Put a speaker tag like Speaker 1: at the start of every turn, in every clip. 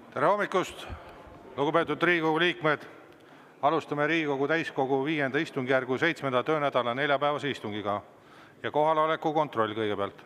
Speaker 1: Tere hommikust, lugupeetud Riigikogu liikmed! Alustame Riigikogu täiskogu 5. istungjärgu 7. töönädala neljapäevase istungiga ja kohaloleku kontroll kõigepealt.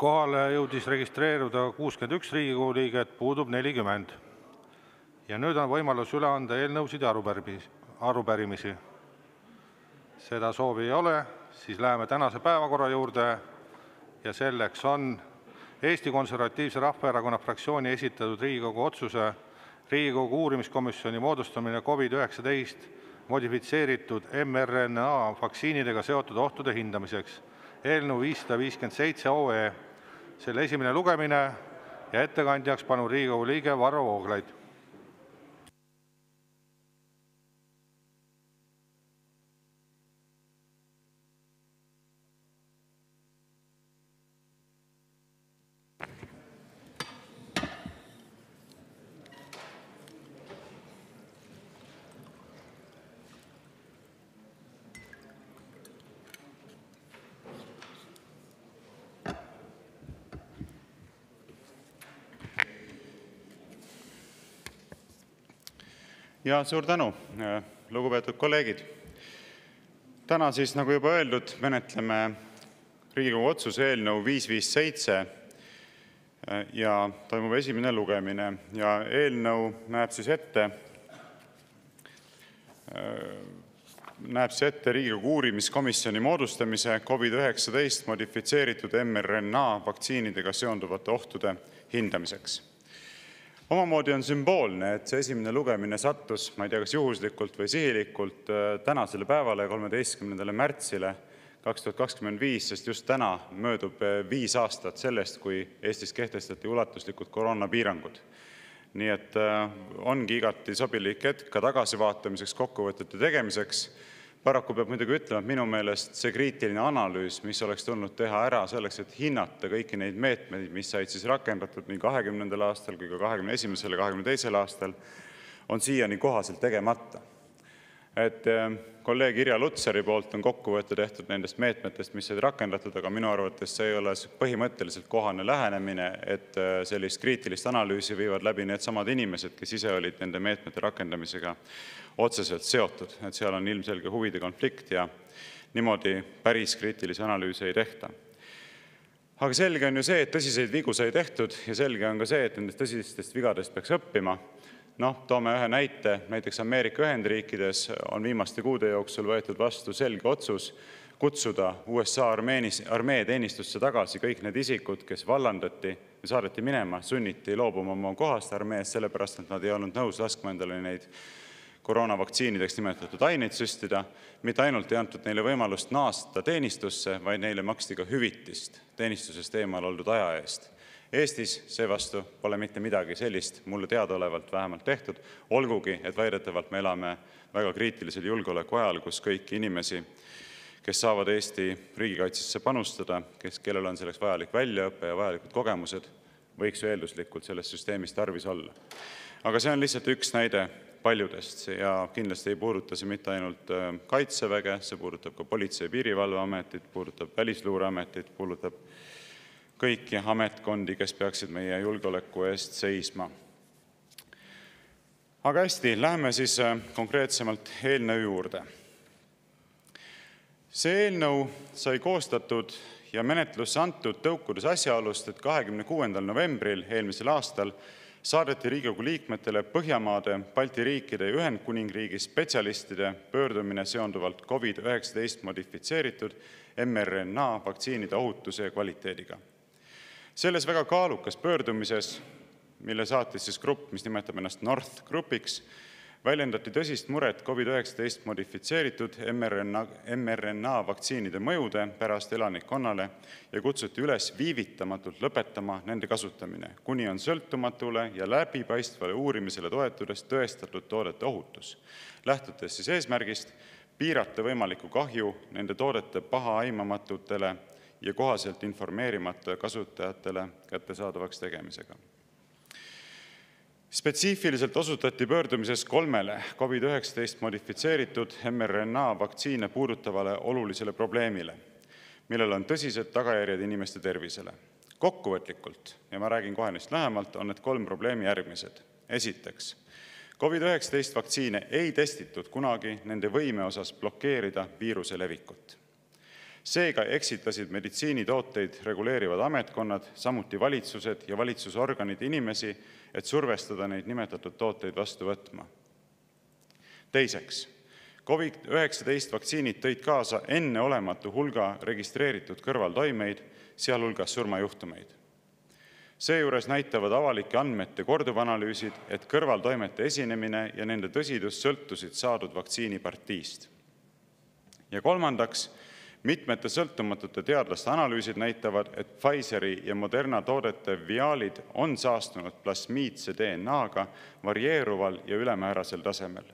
Speaker 1: Kohale jõudis registreeruda 61 Riigikogu liiget, puudub 40. Ja nüüd on võimalus üle anda eelnõusid ja arupärimisi. Seda soovi ei ole, siis läheme tänase päevakorra juurde ja selleks on Eesti Konservatiivse Rahvaerakonna fraktsiooni esitatud Riigikogu otsuse Riigikogu uurimiskomisjoni moodustamine COVID-19 modifitseeritud mRNA vaktsiinidega seotud ohtude hindamiseks. Eelnõu 557 OE. Selle esimene lugemine ja ettekandjaks palun Riigikogu liige Varro Vooglaid.
Speaker 2: Ja suur tänu, lugupeetud kolleegid. Täna siis, nagu juba öeldud, menetleme Riigikogu otsuse eelnõu 557 ja toimub esimene lugemine. Ja eelnõu näeb siis ette Riigikogu uurimiskomisjoni moodustamise COVID-19 modifitseeritud mRNA vaktsiinidega seonduvate ohtude hindamiseks. Omamoodi on sümboolne, et see esimene lugemine sattus, ma ei tea, kas juhuslikult või sihilikult, tänasele päevale, 13. märtsile 2025, sest just täna möödub 5 aastat sellest, kui Eestis kehtestati ulatuslikud koroonapiirangud. Nii et ongi igati sobilik hetk ka tagasivaatamiseks, kokkuvõtete tegemiseks. Paraku peab muidugi ütlema, et minu meelest see kriitiline analüüs, mis oleks tulnud teha ära selleks, et hinnata kõiki neid meetmeid, mis said siis rakendatud nii 2020. aastal kui ka 2021. ja 2022. aastal, on siiani kohaselt tegemata. Et kolleeg Irja Lutsari poolt on kokkuvõte tehtud nendest meetmetest, mis said rakendatud, aga minu arvates see ei ole põhimõtteliselt kohane lähenemine, et sellist kriitilist analüüsi viivad läbi need samad inimesed, kes ise olid nende meetmete rakendamisega otseselt seotud. Et seal on ilmselge huvide konflikt ja niimoodi päris kriitilisi analüüse ei tehta. Aga selge on ju see, et tõsiseid vigu sai tehtud ja selge on ka see, et nendest tõsistest vigadest peaks õppima. Toome ühe näite, näiteks Ameerika Ühendriikides on viimaste kuude jooksul võetud vastu selge otsus kutsuda USA armee teenistusse tagasi kõik need isikud, kes vallandati ja saadeti minema, sunniti loobuma oma kohast armees, sellepärast, et nad ei olnud nõus laskma endale neid koroonavaktsiinideks nimetatud aineid süstida. Mitte ainult ei antud neile võimalust naasta teenistusse, vaid neile maksti ka hüvitist teenistusest eemal oldud aja eest. Eestis seevastu pole mitte midagi sellist mulle teadaolevalt vähemalt tehtud, olgugi, et väidetavalt me elame väga kriitilisel julgeoleku ajal, kus kõiki inimesi, kes saavad Eesti riigikaitsesse panustada, kellel on selleks vajalik väljaõpe ja vajalikud kogemused, võiks ju eelduslikult selles süsteemis tarvis olla. Aga see on lihtsalt üks näide paljudest ja kindlasti ei puuduta see mitte ainult Kaitseväge, see puudutab ka Politsei- ja Piirivalveametit, puudutab Välisluureametit, puudutab kõiki ametkondi, kes peaksid meie julgeoleku eest seisma. Aga hästi, läheme siis konkreetsemalt eelnõu juurde. See eelnõu sai koostatud ja menetlusse antud tõukudes asjaolust, et 26. novembril eelmisel aastal saadeti Riigikogu liikmetele Põhjamaade, Balti riikide ja Ühendkuningriigi spetsialistide pöördumine seonduvalt COVID-19 modifitseeritud mRNA vaktsiinide ohutuse ja kvaliteediga. Selles väga kaalukas pöördumises, mille saatis siis grupp, mis nimetab ennast North Grupiks, Väljendati tõsist muret COVID-19 modifitseeritud mRNA vaktsiinide mõjude pärast elanikkonnale ja kutsuti üles viivitamatult lõpetama nende kasutamine, kuni on sõltumatule ja läbipaistvale uurimisele toetudes tõestatud toodete ohutus, lähtudes eesmärgist piirata võimalikku kahju nende toodete pahaaimamatutele ja kohaselt informeerimata kasutajatele kättesaadavaks tegemisega. Spetsiifiliselt osutati pöördumises 3 COVID-19 modifitseeritud mRNA vaktsiine puudutavale olulisele probleemile, millel on tõsised tagajärjed inimeste tervisele. Kokkuvõtlikult, ja ma räägin kohe neist lähemalt, on need 3 probleemi järgmised. Esiteks, COVID-19 vaktsiine ei testitud kunagi nende võime osas blokeerida viiruse levikut. Seega eksitasid meditsiinitooteid reguleerivad ametkonnad, samuti valitsused ja valitsusorganid inimesi, et survestada neid nimetatud tooteid vastu võtma. Teiseks, COVID-19 vaktsiinid tõid kaasa enneolematu hulga registreeritud kõrvaltoimeid, sealhulgas surmajuhtumeid. Seejuures näitavad avalike andmete korduvanalüüsid, et kõrvaltoimete esinemine ja nende tõsidus sõltusid saadud vaktsiinipartiist. Ja kolmandaks, mitmete sõltumatute teadlaste analüüsid näitavad, et Pfizeri ja Moderna toodete viaalid on saastunud plasmiidse DNA-ga varieeruval ja ülemäärasel tasemel.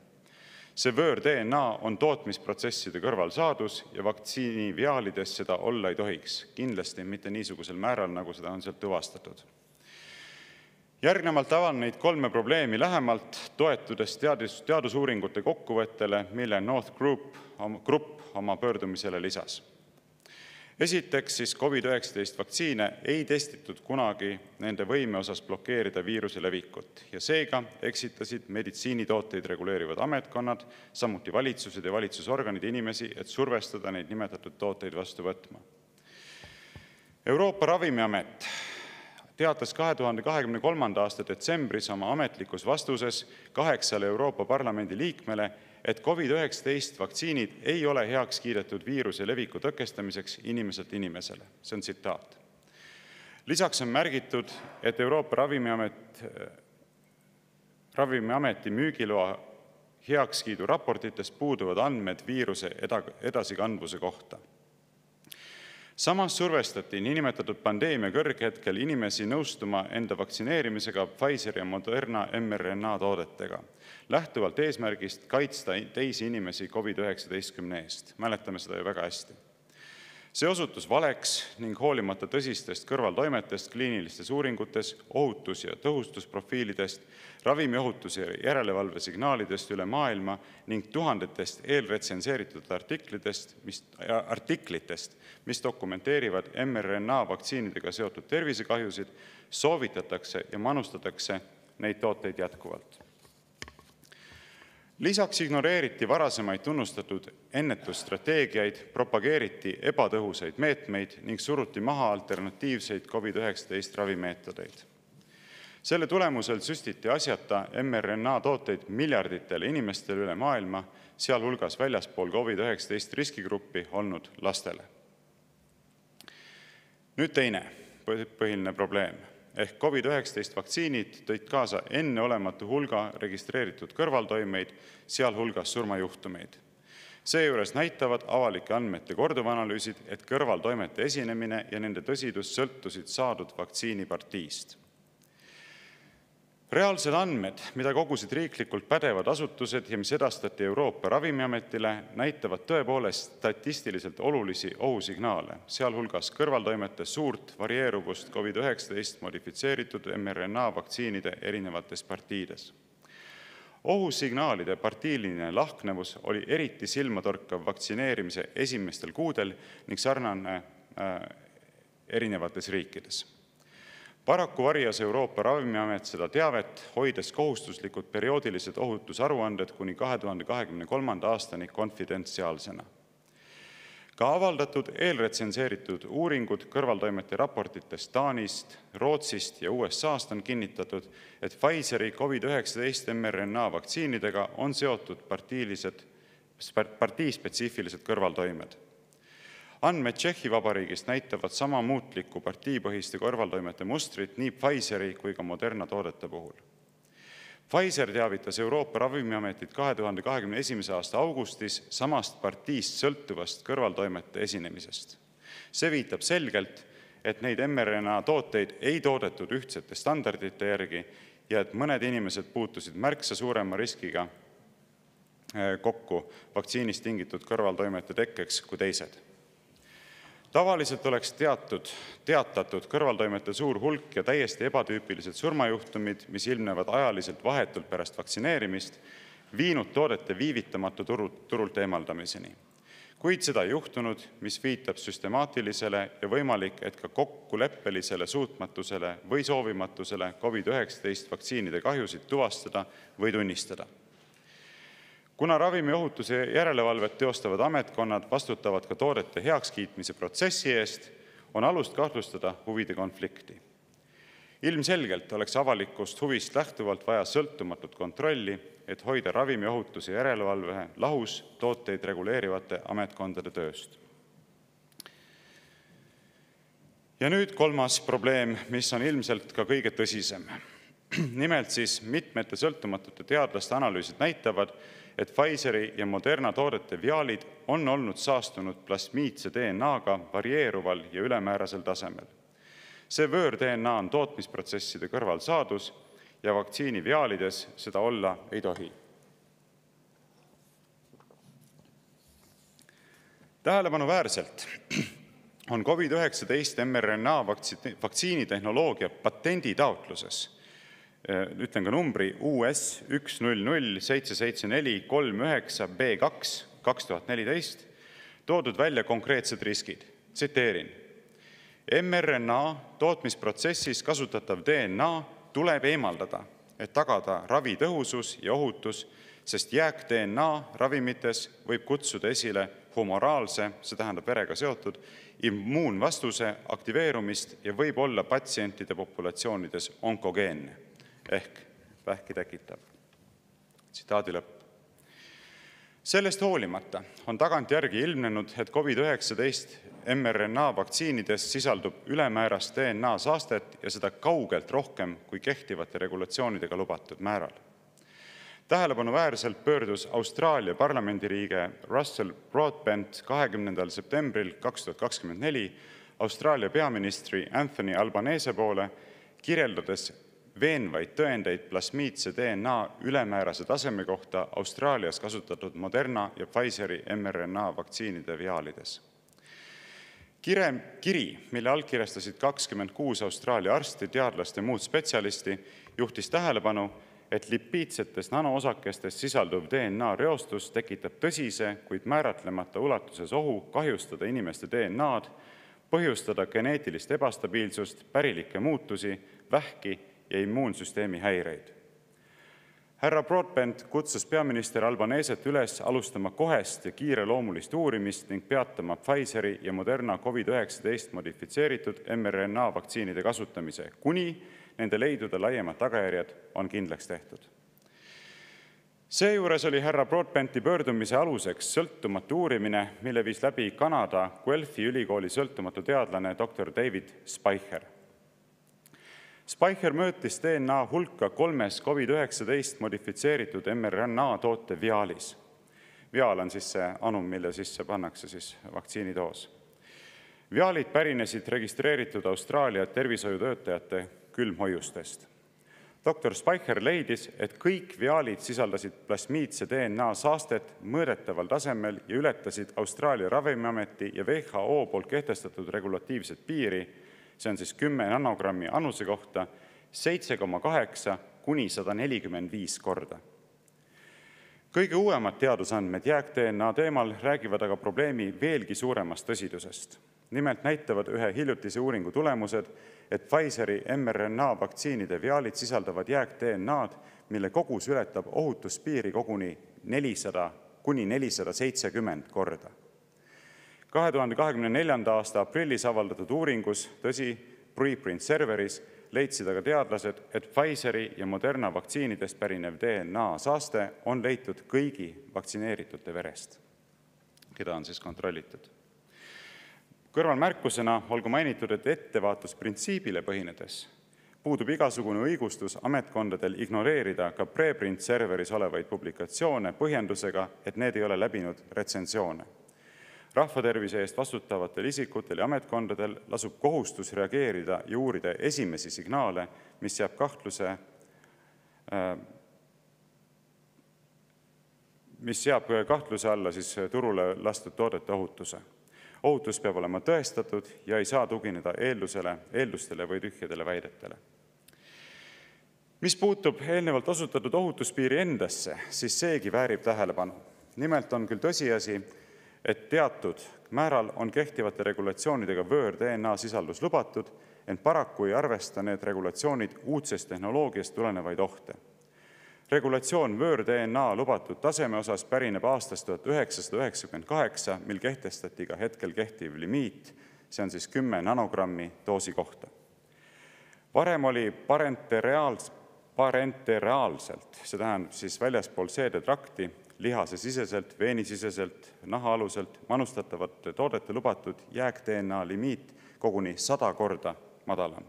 Speaker 2: See võõr-DNA on tootmisprotsesside kõrvalsaadus ja vaktsiini viaalides seda olla ei tohiks, kindlasti mitte niisugusel määral, nagu seda on sealt tuvastatud. Järgnevalt avan neid 3 probleemi lähemalt, toetudes teadusuuringute kokkuvõttele, mille North Group oma pöördumisele lisas. Esiteks siis COVID-19 vaktsiine ei testitud kunagi nende võime osas blokeerida viiruse levikut ja seega eksitasid meditsiinitooteid reguleerivad ametkonnad, samuti valitsused ja valitsusorganid inimesi, et survestada neid nimetatud tooteid vastu võtma. Euroopa Ravimiamet teatas 2023. aasta detsembris oma ametlikus vastuses 8 Euroopa Parlamendi liikmele, et COVID-19 vaktsiinid ei ole heaks kiidetud viiruse leviku tõkestamiseks inimeselt inimesele. See on tsitaat. Lisaks on märgitud, et Euroopa Ravimiameti müügiloa heakskiidu raportites puuduvad andmed viiruse edasikandvuse kohta. Samas survestati niinimetatud pandeemia kõrghetkel inimesi nõustuma enda vaktsineerimisega Pfizer ja Moderna mRNA toodetega, lähtuvalt eesmärgist kaitsta teisi inimesi COVID-19 eest. Mäletame seda ju väga hästi. See osutus valeks ning hoolimata tõsistest kõrvaltoimetest kliinilistes uuringutes, ohutus- ja tõhustusprofiilidest, ravimiohutuse ja järelevalve signaalidest üle maailma ning tuhandetest eelretsenseeritud artiklitest, mis dokumenteerivad mRNA vaktsiinidega seotud tervisekahjusid, soovitatakse ja manustatakse neid tooteid jätkuvalt. Lisaks ignoreeriti varasemaid tunnustatud ennetusstrateegiaid, propageeriti ebatõhusaid meetmeid ning suruti maha alternatiivseid COVID-19 ravimeetodeid. Selle tulemusel süstiti asjata mRNA tooteid miljarditele inimestele üle maailma, sealhulgas väljaspool COVID-19 riskigruppi olnud lastele. Nüüd teine põhiline probleem. Ehk COVID-19 vaktsiinid tõid kaasa enneolematu hulga registreeritud kõrvaltoimeid, sealhulgas surmajuhtumeid. Seejuures näitavad avalike andmete korduvanalüüsid, et kõrvaltoimete esinemine ja nende tõsidus sõltusid saadud vaktsiinipartiist. Reaalsed andmed, mida kogusid riiklikult pädevad asutused ja mis edastati Euroopa Ravimiametile, näitavad tõepoolest statistiliselt olulisi ohusignaale, sealhulgas kõrvaltoimete suurt varieeruvust COVID-19 modifitseeritud mRNA vaktsiinide erinevates partiides. Ohusignaalide partiiline lahknevus oli eriti silmatorkav vaktsineerimise esimestel kuudel ning sarnane erinevates riikides. Paraku varjas Euroopa Ravimiamet seda teavet, hoides kohustuslikud perioodilised ohutusaruanded kuni 2023. aastani konfidentsiaalsena. Ka avaldatud eelretsenseeritud uuringud kõrvaltoimete raportites Taanist, Rootsist ja USA'st on kinnitatud, et Pfizeri COVID-19 mRNA vaktsiinidega on seotud partiispetsiifilised kõrvaltoimed. Andmed Tšehhi Vabariigist näitavad sama muutlikku partiipõhiste kõrvaltoimete mustrit nii Pfizeri kui ka Moderna toodete puhul. Pfizer teavitas Euroopa Ravimiametit 2021. aasta augustis samast partiist sõltuvast kõrvaltoimete esinemisest. See viitab selgelt, et neid mRNA tooteid ei toodetud ühtsete standardite järgi ja et mõned inimesed puutusid märksa suurema riskiga kokku vaktsiinist tingitud kõrvaltoimete tekkeks kui teised. Tavaliselt oleks teatatud kõrvaltoimete suur hulk ja täiesti ebatüüpilised surmajuhtumid, mis ilmnevad ajaliselt vahetult pärast vaktsineerimist, viinud toodete viivitamatu turult eemaldamiseni. Kuid seda ei juhtunud, mis viitab süstemaatilisele ja võimalik, et ka kokkuleppelisele suutmatusele või soovimatusele COVID-19 vaktsiinide kahjusid tuvastada või tunnistada. Kuna ravimiohutuse järelevalvet teostavad ametkonnad vastutavad ka toodete heakskiitmise protsessi eest, on alust kahtlustada huvide konflikti. Ilmselgelt oleks avalikust huvist lähtuvalt vaja sõltumatut kontrolli, et hoida ravimiohutuse järelevalve lahus tooteid reguleerivate ametkondade tööst. Ja nüüd kolmas probleem, mis on ilmselt ka kõige tõsisem. Nimelt siis mitmete sõltumatute teadlaste analüüsid näitavad, et Pfizeri ja Moderna toodete viaalid on olnud saastunud plasmiidse DNA-ga varieeruval ja ülemäärasel tasemel. See võõr-DNA on tootmisprotsesside kõrvalsaadus ja vaktsiini viaalides seda olla ei tohi. Tähelepanuväärselt on COVID-19 mRNA vaktsiinitehnoloogia patenditaotluses, ütlen ka numbri US 1007743-9B2-2014, toodud välja konkreetsed riskid. Tsiteerin: mRNA tootmisprotsessis kasutatav DNA tuleb eemaldada, et tagada ravi tõhusus ja ohutus, sest jääk-DNA ravimites võib kutsuda esile humoraalse, see tähendab verega seotud, immuunvastuse aktiveerumist ja võib olla patsientide populatsioonides onkogeenne ehk vähki tekitav. Tsitaadi lõpp. Sellest hoolimata on tagantjärgi ilmnenud, et COVID-19 mRNA vaktsiinides sisaldub ülemäärast DNA saastet ja seda kaugelt rohkem kui kehtivate regulatsioonidega lubatud määral. Tähelepanuväärselt pöördus Austraalia parlamendiliige Russell Broadbent 20. septembril 2024 Austraalia peaministri Anthony Albanese poole, kirjeldades veenvaid tõendeid plasmiidse DNA ülemäärase taseme kohta Austraalias kasutatud Moderna ja Pfizeri mRNA vaktsiinide viaalides. Kiri, mille allkirjastasid 26 Austraalia arsti, teadlast ja muud spetsialisti, juhtis tähelepanu, et lipiidsetes nanoosakestes sisalduv DNA reostus tekitab tõsise, kuid määratlemata ulatuses ohu kahjustada inimeste DNA-d, põhjustada geneetilist ebastabiilsust, pärilikke muutusi, vähki ja immuunsüsteemi häireid. Härra Broadbent kutsus peaminister Albaneset üles alustama kohest ja kiireloomulist uurimist ning peatama Pfizeri ja Moderna COVID-19 modifitseeritud mRNA vaktsiinide kasutamise, kuni nende leidude laiemad tagajärjed on kindlaks tehtud. Seejuures oli härra Broadbenti pöördumise aluseks sõltumatu uurimine, mille viis läbi Kanada Guelphi ülikooli sõltumatu teadlane dr. David Speicher. Speicher mõõtis DNA hulka 3 COVID-19 modifitseeritud mRNA toote viaalis. Viaal on siis see anum, mille sisse pannakse siis vaktsiinidoos. Viaalid pärinesid registreeritud Austraalia tervishoiutöötajate külmhoiustest. Dr. Speicher leidis, et kõik viaalid sisaldasid plasmiidse DNA saastet mõõdetaval tasemel ja ületasid Austraalia Ravimiameti ja WHO poolt kehtestatud regulatiivset piiri, see on siis 10 nanogrammi annuse kohta, 7,8 kuni 145 korda. Kõige uuemad teadusandmed jääk-DNA teemal räägivad aga probleemi veelgi suuremast tõsidusest. Nimelt näitavad ühe hiljutise uuringu tulemused, et Pfizeri mRNA vaktsiinide viaalid sisaldavad jääk-DNA'd, mille kogus ületab ohutuspiiri koguni 400 kuni 470 korda. 2024. aasta aprillis avaldatud uuringus, tõsi, preprint serveris, leidsid aga teadlased, et Pfizeri ja Moderna vaktsiinidest pärinev DNA saaste on leitud kõigi vaktsineeritute verest, keda on siis kontrollitud. Kõrvalmärkusena olgu mainitud, et ettevaatusprintsiibile põhinedes puudub igasugune õigustus ametkondadel ignoreerida ka preprint serveris olevaid publikatsioone põhjendusega, et need ei ole läbinud retsensioone. Rahvatervise eest vastutavatel isikutel ja ametkondadel lasub kohustus reageerida ja uurida esimesi signaale, mis seab kahtluse alla turule lastud toodete ohutuse. Ohutus peab olema tõestatud ja ei saa tugineda eeldustele või tühjadele väidetele. Mis puutub eelnevalt osutatud ohutuspiiri endasse, siis seegi väärib tähelepanu. Nimelt on küll tõsiasi, et teatud määral on kehtivate regulatsioonidega võõr-DNA sisaldus lubatud, ent paraku ei arvesta need regulatsioonid uudsest tehnoloogiast tulenevaid ohte. Regulatsioon võõr-DNA lubatud taseme osas pärineb aastast 1998, mil kehtestati ka hetkel kehtiv limiit, see on 10 nanogrammi doosi kohta. Varem oli parenteraalselt, see tähendab väljaspool seedetrakti, lihasesiseselt, veenisiseselt, nahaaluselt manustatavate toodete lubatud jääk-DNA limiit koguni 100 korda madalam.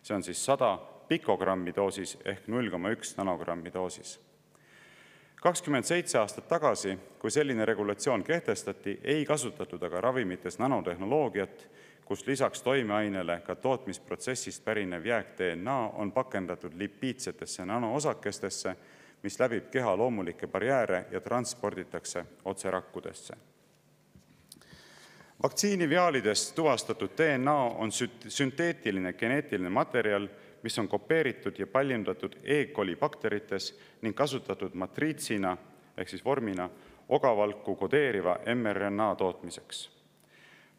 Speaker 2: See on 100 pikogrammi doosis ehk 0,1 nanogrammi doosis. 27 aastat tagasi, kui selline regulatsioon kehtestati, ei kasutatud aga ravimites nanotehnoloogiat, kus lisaks toimeainele ka tootmisprotsessist pärinev jääk-DNA on pakendatud lipiidsetesse nanoosakestesse, mis läbib keha loomulikke barjääre ja transporditakse otse rakkudesse. Vaktsiiniviaalidest tuvastatud DNA on sünteetiline geneetiline materjal, mis on kopeeritud ja paljundatud E. coli bakterites ning kasutatud matriitsina ehk vormina ogavalku kodeeriva mRNA tootmiseks.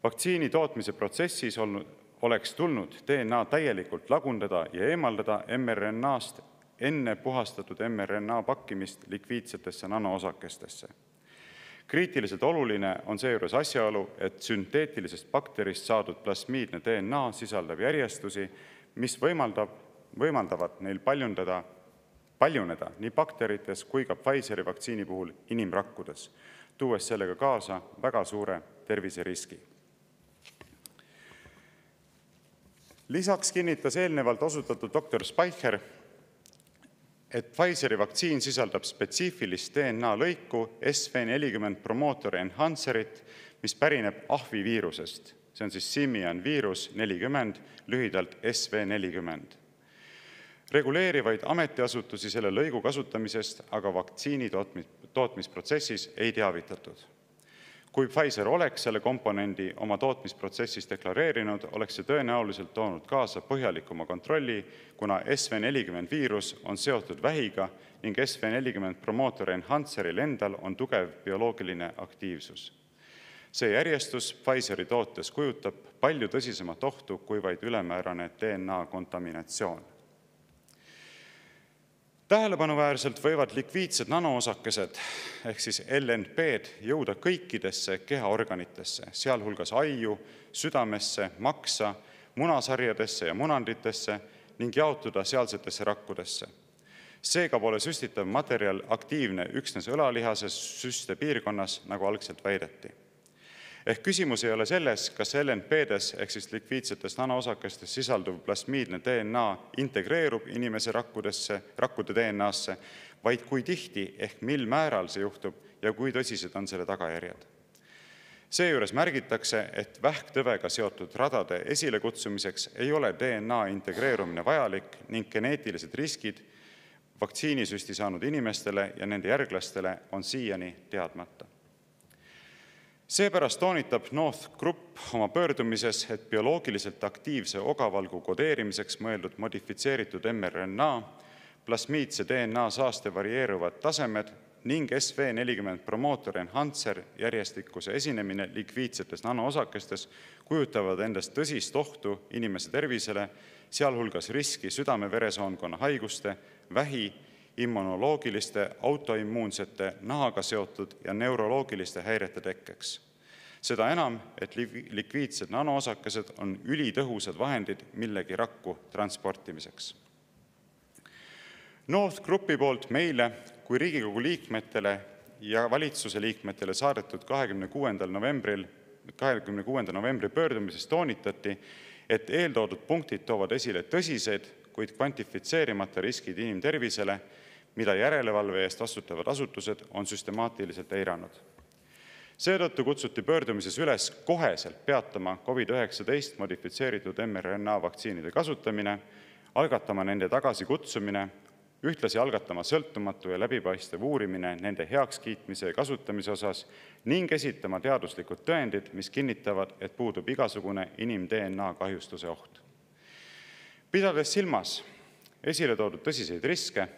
Speaker 2: Vaktsiini tootmise protsessis oleks tulnud DNA täielikult lagundada ja eemaldada mRNA-st enne puhastatud mRNA pakkimist likviidsetesse nanoosakestesse. Kriitiliselt oluline on seejuures asjaolu, et sünteetilisest bakterist saadud plasmiidne DNA sisaldab järjestusi, mis võimaldavad neil paljuneda nii bakterites kui ka Pfizeri vaktsiini puhul inimrakkudes, tuues sellega kaasa väga suure terviseriski. Lisaks kinnitas eelnevalt osutatud doktor Speicher, et Pfizeri vaktsiin sisaldab spetsiifilist DNA lõiku SV40 promoter enhancerit, mis pärineb ahvi viirusest. See on simian viirus 40, lühidalt SV40. Reguleerivaid ametiasutusi selle lõigu kasutamisest aga vaktsiini tootmisprotsessis ei teavitatud. Kui Pfizer oleks selle komponendi oma tootmisprotsessis deklareerinud, oleks see tõenäoliselt toonud kaasa põhjalikuma kontrolli, kuna SV40 viirus on seotud vähiga ning SV40 promoter enhanceril endal on tugev bioloogiline aktiivsus. See järjestus Pfizeri tootes kujutab palju tõsisemat ohtu kui vaid ülemäärane DNA kontaminatsioon. Tähelepanuväärselt võivad likviidsed nanoosakesed ehk LNP-d jõuda kõikidesse kehaorganitesse, sealhulgas aiu, südamesse, maksa, munasarjadesse ja munanditesse ning jaotuda sealsetesse rakkudesse. Seega pole süstitav materjal aktiivne üksnes õlalihases süste piirkonnas, nagu algselt väideti. Ehk küsimus ei ole selles, kas LNP-des ehk likviidsetes nanoosakestes sisalduv plasmiidne DNA integreerub inimese rakkude DNA-sse, vaid kui tihti ehk mil määral see juhtub ja kui tõsised on selle tagajärjed. Seejuures märgitakse, et vähktõvega seotud radade esilekutsumiseks ei ole DNA integreerumine vajalik ning geneetilised riskid vaktsiinisüsti saanud inimestele ja nende järglastele on siiani teadmata. Seepärast toonitab North Group oma pöördumises, et bioloogiliselt aktiivse ogavalgu kodeerimiseks mõeldud modifitseeritud mRNA, plasmiidse DNA saaste varieeruvad tasemed ning SV40 promoter enhancer järjestikuse esinemine likviidsetes nanoosakestes kujutavad endast tõsist ohtu inimese tervisele, sealhulgas riski südame-veresoonkonna haiguste, vähi, immunoloogiliste, autoimmuunsete, nahaga seotud ja neuroloogiliste häirete tekkeks. Seda enam, et likviidsed nanoosakesed on ülitõhusad vahendid millegi rakku transportimiseks. North Groupi poolt meile kui Riigikogu liikmetele ja valitsuse liikmetele saadetud 26. novembri pöördumises toonitati, et eeltoodud punktid toovad esile tõsised, kuid kvantifitseerimata riskid inimtervisele, mida järelevalve eest vastutavad asutused on süstemaatiliselt eiranud. Seetõttu kutsuti pöördumises üles koheselt peatama COVID-19 modifitseeritud mRNA vaktsiinide kasutamine, algatama nende tagasikutsumine, ühtlasi algatama sõltumatu ja läbipaistev uurimine nende heakskiitmise ja kasutamise osas ning esitama teaduslikud tõendid, mis kinnitavad, et puudub igasugune inim-DNA kahjustuse oht. Pidades silmas esile toodud tõsiseid riske,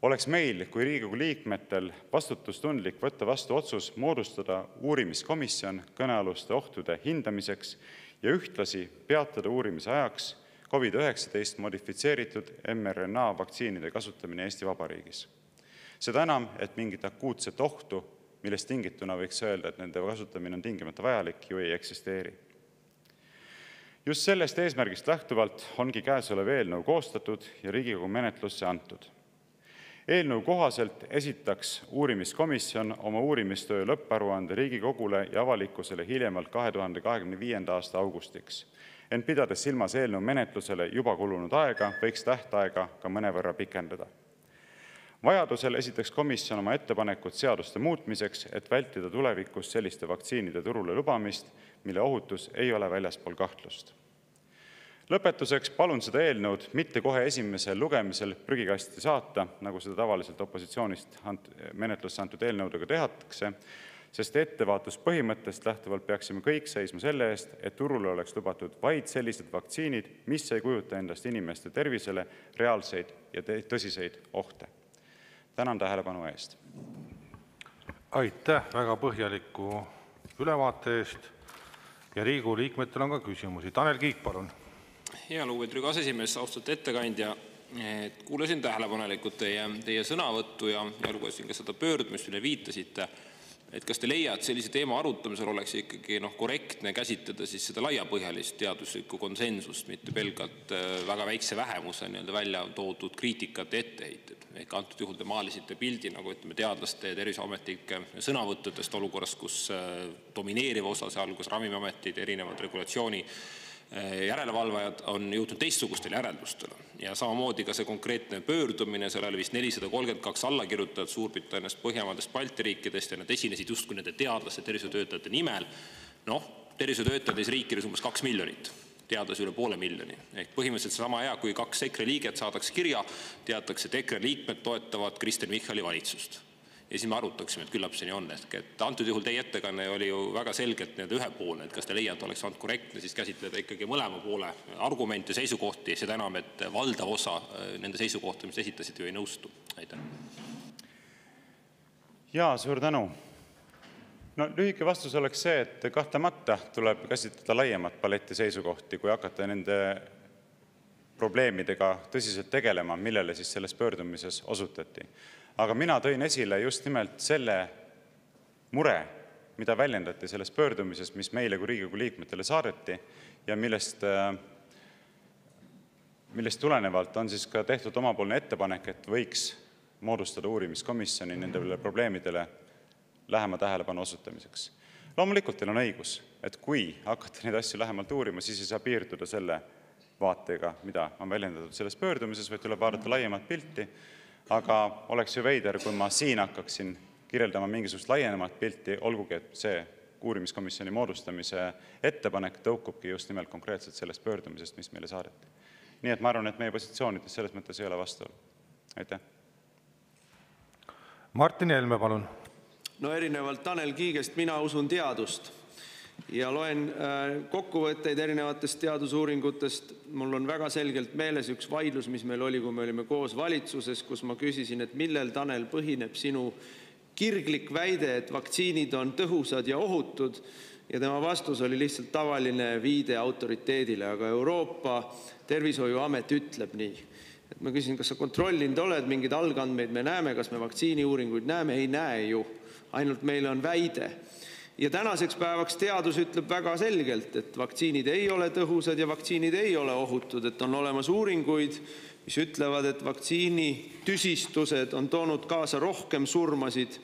Speaker 2: oleks meil kui Riigikogu liikmetel vastutustundlik võtta vastu otsus moodustada uurimiskomisjon kõnealuste ohtude hindamiseks ja ühtlasi peatada uurimise ajaks COVID-19 modifitseeritud mRNA vaktsiinide kasutamine Eesti Vabariigis. Seda enam, et mingit akuutset ohtu, millest tingituna võiks öelda, et nende kasutamine on tingimata vajalik, ju ei eksisteeri. Just sellest eesmärgist lähtuvalt ongi käesolev eelnõu koostatud ja Riigikogu menetlusse antud. Eelnõu kohaselt esitaks uurimiskomisjon oma uurimistöö lõpparuande Riigikogule ja avalikkusele hiljemalt 2025. aasta augustiks. Ent pidades silmas eelnõu menetlusele juba kulunud aega, võiks tähtaega ka mõnevõrra pikendada. Vajadusel esitaks komisjon oma ettepanekud seaduste muutmiseks, et vältida tulevikus selliste vaktsiinide turule lubamist, mille ohutus ei ole väljaspool kahtlust. Lõpetuseks palun seda eelnõud mitte kohe esimesel lugemisel prügikasti saata, nagu seda tavaliselt opositsioonist menetlusse antud eelnõudega tehakse, sest ettevaatuspõhimõttest lähtuvalt peaksime kõik seisma selle eest, et turule oleks lubatud vaid sellised vaktsiinid, mis ei kujuta endast inimeste tervisele reaalseid ja tõsiseid ohte. Tänan tähelepanu eest.
Speaker 1: Aitäh väga põhjaliku ülevaate eest ja Riigikogu liikmetel on ka küsimusi. Tanel Kiik, palun.
Speaker 3: Hea lugupeetud Riigikogu aseesimees, austatud ettekandja. Kuulasin tähelepanelikult teie sõnavõttu ja lugesin ka seda pöördumist, mille viitasite. Kas te leiate, et sellise teema arutamisel oleks ikkagi korrektne käsitleda siis seda laiapõhjalist teaduslikku konsensust, mitte pelgalt väga väikse vähemuse välja toodud kriitikat ja etteheited? Ehk antud juhul te maalisite pildi teadlaste ja terviseametnike sõnavõttudest olukorras, kus domineeriv osa, sealhulgas Ravimiametid ja erinevad regulatsiooni järelevalvajad on jõudnud teistsugustele järeldustele. Ja samamoodi ka see konkreetne pöördumine, sellele vist 432 allakirjutajat Suurbritanniast, Põhjamaadest, Balti riikidest ja nad esinesid justkui nende teadlaste tervishoiutöötajate nimel. Tervishoiutöötajad riikides umbes 2 miljonit, teadlasi üle 500 000. Ehk põhimõtteliselt sama hea, kui 2 EKRE liiget saadaks kirja, teatakse, et EKRE liikmed toetavad Kristen Michali valitsust. Ja siis me arutaksime, et küllap see nii on. Et antud juhul teie ettekanne oli ju väga selgelt ühepoolne, et kas te leiate, oleks saanud korrektne siis käsitleda ikkagi mõlema poole argumente, seisukohti, seda enam, et valdav osa nende seisukohti, mis esitasid, ju ei nõustu. Aitäh.
Speaker 2: Jaa, suur tänu. Lühike vastus oleks see, et kahtlemata tuleb käsitleda laiemat paletti seisukohti, kui hakata nende probleemidega tõsiselt tegelema, millele siis selles pöördumises osutati. Aga mina tõin esile just nimelt selle mure, mida väljendati selles pöördumises, mis meile kui Riigikogu liikmetele saadeti ja millest tulenevalt on siis ka tehtud omapoolne ettepanek, et võiks moodustada uurimiskomisjoni nendele probleemidele lähema tähelepanu osutamiseks. Loomulikult teil on õigus, et kui hakata neid asju lähemalt uurima, siis ei saa piirduda selle vaatega, mida on väljendatud selles pöördumises, vaid tuleb vaadata laiemat pilti. Aga oleks ju veider, kui ma siin hakkaksin kirjeldama mingisugust laienemat pilti, olgugi et see uurimiskomisjoni moodustamise ettepanek tõukubki just nimelt konkreetselt sellest pöördumisest, mis meile saadeti. Nii et ma arvan, et meie positsioonides selles mõttes ei ole vastuolu. Aitäh.
Speaker 1: Martin Helme, palun.
Speaker 4: Erinevalt Tanel Kiigest mina usun teadust ja loen kokkuvõtteid erinevatest teadusuuringutest. Mul on väga selgelt meeles üks vaidlus, mis meil oli, kui me olime koos valitsuses, kus ma küsisin, et millel, Tanel, põhineb sinu kirglik väide, et vaktsiinid on tõhusad ja ohutud, ja tema vastus oli lihtsalt tavaline viide autoriteedile, aga Euroopa Tervishoiuamet ütleb nii. Et ma küsin, kas sa kontrollinud oled, mingid algandmeid me näeme, kas me vaktsiiniuuringuid näeme, ei näe ju, ainult meil on väide. Ja tänaseks päevaks teadus ütleb väga selgelt, et vaktsiinid ei ole tõhusad ja vaktsiinid ei ole ohutud, et on olemas uuringuid, mis ütlevad, et vaktsiini tüsistused on toonud kaasa rohkem surmasid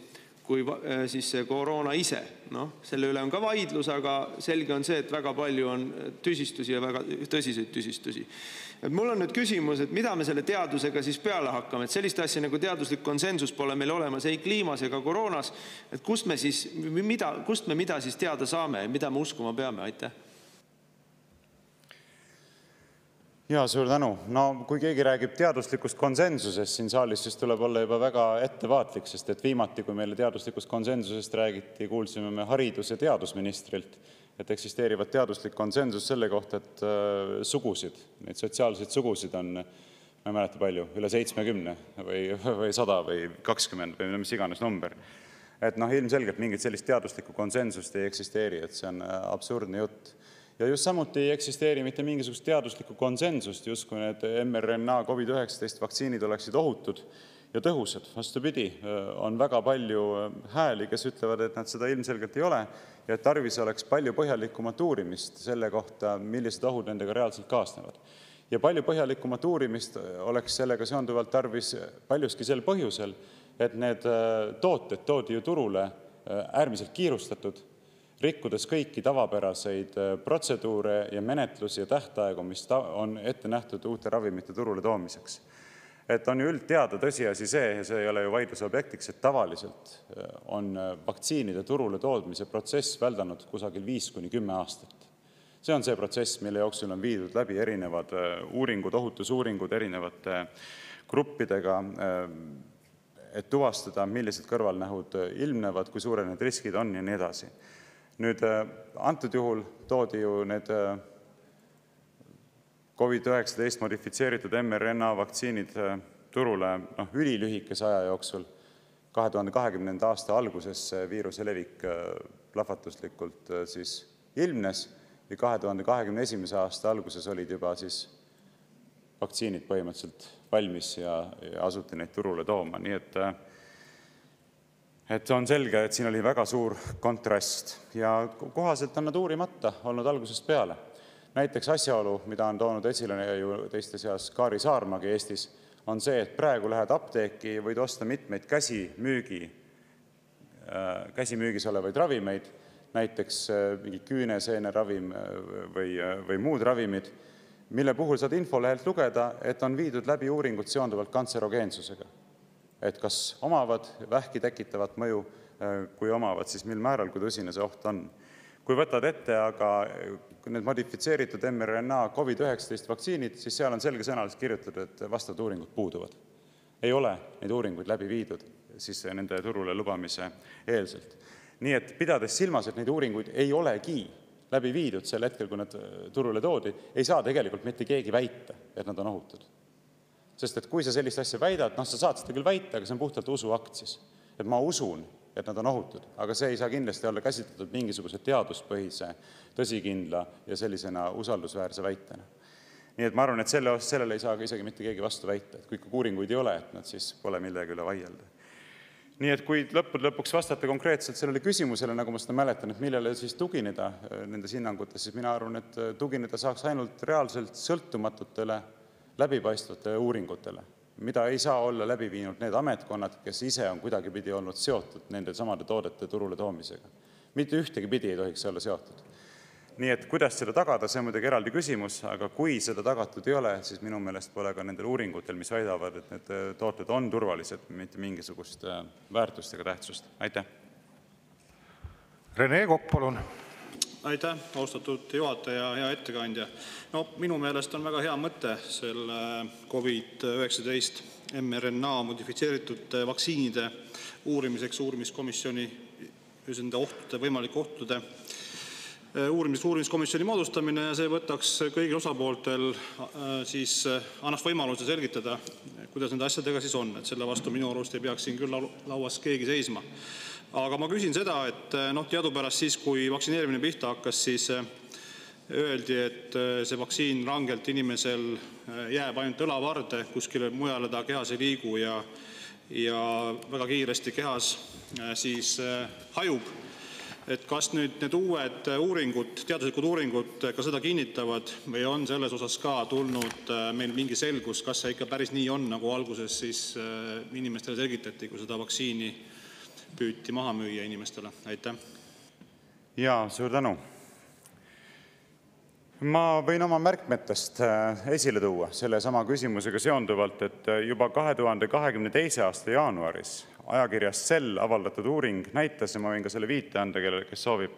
Speaker 4: kui siis see koroona ise. Selle üle on ka vaidlus, aga selge on see, et väga palju on tüsistusi ja väga tõsiseid tüsistusi. Mul on nüüd küsimus, et mida me selle teadusega siis peale hakkame, et sellist asja nagu teaduslik konsensus pole meil olemas ei kliimas ega koroonas, et kust me mida siis teada saame ja mida me uskuma peame, aitäh?
Speaker 2: Jaa, suur tänu. Kui keegi räägib teaduslikust konsensusest siin saalis, siis tuleb olla juba väga ettevaatlik, sest et viimati, kui meile teaduslikust konsensusest räägiti, kuulsime me haridus- ja teadusministrilt, et eksisteerivad teaduslik konsensus selle kohta, et sugusid, neid sotsiaalseid sugusid on, ma ei mäleta palju, üle 70 või 100 või 20 või mis iganes number. Et ilmselgelt mingit sellist teaduslikku konsensust ei eksisteeri, et see on absurdne jutt. Ja just samuti ei eksisteeri mitte mingisugust teaduslikku konsensust, justkui need mRNA COVID-19 vaktsiinid oleksid ohutud ja tõhusad. Vastupidi, on väga palju hääli, kes ütlevad, et nad seda ilmselgelt ei ole ja et tarvis oleks palju põhjalikumat uurimist selle kohta, millised ohud nendega reaalselt kaasnevad. Ja palju põhjalikumat uurimist oleks sellega seonduvalt tarvis paljuski sel põhjusel, et need tooted toodi ju turule äärmiselt kiirustatud, rikkudes kõiki tavapäraseid protseduure ja menetlusi ja tähtaegu, mis on ette nähtud uute ravimite turule toomiseks. Et on ju üldteada tõsiasi see, ja see ei ole ju vaidluse objektiks, et tavaliselt on vaktsiinide turule toodmise protsess väldanud kusagil 5–10 aastat. See on see protsess, mille jooksul on viidud läbi erinevad uuringud, ohutusuuringud erinevate gruppidega, et tuvastada, millised kõrvalnähud ilmnevad, kui suured need riskid on ja nii edasi. Nüüd, antud juhul toodi ju need COVID-19 modifitseeritud mRNA vaktsiinid turule ülilühikese aja jooksul. 2020. aasta alguses viiruse levik plahvatuslikult siis ilmnes ja 2021. aasta alguses olid juba siis vaktsiinid põhimõtteliselt valmis ja asuti neid turule tooma. Nii et on selge, et siin oli väga suur kontrast ja kohaselt on nad uurimata olnud algusest peale. Näiteks asjaolu, mida on toonud esile ju teiste seas Kaari Saarmagi Eestis, on see, et praegu lähed apteeki, võid osta mitmeid käsimüügis olevaid ravimeid, näiteks mingi küüneseene ravim või muud ravimid, mille puhul saad infolehelt lugeda, et on viidud läbi uuringut seonduvalt kantserogeensusega. Et kas omavad vähki tekitavat mõju, kui omavad, siis mil määral, kui tõsine see oht on. Kui võtad ette aga need modifitseeritud mRNA COVID-19 vaktsiinid, siis seal on selge sõnaliselt kirjutatud, et vastavad uuringud puuduvad. Ei ole neid uuringuid läbi viidud siis nende turule lubamise eelselt. Nii et pidades silmas, et neid uuringuid ei olegi läbi viidud sel hetkel, kui nad turule toodi, ei saa tegelikult mitte keegi väita, et nad on ohutud. Sest et kui sa sellist asja väidad, sa saad seda küll väita, aga see on puhtalt usuakt siis. Et ma usun, et nad on ohutud, aga see ei saa kindlasti olla käsitletud mingisuguse teaduspõhise, tõsikindla ja sellisena usaldusväärse väitena. Nii et ma arvan, et sellele ei saa isegi mitte keegi vastu väita, et kui uuringuid ei ole, et nad siis pole millegi üle vaielda. Nii et kui lõpuks vastata konkreetselt sellele küsimusele, nagu ma seda mäletan, et millele siis tugineda nendes hinnangutes, siis mina arvan, et tugineda saaks ainult reaalselt sõltumatutele läbipaistvatele uuringutele, mida ei saa olla läbi viinud need ametkonnad, kes ise on kuidagi pidi olnud seotud nende samade toodete turule toomisega. Mitte ühtegi pidi ei tohiks olla seotud. Nii et kuidas seda tagada, see on muidugi eraldi küsimus, aga kui seda tagatud ei ole, siis minu meelest pole ka nendel uuringutel, mis väidavad, et need tooted on turvalised, mitte mingisugust väärtust ega tähtsust. Aitäh!
Speaker 1: Rene Kokk, palun!
Speaker 5: Aitäh, austatud juhataja, hea ettekandja. Minu meelest on väga hea mõte selle COVID-19 mRNA modifitseeritud vaktsiinide uurimiseks uurimiskomisjoni, võimalike ohtude uurimiskomisjoni moodustamine ja see võtaks kõigil osapooltel siis annaks võimaluse selgitada, kuidas nende asjadega siis on. Et selle vastu minu arust ei peaks siin küll lauas keegi seisma. Aga ma küsin seda, et teadupärast siis, kui vaktsineerimine pihta hakkas, siis öeldi, et see vaktsiin rangelt inimesel jääb ainult õlavarde, kuskile mujale ta kehas ei liigu ja väga kiiresti kehas siis hajub. Et kas nüüd need uued uuringud, teaduslikud uuringud ka seda kinnitavad või on selles osas ka tulnud meil mingi selgus, kas see ikka päris nii on, nagu alguses siis inimestele selgitati, kui seda vaktsiini püüti maha müüa inimestele? Aitäh!
Speaker 2: Jaa, suur tänu! Ma võin oma märkmetest esile tuua selle sama küsimusega seonduvalt, et juba 2022. aasta jaanuaris ajakirjas Cell avaldatud uuring näitas, ja ma võin ka selle viite anda, kellele, kes soovib,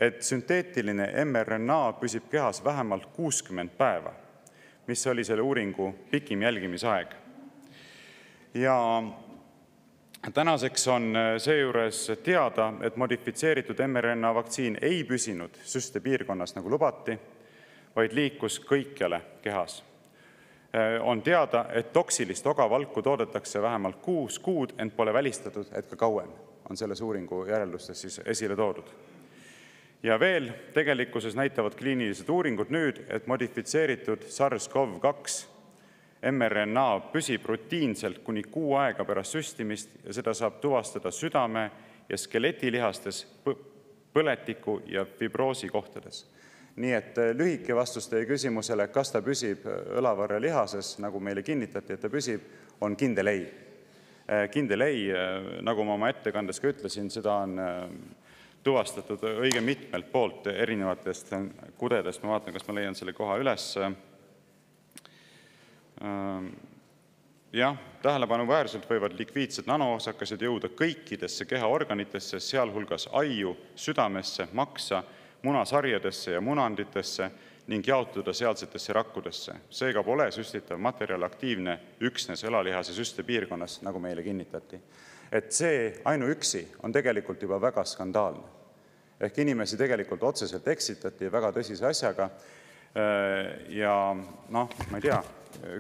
Speaker 2: et sünteetiline mRNA püsib kehas vähemalt 60 päeva, mis oli selle uuringu pikim jälgimisaeg. Ja tänaseks on seejuures teada, et modifitseeritud mRNA vaktsiin ei püsinud süstepiirkonnas nagu lubati, vaid liikus kõikjale kehas. On teada, et toksilist ogavalku toodetakse vähemalt 6 kuud, ent pole välistatud, et ka kauem on selles uuringu järeldustes siis esile toodud. Ja veel, tegelikkuses näitavad kliinilised uuringud nüüd, et modifitseeritud SARS-CoV-2 mRNA püsib rutiinselt kuni 6 aega pärast süstimist ja seda saab tuvastada südame ja skeletilihastes, põletiku ja fibroosi kohtades. Nii et lühike vastus teie küsimusele, kas ta püsib õlavarre lihases, nagu meile kinnitati, et ta püsib, on kindel ei. Kindel ei, nagu ma oma ettekandes ka ütlesin, seda on tuvastatud õige mitmelt poolt erinevatest kudedest. Ma vaatan, kas ma leian selle koha üles. Jah, tähelepanuväärselt võivad likviidsed nanoosakesed jõuda kõikidesse kehaorganitesse, sealhulgas aiu, südamesse, maksa, munasarjadesse ja munanditesse ning jaotuda sealsetesse rakkudesse. Seega pole süstitav materjal aktiivne üksnes õlalihase süstepiirkonnas, nagu meile kinnitati. Et see ainuüksi on tegelikult juba väga skandaalne. Ehk inimesi tegelikult otseselt eksitati väga tõsise asjaga. Ja ma ei tea,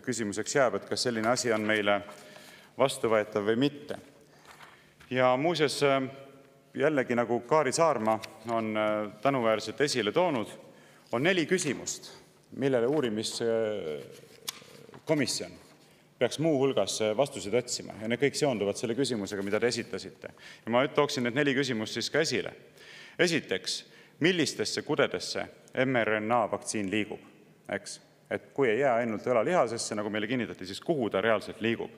Speaker 2: küsimuseks jääb, et kas selline asi on meile vastuvõetav või mitte. Ja muuseas, jällegi nagu Kaari Saarma on tänuväärselt esile toonud, on 4 küsimust, millele uurimiskomisjon peaks muu hulgas vastuseid otsima. Ja need kõik seonduvad selle küsimusega, mida te esitasite. Ja ma tooksin need 4 küsimust siis ka esile. Esiteks, millistesse kudedesse mRNA vaktsiin liigub? Eks? Et kui ei jää ainult õlalihasesse, nagu meile kinnitati, siis kuhu ta reaalselt liigub?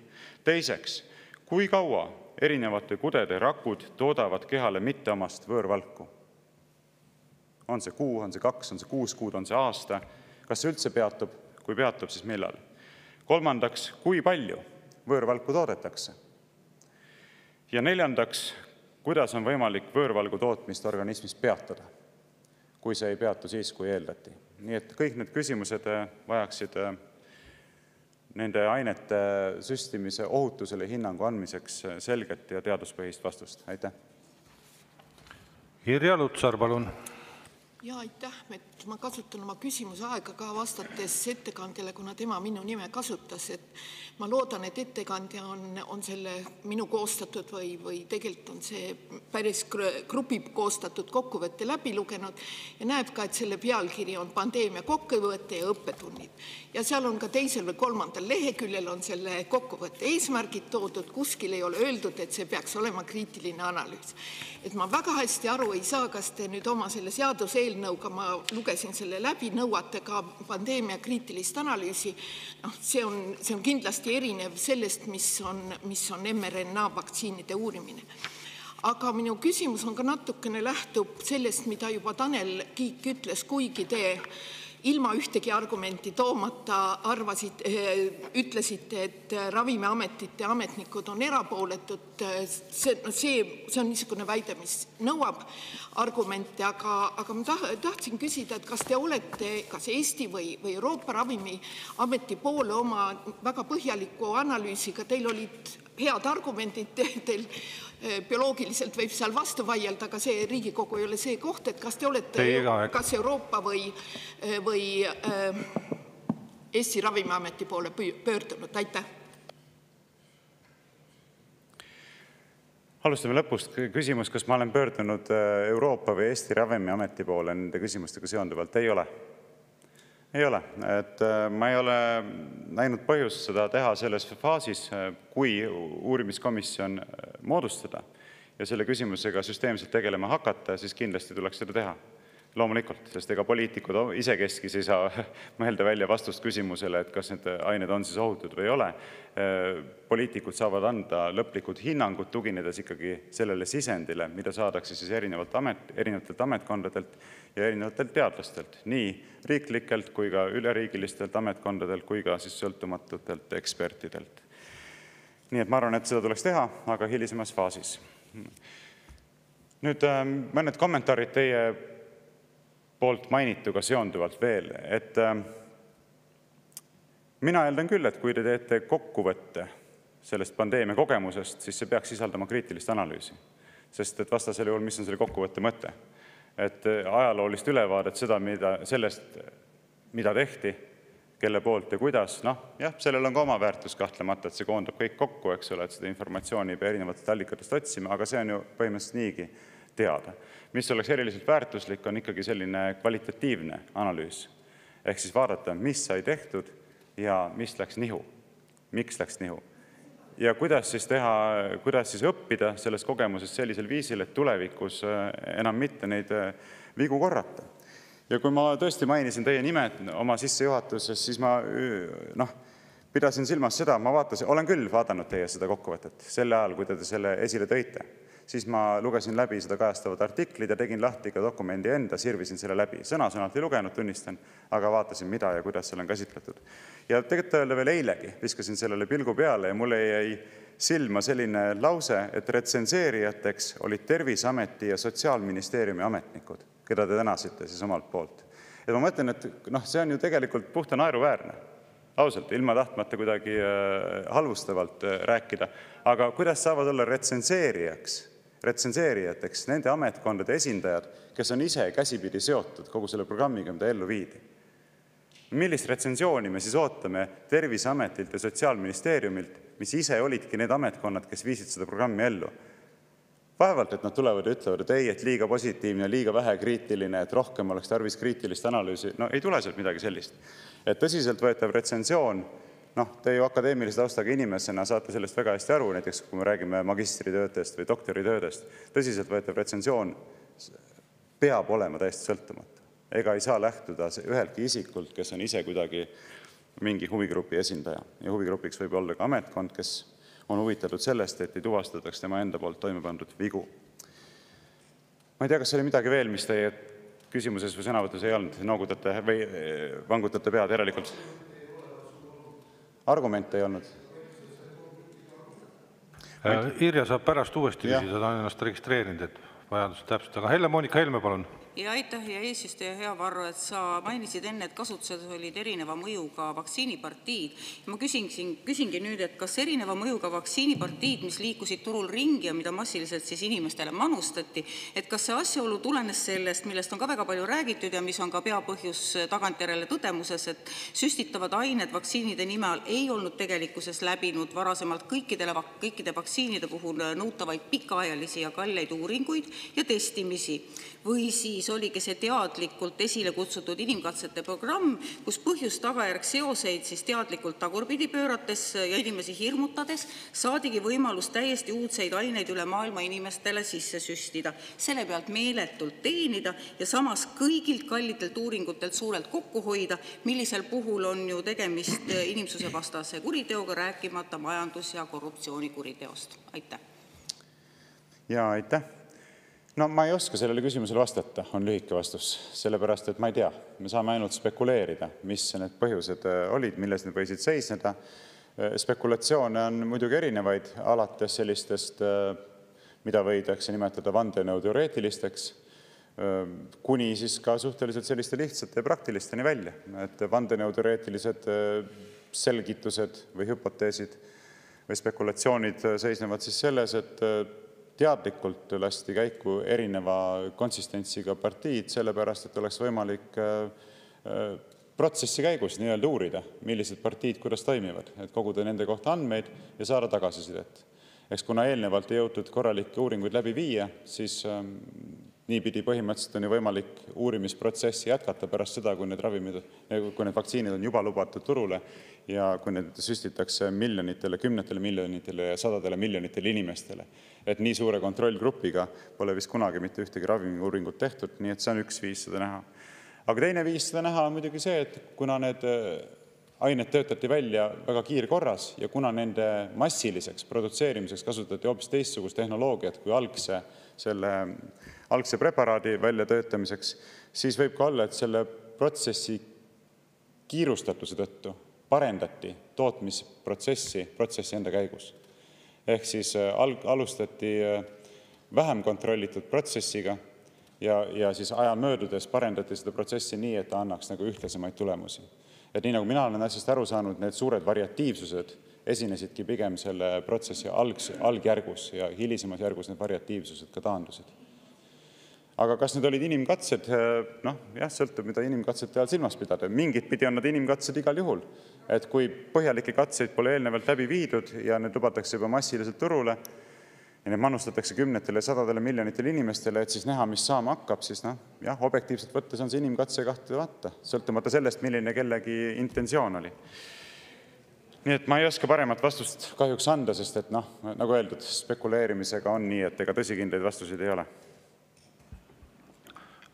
Speaker 2: Teiseks, kui kaua erinevate kudede rakud toodavad kehale mitteomast võõrvalku? On see kuu, on see 2, on see 6 kuud, on see aasta? Kas see üldse peatub? Kui peatub, siis millal? Kolmandaks, kui palju võõrvalku toodetakse? Ja neljandaks, kuidas on võimalik võõrvalgu tootmist organismis peatada, kui see ei peatu siis, kui eeldati? Nii et kõik need küsimused vajaksid nende ainete süstimise ohutusele hinnangu andmiseks selget ja teaduspõhist vastust. Aitäh!
Speaker 1: Irja Lutsar, palun!
Speaker 6: Ja aitäh, et ma kasutan oma küsimuse aega ka vastates ettekandjale, kuna tema minu nime kasutas. Et ma loodan, et ettekandja on selle minu koostatud või tegelikult on see päris grupi koostatud kokkuvõtte läbi lugenud ja näeb ka, et selle pealkiri on pandeemia kokkuvõte ja õppetunnid. Ja seal on ka 2. või 3. leheküljel on selle kokkuvõtte eesmärgid toodud, kuskil ei ole öeldud, et see peaks olema kriitiline analüüs. Et ma väga hästi aru ei saa, kas te nüüd oma selle seaduseelnõuga, ma lugesin selle läbi, nõuate ka pandeemia kriitilist analüüsi. See on kindlasti erinev sellest, mis on mRNA vaktsiinide uurimine. Aga minu küsimus on ka natukene lähtub sellest, mida juba Tanel Kiik ütles, kuigi te ilma ühtegi argumenti toomata ütlesite, et Ravimiametite ametnikud on erapooletud. See on niisugune väide, mis nõuab argumente, aga ma tahtsin küsida, et kas te olete kas Eesti või Euroopa Ravimiameti poole oma väga põhjaliku analüüsiga, teil olid head argumendid, teil bioloogiliselt võib seal vastu vaielda, aga see Riigikogu ei ole see koht, et kas te olete kas Euroopa või Eesti Ravimiameti poole pöördunud? Aitäh!
Speaker 2: Alustame lõpust. Küsimus, kas ma olen pöördunud Euroopa või Eesti Ravimiameti poole nende küsimustega seonduvalt? Ei ole. Ei ole. Et ma ei ole näinud põhjust seda teha selles faasis, kui uurimiskomisjon moodustada ja selle küsimusega süsteemselt tegelema hakata, siis kindlasti tuleks seda teha. Loomulikult, sest ega poliitikud isekeskis ei saa mõelda välja vastust küsimusele, et kas need ained on siis ohutud või ei ole. Poliitikud saavad anda lõplikud hinnangud, tuginedes ikkagi sellele sisendile, mida saadakse siis erinevatelt ametkondadelt ja erinevatelt teadlastelt, nii riiklikelt kui ka üleriigilistelt ametkondadelt kui ka siis sõltumatutelt ekspertidelt. Nii et ma arvan, et seda tuleks teha, aga hilisemas faasis. Nüüd mõned kommentaarid teie poolt mainituga seonduvalt veel, et mina eeldan küll, et kui te teete kokkuvõtte sellest pandeemia kogemusest, siis see peaks sisaldama kriitilist analüüsi. Sest et vastasel juhul, mis on selle kokkuvõtte mõte? Et ajaloolist ülevaadet sellest, mida tehti, kelle poolt ja kuidas, jah, sellel on ka oma väärtus kahtlemata, et see koondab kõik kokku, eks ole, et seda informatsiooni peab erinevatest allikatest otsima, aga see on ju põhimõtteliselt niigi teada. Mis oleks eriliselt väärtuslik, on ikkagi selline kvalitatiivne analüüs. Ehk siis vaadata, mis sai tehtud ja mis läks nihu. Miks läks nihu? Ja kuidas siis õppida sellest kogemusest sellisel viisil, et tulevikus enam mitte neid vigu korrata. Ja kui ma tõesti mainisin teie nime oma sissejuhatuses, siis ma pidasin silmas seda, olen küll vaadanud teie seda kokkuvõtet selle ajal, kui te selle esile tõite. Siis ma lugesin läbi seda kajastavad artiklid ja tegin lahti ka dokumendi enda, sirvisin selle läbi. Sõna-sõnalt ei lugenud, tunnistan, aga vaatasin, mida ja kuidas seal on käsitletud. Ja tegelikult öelda veel eilegi viskasin sellele pilgu peale ja mulle jäi silma selline lause, et retsenseerijateks olid Terviseameti ja Sotsiaalministeeriumi ametnikud, keda te tänasite siis omalt poolt. Ja ma mõtlen, et see on ju tegelikult puhta naeruväärne. Ausalt, ilma tahtmata kuidagi halvustavalt rääkida. Aga kuidas saavad olla retsenseerijateks nende ametkondade esindajad, kes on ise käsipidi seotud kogu selle programmiga, mida ellu viidi? Millist retsensiooni me siis ootame Terviseametilt ja Sotsiaalministeeriumilt, mis ise olidki need ametkonnad, kes viisid seda programmi ellu? Vaevalt, et nad tulevad ja ütlevad, et ei, et liiga positiivne, liiga vähe kriitiline, et rohkem oleks tarvis kriitilist analüüsi. No ei tule sealt midagi sellist. Et tõsiselt võetav retsensioon, te ju akadeemilise taustaga inimesena saate sellest väga hästi aru, näiteks kui me räägime magistritöödest või doktoritöödest, tõsiselt võetav retsensioon peab olema täiesti sõltumatu. Ega ei saa lähtuda üheltki isikult, kes on ise kuidagi mingi huvigrupi esindaja. Ja huvigrupiks võib olla ka ametkond, kes on huvitatud sellest, et ei tuvastataks tema enda poolt toime pandud vigu. Ma ei tea, kas oli midagi veel, mis teie küsimuses või sõnavõtus ei olnud, noogutate või vangutate pead järelikult. Argumente ei olnud.
Speaker 1: Irja saab pärast uuesti küsida, ta on ennast registreerinud, et vajadus täpselt. Aga Helle-Moonika Helme, palun.
Speaker 7: Ja aitäh, hea eesistuja, hea Varro, et sa mainisid enne, et kasutuses olid erineva mõjuga vaktsiinipartiid. Ja ma küsingi nüüd, et kas erineva mõjuga vaktsiinipartiid, mis liikusid turul ringi ja mida massiliselt siis inimestele manustati, et kas see asjaolu tulenes sellest, millest on ka väga palju räägitud ja mis on ka peapõhjus tagantjärele tõdemuses, et süstitavad ained vaktsiinide nime all ei olnud tegelikkuses läbinud varasemalt kõikide vaktsiinide puhul nõutavaid pikaajalisi ja kalleid uuringuid ja testimisi. Või siis oligi see teadlikult esile kutsutud inimkatsete programm, kus põhjus-tagajärg seoseid siis teadlikult tagurpidi pöörates ja inimesi hirmutades saadigi võimalus täiesti uudseid aineid üle maailma inimestele sisse süstida, selle pealt meeletult teenida ja samas kõigilt kallitelt uuringutelt suurelt kokku hoida, millisel puhul on ju tegemist inimsusevastase kuriteoga, rääkimata majandus- ja korruptsioonikuriteost. Aitäh.
Speaker 2: Ja aitäh. No ma ei oska sellele küsimusele vastata, on lühike vastus, sellepärast, et ma ei tea. Me saame ainult spekuleerida, mis need põhjused olid, milles need võisid seisneda. Spekulatsioone on muidugi erinevaid, alates sellistest, mida võidakse nimetada vandenõuteoreetilisteks, kuni siis ka suhteliselt selliste lihtsate ja praktilisteni välja. Et vandenõuteoreetilised selgitused või hüpoteesid või spekulatsioonid seisnevad siis selles, et teadlikult lasti käiku erineva konsistentsiga partiid, sellepärast, et oleks võimalik protsessi käigus nii-öelda uurida, millised partiid kuidas toimivad, et koguda nende kohta andmeid ja saada tagasisidet. Eks kuna eelnevalt ei jõutud korralikke uuringuid läbi viia, siis Niipidi põhimõtteliselt on ju võimalik uurimisprotsessi jätkata pärast seda, kui need vaktsiinid on juba lubatud turule ja kui need süstitakse miljonitele, kümnetele miljonitele ja sadadele miljonitele inimestele. Et nii suure kontrollgrupiga pole vist kunagi mitte ühtegi ravimiuuringut tehtud, nii et see on üks viis seda näha. Aga teine viis seda näha on muidugi see, et kuna need ained töötati välja väga kiirkorras ja kuna nende massiliseks produtseerimiseks kasutati hoopis teistsugust tehnoloogiat kui algse preparaadi väljatöötamiseks, siis võib ka olla, et selle protsessi kiirustatuse tõttu parendati tootmisprotsessi enda käigus. Ehk siis alustati vähem kontrollitud protsessiga ja siis aja möödudes parendati seda protsessi nii, et ta annaks nagu ühtlasemaid tulemusi. Et nii nagu mina olen asjast aru saanud, need suured variatiivsused esinesidki pigem selle protsessi algjärgus ja hilisemas järgus need variatiivsused ka taandusid. Aga kas need olid inimkatsed? Jah, sõltub, mida inimkatsete all silmas pidada. Mingit pidi on nad inimkatsed igal juhul. Et kui põhjalikke katseid pole eelnevalt läbi viidud ja need lubatakse juba massiliselt turule ja need manustatakse kümnetele ja sadadele miljonitele inimestele, et siis näha, mis saama hakkab, siis jah, objektiivselt võttes on see inimkatse kahtlemata, sõltumata sellest, milline kellegi intentsioon oli. Nii et ma ei oska paremat vastust kahjuks anda, sest et nagu öeldud, spekuleerimisega on nii, et ega tõsikindlaid vastuseid ei ole.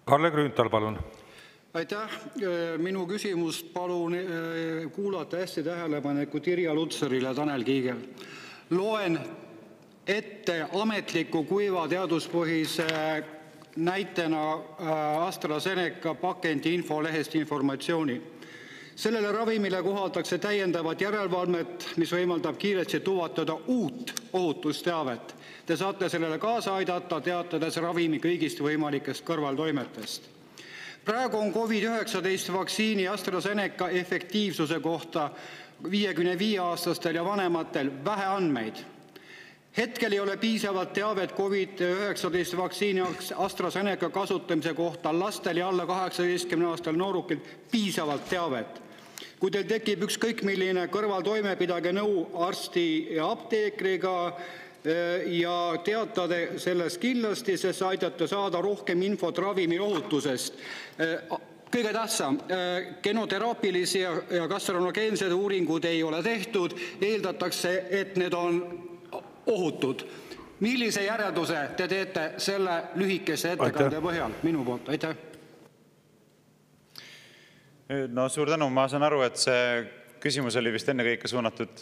Speaker 1: Kalle Grünthal, palun.
Speaker 8: Aitäh. Minu küsimust palun kuulata hästi tähelepanelikult Irja Lutsarile, Tanel Kiigel. Loen ette ametliku kuiva teaduspõhise näitena AstraZeneca pakendi infolehest informatsiooni. Sellele ravimile kohaldatakse täiendavat järelevalvet, mis võimaldab kiiresti tuvatada uut ohutusteavet. Te saate sellele kaasa aidata, teatades ravimi kõigist võimalikest kõrvaltoimetest. Praegu on COVID-19 vaktsiini AstraZeneca efektiivsuse kohta 55-aastastel ja vanematel vähe andmeid. Hetkel ei ole piisavalt teavet COVID-19 vaktsiini AstraZeneca kasutamise kohta lastel ja alla 18-aastastel noorukil piisavalt teavet. Kui teil tekib ükskõik milline kõrvaltoime, pidage nõu arsti ja apteekriga ja teatada sellest kindlasti, sest aitate saada rohkem infot ravimi ohutusest. Kõige tähtsam, genoteraapilisi ja kantserogeenseid uuringud ei ole tehtud, eeldatakse, et need on ohutud. Millise järelduse te teete selle lühikese ettekande põhjal minu poolt? Aitäh.
Speaker 2: No suur tänu, ma saan aru, et see küsimus oli vist ennekõike suunatud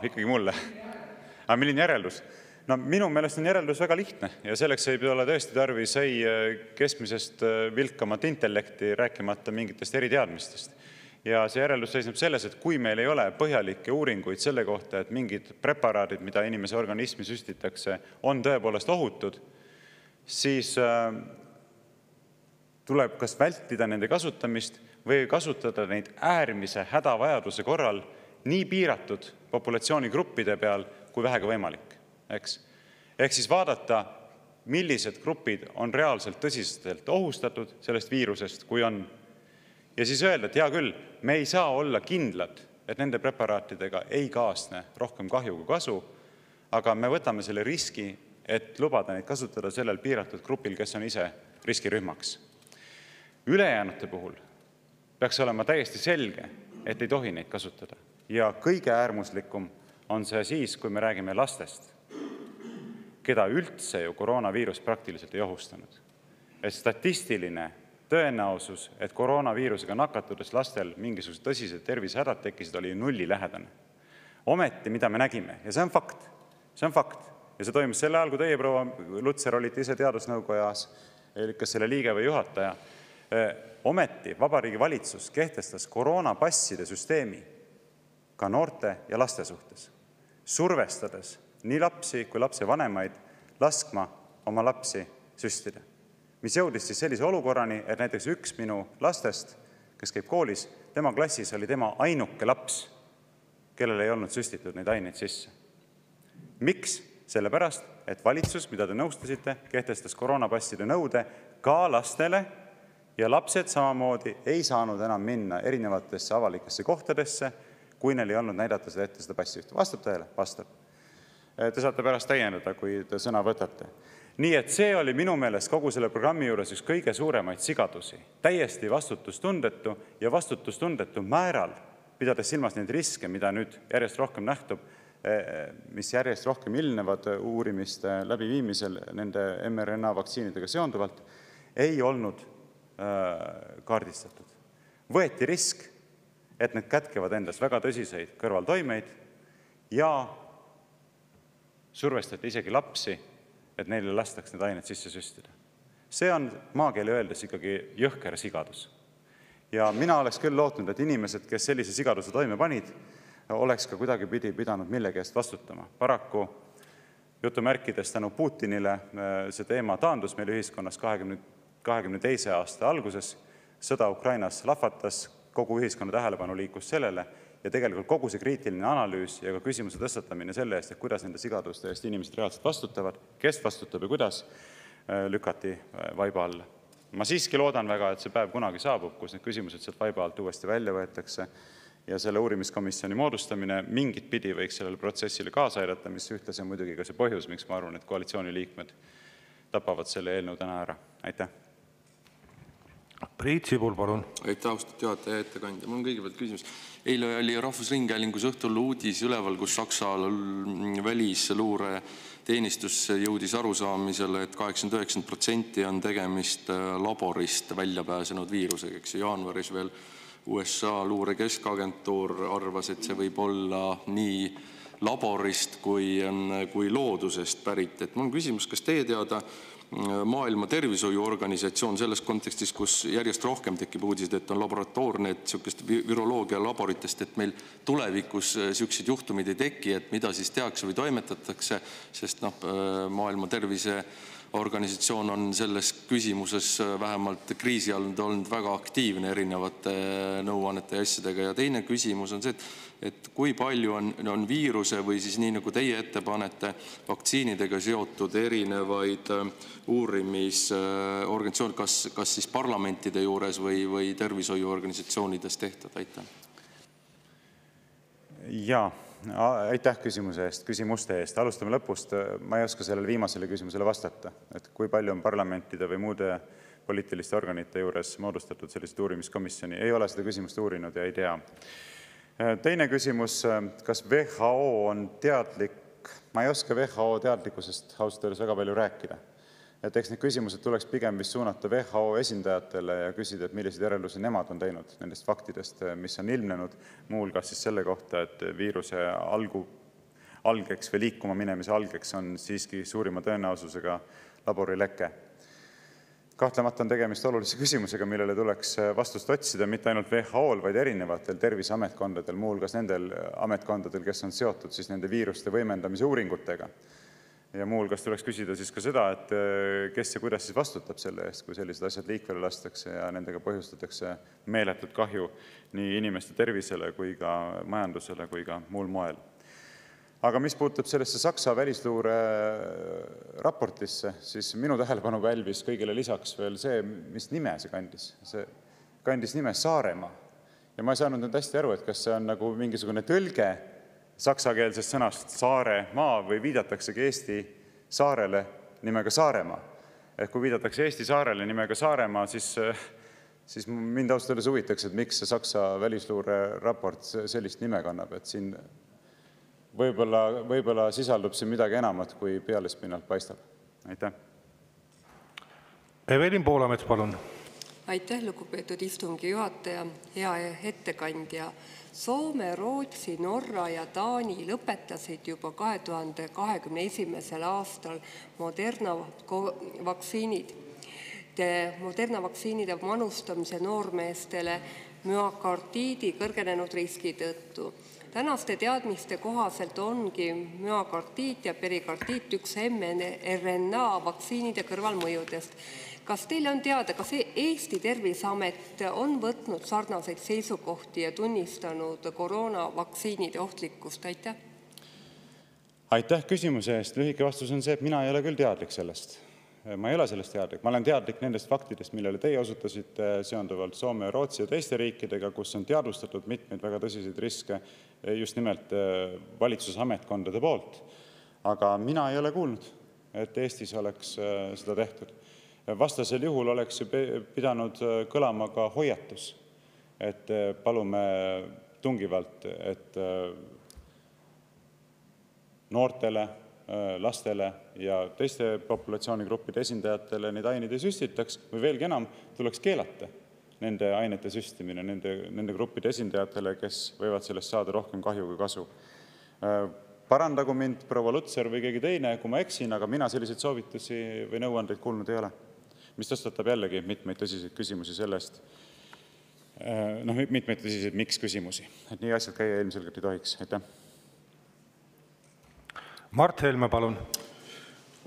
Speaker 2: ikkagi mulle. Aga milline järeldus? No minu meelest on järeldus väga lihtne ja selleks ei ole tõesti tarvis keskmisest vilkamat intellekti, rääkimata mingitest eriteadmistest. Ja see järeldus seisneb selles, et kui meil ei ole põhjalikke uuringuid selle kohta, et mingid preparaadid, mida inimese organismi süstitakse, on tõepoolest ohutud, siis tuleb kas vältida nende kasutamist või kasutada neid äärmise hädavajaduse korral nii piiratud populatsioonigruppide peal, kui vähegi võimalik. Ehk siis vaadata, millised grupid on reaalselt tõsiselt ohustatud sellest viirusest, kui on. Ja siis öelda, et hea küll, me ei saa olla kindlad, et nende preparaatidega ei kaasne rohkem kahju kui kasu, aga me võtame selle riski, et lubada neid kasutada sellel piiratud grupil, kes on ise riskirühmaks. Ülejäänute puhul peaks olema täiesti selge, et ei tohi neid kasutada. Ja kõige äärmuslikum on see siis, kui me räägime lastest, keda üldse ju koroonaviirus praktiliselt ei ohustanud. Et statistiline tõenäosus, et koroonaviirusega nakatudes lastel mingisugused tõsised tervisehädad tekkisid, oli nullilähedane. Ometi, mida me nägime, ja see on fakt, ja see toimus selle ajal, kui teie, proua Lutsar, olite ise teadusnõukojas, kas selle liige või juhataja. Ometi Vabariigi Valitsus kehtestas koroonapasside süsteemi ka noorte ja laste suhtes, survestades nii lapsi kui lapse vanemaid laskma oma lapsi süstida. Mis jõudis siis sellise olukorrani, et näiteks üks minu lastest, kes käib koolis, tema klassis oli tema ainuke laps, kellel ei olnud süstitud neid aineid sisse. Miks? Sellepärast, et valitsus, mida te nõustasite, kehtestas koroonapasside nõude ka lastele ja lapsed samamoodi ei saanud enam minna erinevatesse avalikesse kohtadesse, kui neil ei olnud näidata seda ette seda passi. Vastab tõele? Vastab. Te saate pärast täiendada, kui te sõna võtate. Nii et see oli minu meelest kogu selle programmi juures üks kõige suuremaid sigadusi. Täiesti vastutustundetu ja vastutustundetu määral, pidades silmas neid riske, mida nüüd järjest rohkem nähtub, mis järjest rohkem ilmnevad uurimiste läbiviimisel nende mRNA vaktsiinidega seonduvalt, ei olnud kaardistatud. Võeti risk, et need kätkevad endas väga tõsiseid kõrvaltoimeid ja survestati isegi lapsi, et neile lastaks need ained sisse süstida. See on maakeeli öeldes ikkagi jõhker sigadus. Ja mina oleks küll lootnud, et inimesed, kes sellise sigaduse toime panid, oleks ka kuidagi pidanud millegi eest vastutama. Paraku jutumärkides tänu Putinile see teema taandus meil ühiskonnas 2022. aasta alguses. Sõda Ukrainas lahvatas, kogu ühiskonna tähelepanu liikus sellele ja tegelikult kogu see kriitiline analüüs ja ka küsimuse tõstatamine selle eest, et kuidas nende sigaduste eest inimesed reaalselt vastutavad, kes vastutab ja kuidas, lükati vaiba alla. Ma siiski loodan väga, et see päev kunagi saabub, kus need küsimused sealt vaiba alt uuesti välja võetakse ja selle uurimiskomisjoni moodustamine mingit pidi võiks sellele protsessile kaasa aidata, mis ühtlasi on muidugi ka see põhjus, miks ma arvan, et koalitsiooni liikmed tapavad selle eelnõu täna ära. Aitäh!
Speaker 1: Priit Sibul, palun.
Speaker 9: Aitäh, austatud juhataja ja ettekandja. Mul on kõigepealt küsimus. Eile oli Rahvusringhäälingus õhtul uudis üleval, kus Saksa välisluureteenistus jõudis arusaamisele, et 89% on tegemist laborist välja pääsenud viirusega. Jaanuaris veel USA luure keskagentuur arvas, et see võib olla nii laborist kui loodusest pärit. Et mul on küsimus, kas teie teada Maailma Tervishoiuorganisatsioon selles kontekstis, kus järjest rohkem tekib uudised, et on laboratoorne, et sihukest viroloogia laboritest, et meil tulevikus sihukesed juhtumid ei teki, et mida siis tehakse või toimetatakse, sest Maailma Terviseorganisatsioon on selles küsimuses vähemalt kriisi olnud väga aktiivne erinevate nõuannete ja asjadega. Ja teine küsimus on see, et kui palju on viiruse või siis nii nagu teie ette panete vaktsiinidega seotud erinevaid uurimisorganisatsioone, kas siis parlamentide juures või tervishoiuorganisatsioonides tehtud? Aitäh. Jaa, aitäh küsimuste eest. Alustame lõpust. Ma ei oska sellele viimasele küsimusele vastata, et kui palju on parlamentide või muude poliitiliste organite juures moodustatud sellised uurimiskomisjoni. Ei ole seda küsimust uurinud ja ei tea. Teine küsimus, kas WHO on teadlik? Ma ei oska WHO teadlikkusest ausalt öeldes väga palju rääkida. Et eks need küsimused tuleks pigem vist suunata WHO esindajatele ja küsida, et millised järeldusi nemad on teinud nendest faktidest, mis on ilmnenud, muuhulgas siis selle kohta, et viiruse algeks või liikuma minemise algeks on siiski suurima tõenäosusega laborileke. Kahtlemata on tegemist olulise küsimusega, millele tuleks vastust otsida mitte ainult WHO-l, vaid erinevatel terviseametkondadel, muuhulgas nendel ametkondadel, kes on seotud siis nende viiruste võimendamise uuringutega. Ja muuhulgas tuleks küsida siis ka seda, et kes ja kuidas siis vastutab selle eest, kui sellised asjad liikvele lastakse ja nendega põhjustatakse meeletut kahju nii inimeste tervisele kui ka majandusele kui ka muul moel. Aga mis puutub sellesse Saksa välisluure raportisse, siis minu tähelepanu pälvis kõigile lisaks veel see, mis nime see kandis. See kandis nime Saaremaa. Ja ma ei saanud nüüd hästi aru, et kas see on nagu mingisugune tõlge saksakeelsest sõnast Saaremaa või viidataksegi Eesti saarele nimega Saaremaa. Et kui viidatakse Eesti saarele nimega Saaremaa, siis mind ausalt öeldes huvitaks, et miks see Saksa välisluure raport sellist nime kannab, et siin võib-olla sisaldub siin midagi enamat, kui pealispinnalt paistab. Aitäh. Evelin Poolamets, palun.
Speaker 10: Aitäh, lugupeetud istungi juhataja, hea ettekandja. Soome, Rootsi, Norra ja Taani lõpetasid juba 2021. aastal Moderna vaktsiinid. Moderna vaktsiinide manustamise noormeestele müokardiidi kõrgenenud riski tõttu. Tänaste teadmiste kohaselt ongi müokardiit ja perikardiit üks mRNA vaktsiinide kõrvalmõjudest. Kas teile on teada, kas Eesti Terviseamet on võtnud sarnaseid seisukohti ja tunnistanud koroonavaktsiinide ohtlikkust? Aitäh.
Speaker 2: Aitäh küsimuse eest. Lühike vastus on see, et mina ei ole küll teadlik sellest. Ma ei ole sellest teadlik. Ma olen teadlik nendest faktidest, millele teie osutasite seonduvalt Soome, Rootsi ja teiste riikidega, kus on teadvustatud mitmeid väga tõsiseid riske just nimelt valitsusametkondade poolt. Aga mina ei ole kuulnud
Speaker 9: et Eestis oleks seda tehtud. Vastasel juhul oleks ju pidanud kõlama ka hoiatus, et palume tungivalt, et noortele, lastele ja teiste populatsioonigruppide esindajatele neid aineid ei süstitaks või veelgi enam, tuleks keelata nende ainete süstimine nende gruppide esindajatele, kes võivad sellest saada rohkem kahju kui kasu. Parandagu mind proua Lutsar või keegi teine, kui ma eksin, aga mina selliseid soovitusi või nõuandeid kuulnud ei ole. Mis tõstatab jällegi mitmeid tõsiseid küsimusi sellest, mitmeid tõsiseid miks küsimusi. Et nii asjad käia ilmselgelt ei tohiks. Aitäh.
Speaker 1: Mart Helme, palun.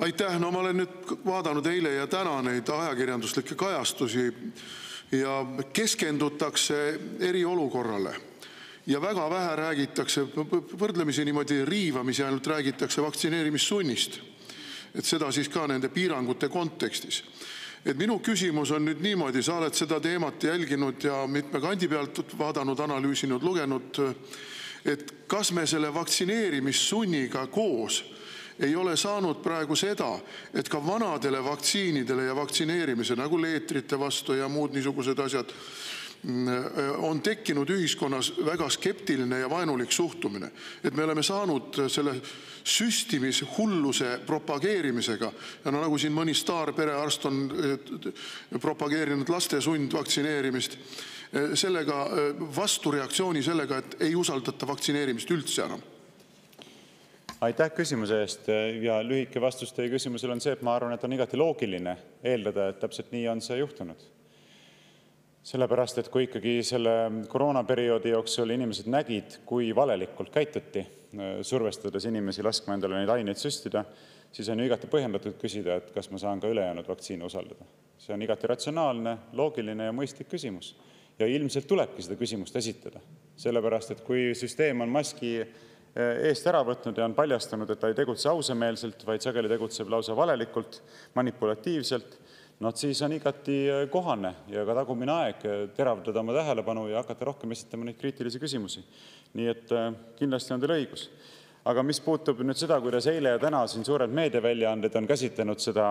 Speaker 11: Aitäh. No ma olen nüüd vaadanud eile ja täna neid ajakirjanduslikke kajastusi ja keskendutakse eriolukorrale. Ja väga vähe räägitakse, võrdlemisi niimoodi riivamisi ainult räägitakse vaktsineerimissunnist. Et seda siis ka nende piirangute kontekstis. Et minu küsimus on nüüd niimoodi, sa oled seda teemat jälginud ja mitme kandi pealt vaadanud, analüüsinud, lugenud, et kas me selle vaktsineerimissunniga koos ei ole saanud praegu seda, et ka vanadele vaktsiinidele ja vaktsineerimise nagu leetrite vastu ja muud niisugused asjad on tekkinud ühiskonnas väga skeptiline ja vaenulik suhtumine. Et me oleme saanud selle süstimishulluse propageerimisega ja nagu siin mõni staarperearst on propageerinud laste sundvaktsineerimist, sellega vastureaktsiooni sellega, et ei usaldata vaktsineerimist üldse enam.
Speaker 9: Aitäh küsimuse eest ja lühike vastus teie küsimusele on see, et ma arvan, et on igati loogiline eeldada, et täpselt nii on see juhtunud. Sellepärast, et kui ikkagi selle koroonaperioodi jooksul inimesed nägid, kui valelikult käituti, survestades inimesi laskma endale neid aineid süstida, siis on ju igati põhjendatud küsida, et kas ma saan ka ülejäänud vaktsiine usaldada. See on igati ratsionaalne, loogiline ja mõistlik küsimus. Ja ilmselt tulebki seda küsimust esitada. Sellepärast, et kui süsteem on maski eest ära võtnud ja on paljastanud, et ta ei tegutse ausameelselt, vaid sageli tegutseb lausa valelikult, manipulatiivselt, siis on igati kohane ja ka tagumine aeg teravdada oma tähelepanu ja hakata rohkem esitama neid kriitilisi küsimusi. Nii et kindlasti on teil õigus. Aga mis puutub nüüd seda, kuidas eile ja täna siin suured meediaväljaanded on käsitlenud seda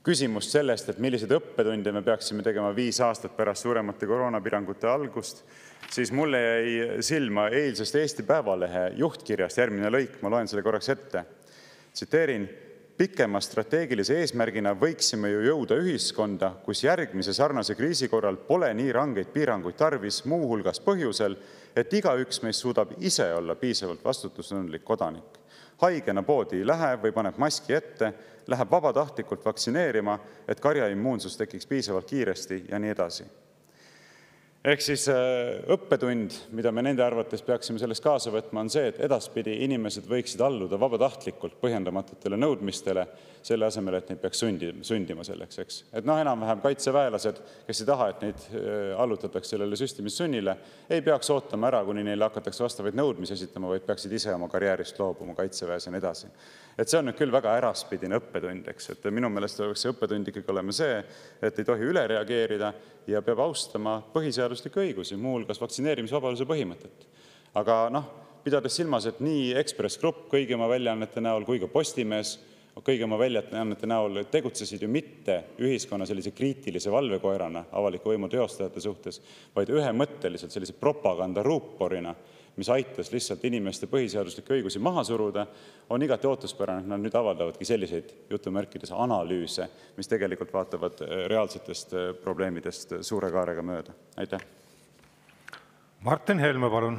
Speaker 9: küsimust sellest, et milliseid õppetunde me peaksime tegema 5 aastat pärast suuremate koroonapirangute algust, siis mulle jäi silma eilsest Eesti Päevalehe juhtkirjast järgmine lõik, ma loen selle korraks ette. Tsiteerin: pikema strateegilise eesmärgina võiksime ju jõuda ühiskonda, kus järgmise sarnase kriisi korral pole nii rangeid piiranguid tarvis muu hulgas põhjusel, et igaüks meist suudab ise olla piisavalt vastutustundlik kodanik. Haigena poodi ei lähe või paneb maski ette, läheb vabatahtlikult vaktsineerima, et karjaimmuunsus tekiks piisavalt kiiresti ja nii edasi. Ehk siis õppetund, mida me nende arvates peaksime sellest kaasa võtma, on see, et edaspidi inimesed võiksid alluda vabatahtlikult põhjendamatutele nõudmistele selle asemel, et neid peaks sundima selleks, eks. Et enam-vähem kaitseväelased, kes ei taha, et neid allutatakse sellele süstimissunnile, ei peaks ootama ära, kuni neile hakatakse vastavaid nõudmisi esitama, vaid peaksid ise oma karjäärist loobuma kaitseväes ja nii edasi. Et see on nüüd küll väga äraspidine õppetund, eks. Et minu meelest oleks see õppetund ikkagi olema see, et ei tohi üle reageerida ja peab austama põhiseaduslikke õigusi, muu hulgas vaktsineerimisvabaduse põhimõtet. Aga pidades silmas, et nii Ekspress Grupp kõigi oma väljaannete näol kui ka Postimees kõigi oma väljaannete näol tegutsesid ju mitte ühiskonna sellise kriitilise valvekoerana avaliku võimu teostajate suhtes, vaid ühemõtteliselt sellise propagandaruuporina, mis aitas lihtsalt inimeste põhiseaduslikke õigusi maha suruda, on igati ootuspärane, et nad nüüd avaldavadki selliseid jutumärkides analüüse, mis tegelikult vaatavad reaalsetest probleemidest suure kaarega mööda. Aitäh.
Speaker 1: Martin Helme, palun.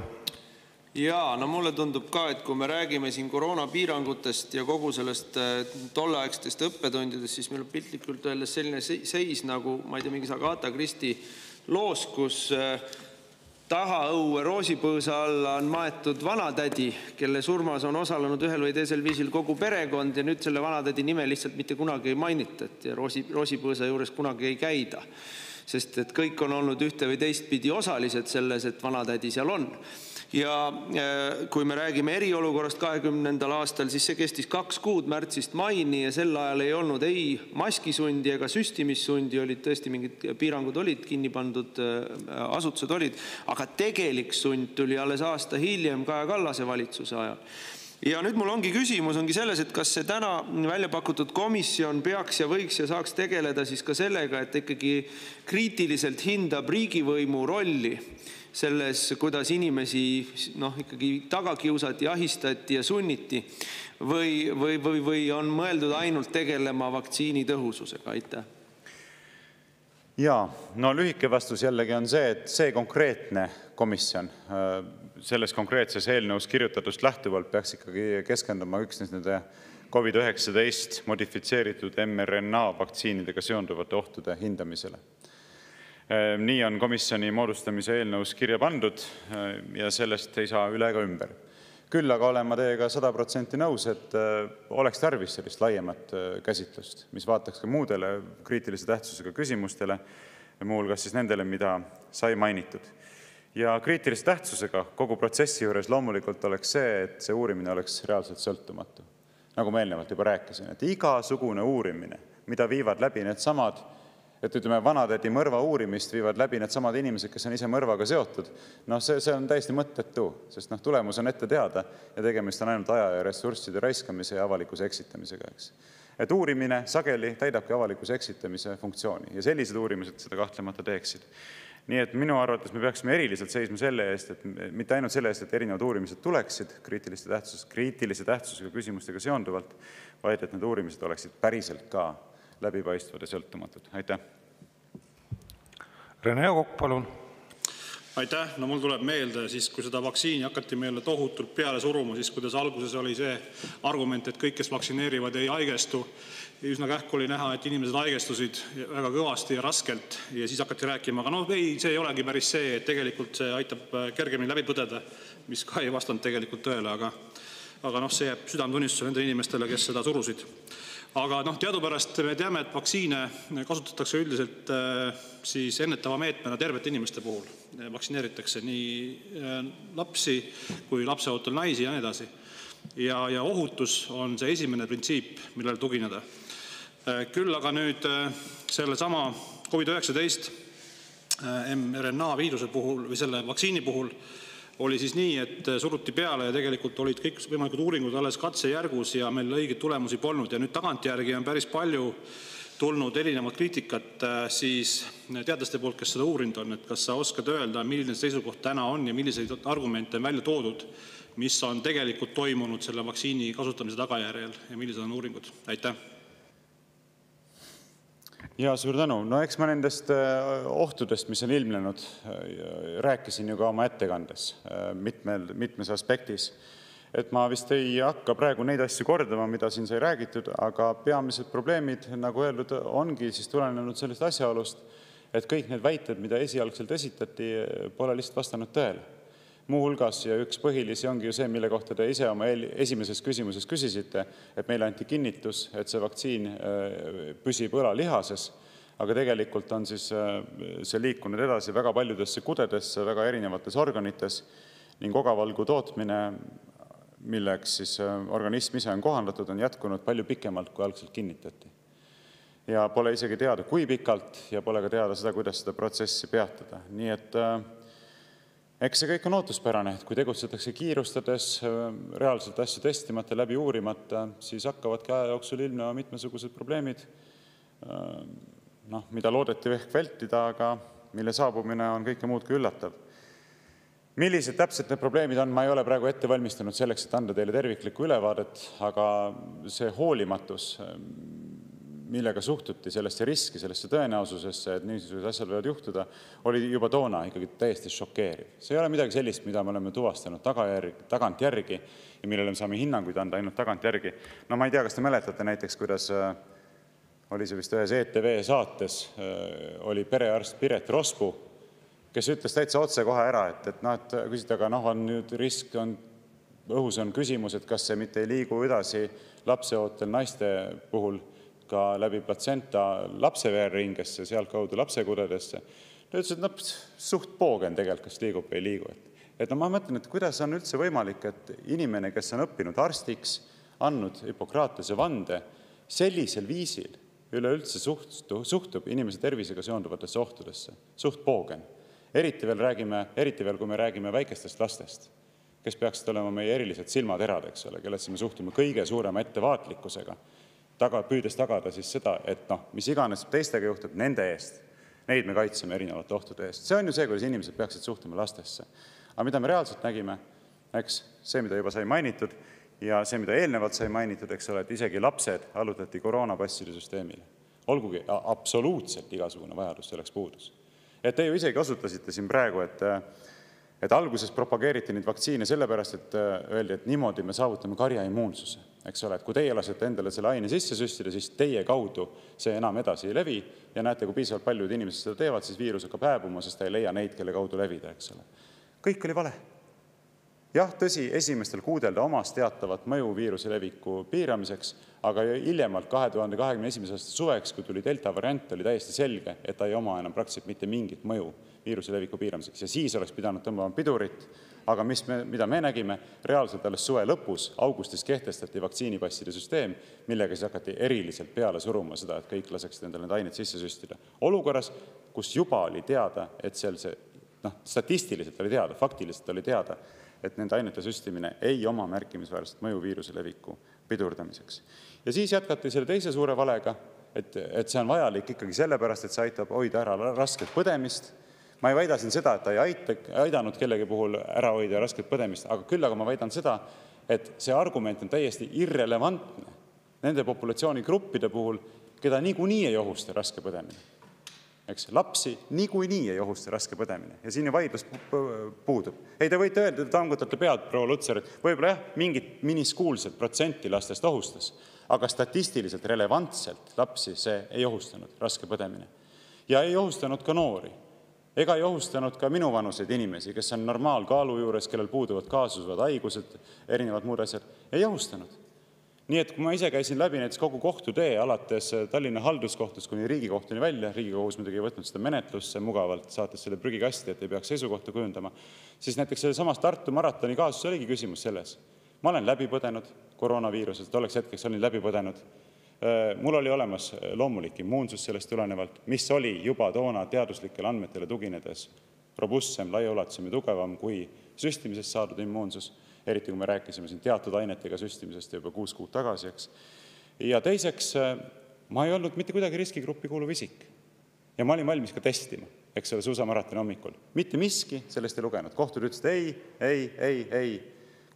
Speaker 4: Jaa, mulle tundub ka, et kui me räägime siin koroonapiirangutest ja kogu sellest tolleaegsetest õppetundidest, siis meil on piltlikult öeldes selline seis nagu, ma ei tea, mingis Agatha Christie loos, kus tahaõue roosipõõsa alla on maetud vanatädi, kelle surmas on osalenud ühel või teisel viisil kogu perekond ja nüüd selle vanatädi nime lihtsalt mitte kunagi ei mainita ja roosipõõsa juures kunagi ei käida. Sest et kõik on olnud ühte või teistpidi osalised selles, et vanatädi seal on. Ja kui me räägime eriolukorrast 2020. aastal, siis see kestis 2 kuud märtsist maini ja sel ajal ei olnud ei maskisundi ega süstimissundi, olid tõesti mingid piirangud olid, kinni pandud asutused olid, aga tegelik sund tuli alles aasta hiljem Kaja Kallase valitsuse ajal. Ja nüüd mul ongi küsimus selles, et kas see täna välja pakutud komisjon peaks ja võiks ja saaks tegeleda siis ka sellega, et ikkagi kriitiliselt hindab riigivõimu rolli selles, kuidas inimesi ikkagi taga kiusati, ahistati ja sunniti, või on mõeldud ainult tegelema vaktsiini tõhususega? Aitäh.
Speaker 9: Jaa, no lühike vastus jällegi on see, et see konkreetne komisjon selles konkreetses eelnõus kirjutatust lähtuvalt peaks ikkagi keskenduma üksnes nende COVID-19 modifitseeritud mRNA vaktsiinidega seonduvate ohtude hindamisele. Nii on komisjoni moodustamise eelnõus kirja pandud ja sellest ei saa üle ega ümber. Küll aga olen ma teiega 100% nõus, et oleks tarvis sellist laiemat käsitlust, mis vaataks ka muudele kriitilise tähtsusega küsimustele, muuhulgas siis nendele, mida sai mainitud. Ja kriitilise tähtsusega kogu protsessi juures loomulikult oleks see, et see uurimine oleks reaalselt sõltumatu. Nagu ma eelnevalt juba rääkisin, et igasugune uurimine, mida viivad läbi needsamad, et ütleme, vanatädi mõrva uurimist viivad läbi needsamad inimesed, kes on ise mõrvaga seotud, see on täiesti mõttetu, sest tulemus on ette teada ja tegemist on ainult aja ja ressursside raiskamise ja avalikkuse eksitamisega. Et uurimine sageli täidabki avalikkuse eksitamise funktsiooni ja sellised uurimised seda kahtlemata teeksid. Nii et minu arvates me peaksime eriliselt seisma selle eest, et mitte ainult selle eest, et erinevad uurimised tuleksid kriitilise tähtsusega küsimustega seonduvalt, vaid et need uurimised oleksid päriselt ka läbipaistvad ja sõltumatud. Aitäh.
Speaker 1: Rene Kokk, palun.
Speaker 5: Aitäh. No mul tuleb meelde siis, kui seda vaktsiini hakati meile tohutult peale suruma, siis kuidas alguses oli see argument, et kõik, kes vaktsineerivad, ei haigestu. Üsna kähku oli näha, et inimesed haigestusid väga kõvasti ja raskelt ja siis hakati rääkima, aga ei, see ei olegi päris see, et tegelikult see aitab kergemini läbi põdeda, mis ka ei vastanud tegelikult tõele, aga see jääb südametunnistusele nendele inimestele, kes seda surusid. Aga teadupärast me teame, et vaktsiine kasutatakse üldiselt siis ennetava meetmena tervete inimeste puhul. Vaktsineeritakse nii lapsi kui lapseootel naisi ja nii edasi. Ja ohutus on see esimene printsiip, millele tugineda. Küll aga nüüd selle sama COVID-19 mRNA viiruse puhul või selle vaktsiini puhul oli siis nii, et suruti peale ja tegelikult olid kõik võimalikud uuringud alles katsejärgus ja meil õigeid tulemusi polnud. Ja nüüd tagantjärgi on päris palju tulnud erinevat kriitikat siis teadlaste poolt, kes seda uurinud on. Et kas sa oskad öelda, milline seisukoht täna on ja milliseid argumente on välja toodud, mis on tegelikult toimunud selle vaktsiini kasutamise tagajärjel ja millised on uuringud? Aitäh.
Speaker 9: Ja suur tänu. No eks ma nendest ohtudest, mis on ilmnenud, rääkisin ju ka oma ettekandes mitmes aspektis. Et ma vist ei hakka praegu neid asju kordama, mida siin sai räägitud, aga peamised probleemid, nagu öeldud, ongi siis tulenenud sellest asjaolust, et kõik need väited, mida esialgselt esitati, pole lihtsalt vastanud tõele. Muuhulgas ja üks põhilisi ongi ju see, mille kohta te ise oma esimeses küsimuses küsisite, et meile anti kinnitus, et see vaktsiin püsib õlalihases, aga tegelikult on siis see liikunud edasi väga paljudesse kudedesse, väga erinevates organites ning ogavalgu tootmine, milleks siis organism ise on kohandatud, on jätkunud palju pikemalt, kui algselt kinnitati. Ja pole isegi teada, kui pikalt ja pole ka teada seda, kuidas seda protsessi peatada. Nii et eks see kõik on ootuspärane, et kui tegutsetakse kiirustades, reaalselt asju testimata, läbi uurimata, siis hakkavadki aja jooksul ilmnema mitmesugused probleemid, mida loodeti ehk vältida, aga mille saabumine on kõike muud kui üllatav. Millised täpselt need probleemid on, ma ei ole praegu ette valmistanud selleks, et anda teile terviklikku ülevaadet, aga see hoolimatus, millega suhtuti sellesse riski, sellesse tõenäosusesse, et niisugused asjad võivad juhtuda, oli juba toona ikkagi täiesti šokeeriv. See ei ole midagi sellist, mida me oleme tuvastanud tagantjärgi ja millele me saame hinnanguid anda ainult tagantjärgi. No ma ei tea, kas te mäletate näiteks, kuidas oli see vist ühes ETV saates, oli perearst Piret Rospu, kes ütles täitsa otse kohe ära, et küsida, aga on nüüd risk, õhus on küsimus, et kas see mitte ei liigu edasi lapseootel naiste puhul ka läbi platsenta lapsevereringesse, sealt kaudu lapsekudedesse. Ta ütles, et suht poogen tegelikult, kas liigub või ei liigu. Et ma mõtlen, et kuidas on üldse võimalik, et inimene, kes on õppinud arstiks, andnud Hippokratese vande, sellisel viisil üleüldse suhtub inimese tervisega seonduvatesse ohtudesse. Suht poogen. Eriti veel, kui me räägime väikestest lastest, kes peaksid olema meie erilised silmaterad, eks ole, kellesse me suhtume kõige suurema ettevaatlikkusega, püüdes tagada siis seda, et mis iganes teistega juhtub, nende eest, neid me kaitseme erinevate ohtude eest. See on ju see, kuidas inimesed peaksid suhtuma lastesse. Aga mida me reaalselt nägime, eks see, mida juba sai mainitud ja see, mida eelnevalt sai mainitud, eks ole, et isegi lapsed allutati koroonapasside süsteemile. Olgugi absoluutselt igasugune vajadus selleks puudus. Et te ju isegi osutasite siin praegu, et alguses propageeriti neid vaktsiine sellepärast, et öeldi, et niimoodi me saavutame karjaimmuunsuse. Eks ole, et kui teie lasete endale selle aine sisse süstida, siis teie kaudu see enam edasi ei levi ja näete, kui piisavalt paljud inimesed seda teevad, siis viirus hakkab hääbuma, sest ta ei leia neid, kelle kaudu levida, eks ole. Kõik oli vale. Jah, tõsi, esimestel kuudel ta omas teatavat mõju viiruse leviku piiramiseks, aga hiljemalt 2021. aasta suveks, kui tuli delta variant, oli täiesti selge, et ta ei oma enam praktiliselt mitte mingit mõju viiruse leviku piiramiseks. Ja siis oleks pidanud tõmbama pidurit, aga mida me nägime, reaalselt alles suve lõpus, augustis kehtestati vaktsiinipasside süsteem, millega siis hakati eriliselt peale suruma seda, et kõik laseksid endale need ained sisse süstida. Olukorras, kus juba oli teada, et statistiliselt oli teada, faktiliselt oli teada, et nende ainete süstimine ei oma märkimisväärset mõju viiruse leviku pidurdamiseks. Ja siis jätkati selle teise suure valega, et see on vajalik ikkagi sellepärast, et see aitab hoida ära rasket põdemist. Ma ei väida siin seda, et ta ei aidanud kellegi puhul ära hoida rasket põdemist, aga küll aga ma väidan seda, et see argument on täiesti irrelevantne nende populatsioonigruppide puhul, keda niikuinii ei ohusta raske põdemine. Eks, lapsi niikuinii ei ohusta raske põdemine ja siin ju vaidlus puudub. Ei, te võite öelda, et tangutate pead, proua Lutsar, et võib-olla mingit miniskuulset protsenti lastest ohustas, aga statistiliselt relevantselt lapsi see ei ohustanud raske põdemine. Ja ei ohustanud ka noori. Ega ei ohustanud ka minuvanuseid inimesi, kes on normaalkaalu juures, kellel puuduvad kaasuvad haigused, erinevad muud asjad. Ei ohustanud. Nii et kui ma ise käisin läbi näiteks kogu kohtutee alates Tallinna halduskohtust kuni Riigikohtuni välja, Riigikohus muidugi ei võtnud seda menetlusse mugavalt, saates selle prügikasti, et ei peaks seisukohta kujundama, siis näiteks selle samas Tartu maratoni kaasus oligi küsimus selles. Ma olen läbi põdenud koroonaviirusest, tolleks hetkeks olin läbi põdenud. Mul oli olemas loomulik immuunsus sellest tulenevalt, mis oli juba toona teaduslikele andmetele tuginedes robustsem, laiaulatusem ja tugevam kui süstimisest saadud immuunsus. Eriti kui me rääkisime siin teatud ainetega süstimisest juba 6 kuud tagasi, eks. Ja teiseks, ma ei olnud mitte kuidagi riskigruppi kuuluv isik. Ja ma olin valmis ka testima, eks selle suusamaratoni hommikul. Mitte miski sellest ei lugenud. Kohtud ütlesid ei.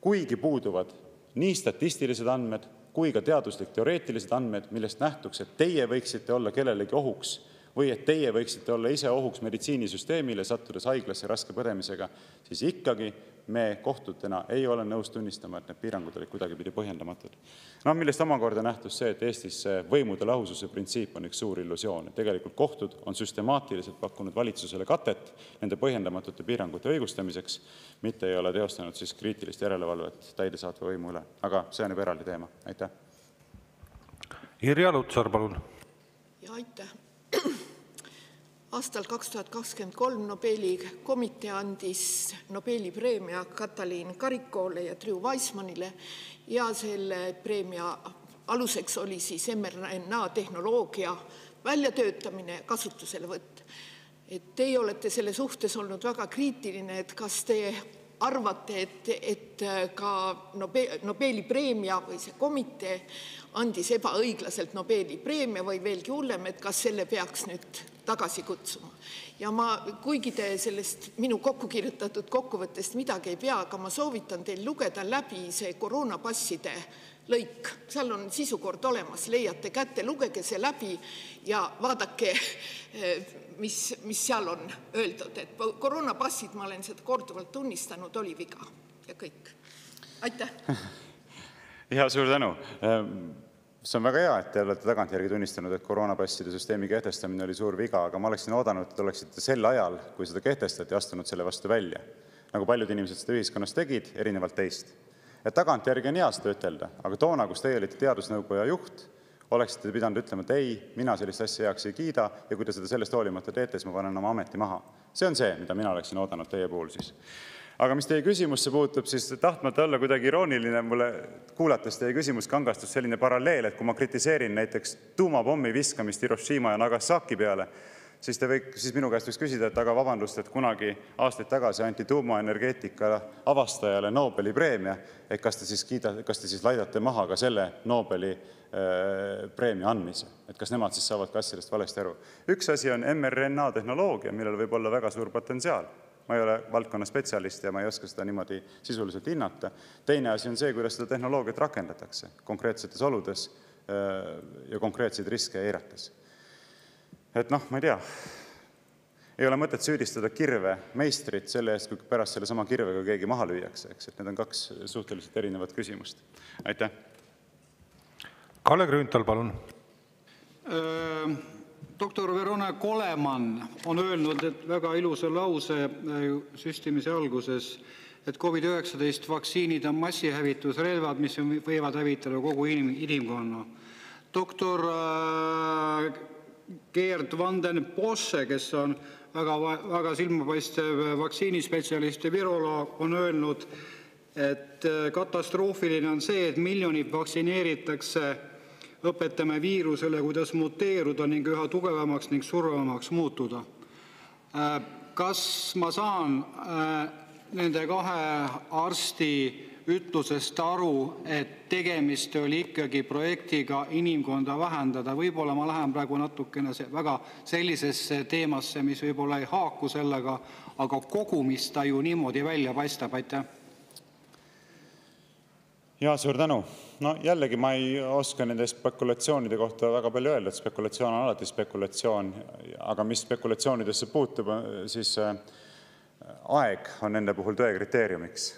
Speaker 9: Kuigi puuduvad nii statistilised andmed kui ka teaduslik teoreetilised andmed, millest nähtuks, et teie võiksite olla kellelegi ohuks või et teie võiksite olla ise ohuks meditsiinisüsteemile, sattudes haiglasse raske põdemisega, siis ikkagi me kohtutena ei ole nõus tunnistama, et need piirangud olid kuidagipidi põhjendamatud. Millest omakorda nähtus see, et Eestis võimude lahususe printsiip on üks suur illusioon. Tegelikult kohtud on süstemaatiliselt pakkunud valitsusele katet nende põhjendamatute piirangute õigustamiseks, mitte ei ole teostanud siis kriitilist järelevalvet täidesaatva võimu üle. Aga see on juba eraldi teema. Aitäh.
Speaker 1: Irja Lutsar, palun.
Speaker 6: Ja aitäh. Aastal 2023 Nobeli komitee andis Nobeli preemia Katalin Karikoole ja Drew Weissmanile ja selle preemia aluseks oli siis mRNA tehnoloogia väljatöötamine ja kasutuselevõtt. Teie olete selle suhtes olnud väga kriitiline, et kas te arvate, et ka Nobeli preemia või see komitee andis ebaõiglaselt Nobeli preemia või veelgi hullem, et kas selle peaks nüüd tagasi kutsuma. Ja kuigi te sellest minu kokku kirjutatud kokkuvõttest midagi ei pea, aga ma soovitan teil lugeda läbi see koroonapasside lõik. Seal on sisukord olemas, leiate kätte, lugege see läbi ja vaadake, mis seal on öeldud. Et koroonapassid, ma olen seda korduvalt tunnistanud, oli viga ja kõik. Aitäh!
Speaker 9: Ja suur tänu! See on väga hea, et te olete tagantjärgi tunnistanud, et koroonapasside süsteemi kehtestamine oli suur viga, aga ma oleksin oodanud, et oleksite sel ajal, kui seda kehtestati, astunud selle vastu välja. Nagu paljud inimesed seda ühiskonnas tegid, erinevalt teist. Et tagantjärgi on hea seda ütelda, aga toona, kus teie olite teadusnõukoja juht, oleksite pidanud ütlema, et ei, mina sellist asja heaks ei kiida ja kui te seda sellest hoolimata teete, siis ma panen oma ameti maha. See on see, mida mina oleksin oodanud teie puhul siis. Aga mis teie küsimusse puutub, siis tahtmata olla kuidagi irooniline, mulle kuulates teie küsimus kangastus selline paralleel, et kui ma kritiseerin näiteks tuumapommi viskamist Hiroshima ja Nagasaki peale, siis minu käest võiks küsida, et aga vabandust, et kunagi aastaid tagasi anti tuumaenergeetika avastajale Nobeli preemia, et kas te siis laidate maha ka selle Nobeli preemia andmise, et kas nemad siis saavad ka asjadest valesti aru. Üks asi on mRNA tehnoloogia, millel võib olla väga suur potentsiaal. Ma ei ole valdkonna spetsialist ja ma ei oska seda niimoodi sisuliselt hinnata. Teine asi on see, kuidas seda tehnoloogiat rakendatakse konkreetsetes oludes ja konkreetseid riske eirates. Et noh, ma ei tea, ei ole mõtet süüdistada kirve meistrit selle eest, kui pärast selle sama kirvega keegi maha lüüakse, eks, et need on kaks suhteliselt erinevat küsimust. Aitäh.
Speaker 1: Kalle Grünthal, palun.
Speaker 8: Doktor Verona Koleman on öelnud, et väga ilusa lause süstimise alguses, et COVID-19 vaktsiinid on massihävitusrelvad, mis võivad hävitada kogu inimkonna. Doktor Geert van den Bosse, kes on väga silmapaistev vaktsiinispetsialist ja viroloog, on öelnud, et katastroofiline on see, et miljonid vaktsineeritakse, õpetame viirusele, kuidas muteeruda ning üha tugevamaks ning survavamaks muutuda. Kas ma saan nende kahe arsti ütlusest aru, et tegemist oli ikkagi projektiga inimkonda vähendada? Võib-olla ma lähen praegu natukene väga sellisesse teemasse, mis võib-olla ei haaku sellega, aga kogumist ta ju niimoodi välja paistab. Aitäh.
Speaker 9: Ja suur tänu. No jällegi ma ei oska nende spekulatsioonide kohta väga palju öelda, et spekulatsioon on alati spekulatsioon, aga mis spekulatsioonidesse puutub, siis aeg on nende puhul tõe kriteeriumiks.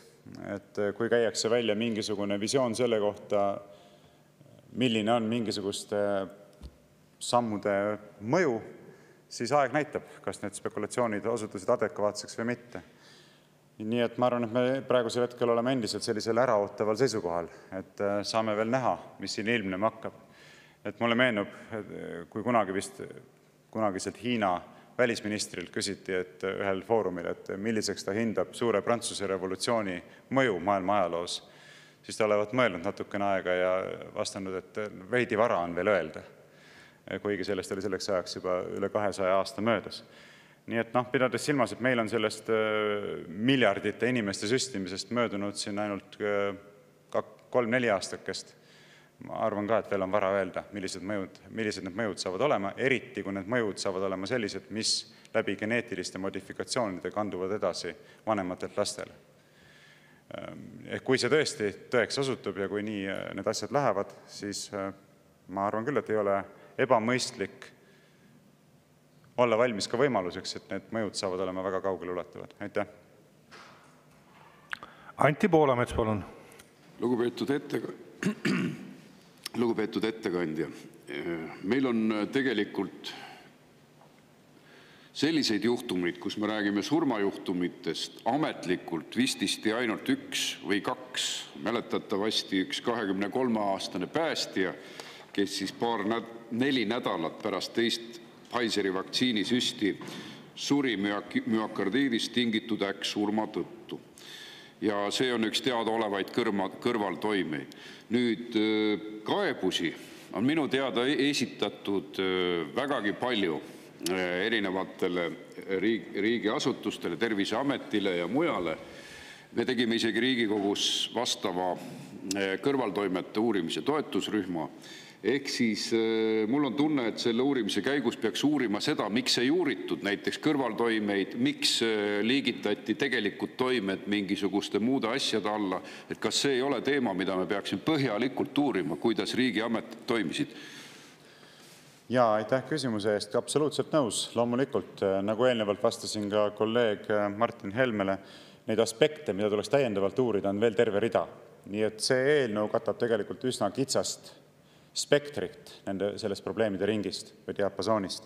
Speaker 9: Et kui käiakse välja mingisugune visioon selle kohta, milline on mingisuguste sammude mõju, siis aeg näitab, kas need spekulatsioonid osutusid adekvaatseks või mitte. Nii et ma arvan, et me praegusel hetkel oleme endiselt sellisel äraootaval seisukohal, et saame veel näha, mis siin ilmnema hakkab. Et mulle meenub, kui kunagiselt Hiina välisministrilt küsiti, et ühel foorumil, et milliseks ta hindab suure Prantsuse revolutsiooni mõju maailma ajaloos, siis ta olevat mõelnud natukene aega ja vastanud, et veidi vara on veel öelda, kuigi sellest oli selleks ajaks juba üle 200 aasta möödas. Nii et pidades silmas, et meil on sellest miljardite inimeste süstimisest möödunud siin ainult 3-4 aastakest, ma arvan ka, et veel on vara öelda, millised need mõjud saavad olema, eriti kui need mõjud saavad olema sellised, mis läbi geneetiliste modifikatsioonide kanduvad edasi vanematelt lastele. Kui see tõesti tõeks osutub ja kui nii need asjad lähevad, siis ma arvan küll, et ei ole ebamõistlik olla valmis ka võimaluseks, et need mõjud saavad olema väga kaugele ulatuvad. Aitäh.
Speaker 1: Anti Poolamets, palun.
Speaker 12: Lugupeetud ettekandja. Meil on tegelikult selliseid juhtumeid, kus me räägime surmajuhtumitest ametlikult vististi ainult 1 või 2. Mäletatavasti üks 23-aastane päästja, kes siis 4 nädalat pärast teist Pfizeri vaktsiinisüsti suri müokardiidist tingitud äkksurma tõttu. Ja see on üks teadaolevaid kõrvaltoimeid. Nüüd kaebusi on minu teada esitatud vägagi palju erinevatele riigiasutustele, Terviseametile ja mujale. Me tegime isegi Riigikogus vastava kõrvaltoimete uurimise toetusrühma. Ehk siis mul on tunne, et selle uurimise käigus peaks uurima seda, miks ei uuritud näiteks kõrvaltoimeid, miks liigitati tegelikult toimed mingisuguste muude asjade alla, et kas see ei ole teema, mida me peaksime põhjalikult uurima, kuidas riigiametid toimisid?
Speaker 9: Ja aitäh küsimuse eest, absoluutselt nõus. Loomulikult, nagu eelnevalt vastasin ka kolleeg Martin Helmele, neid aspekte, mida tuleks täiendavalt uurida, on veel terve rida. Nii et see eelnõu katab tegelikult üsna kitsast spektrit sellest probleemide ringist või diapasoonist.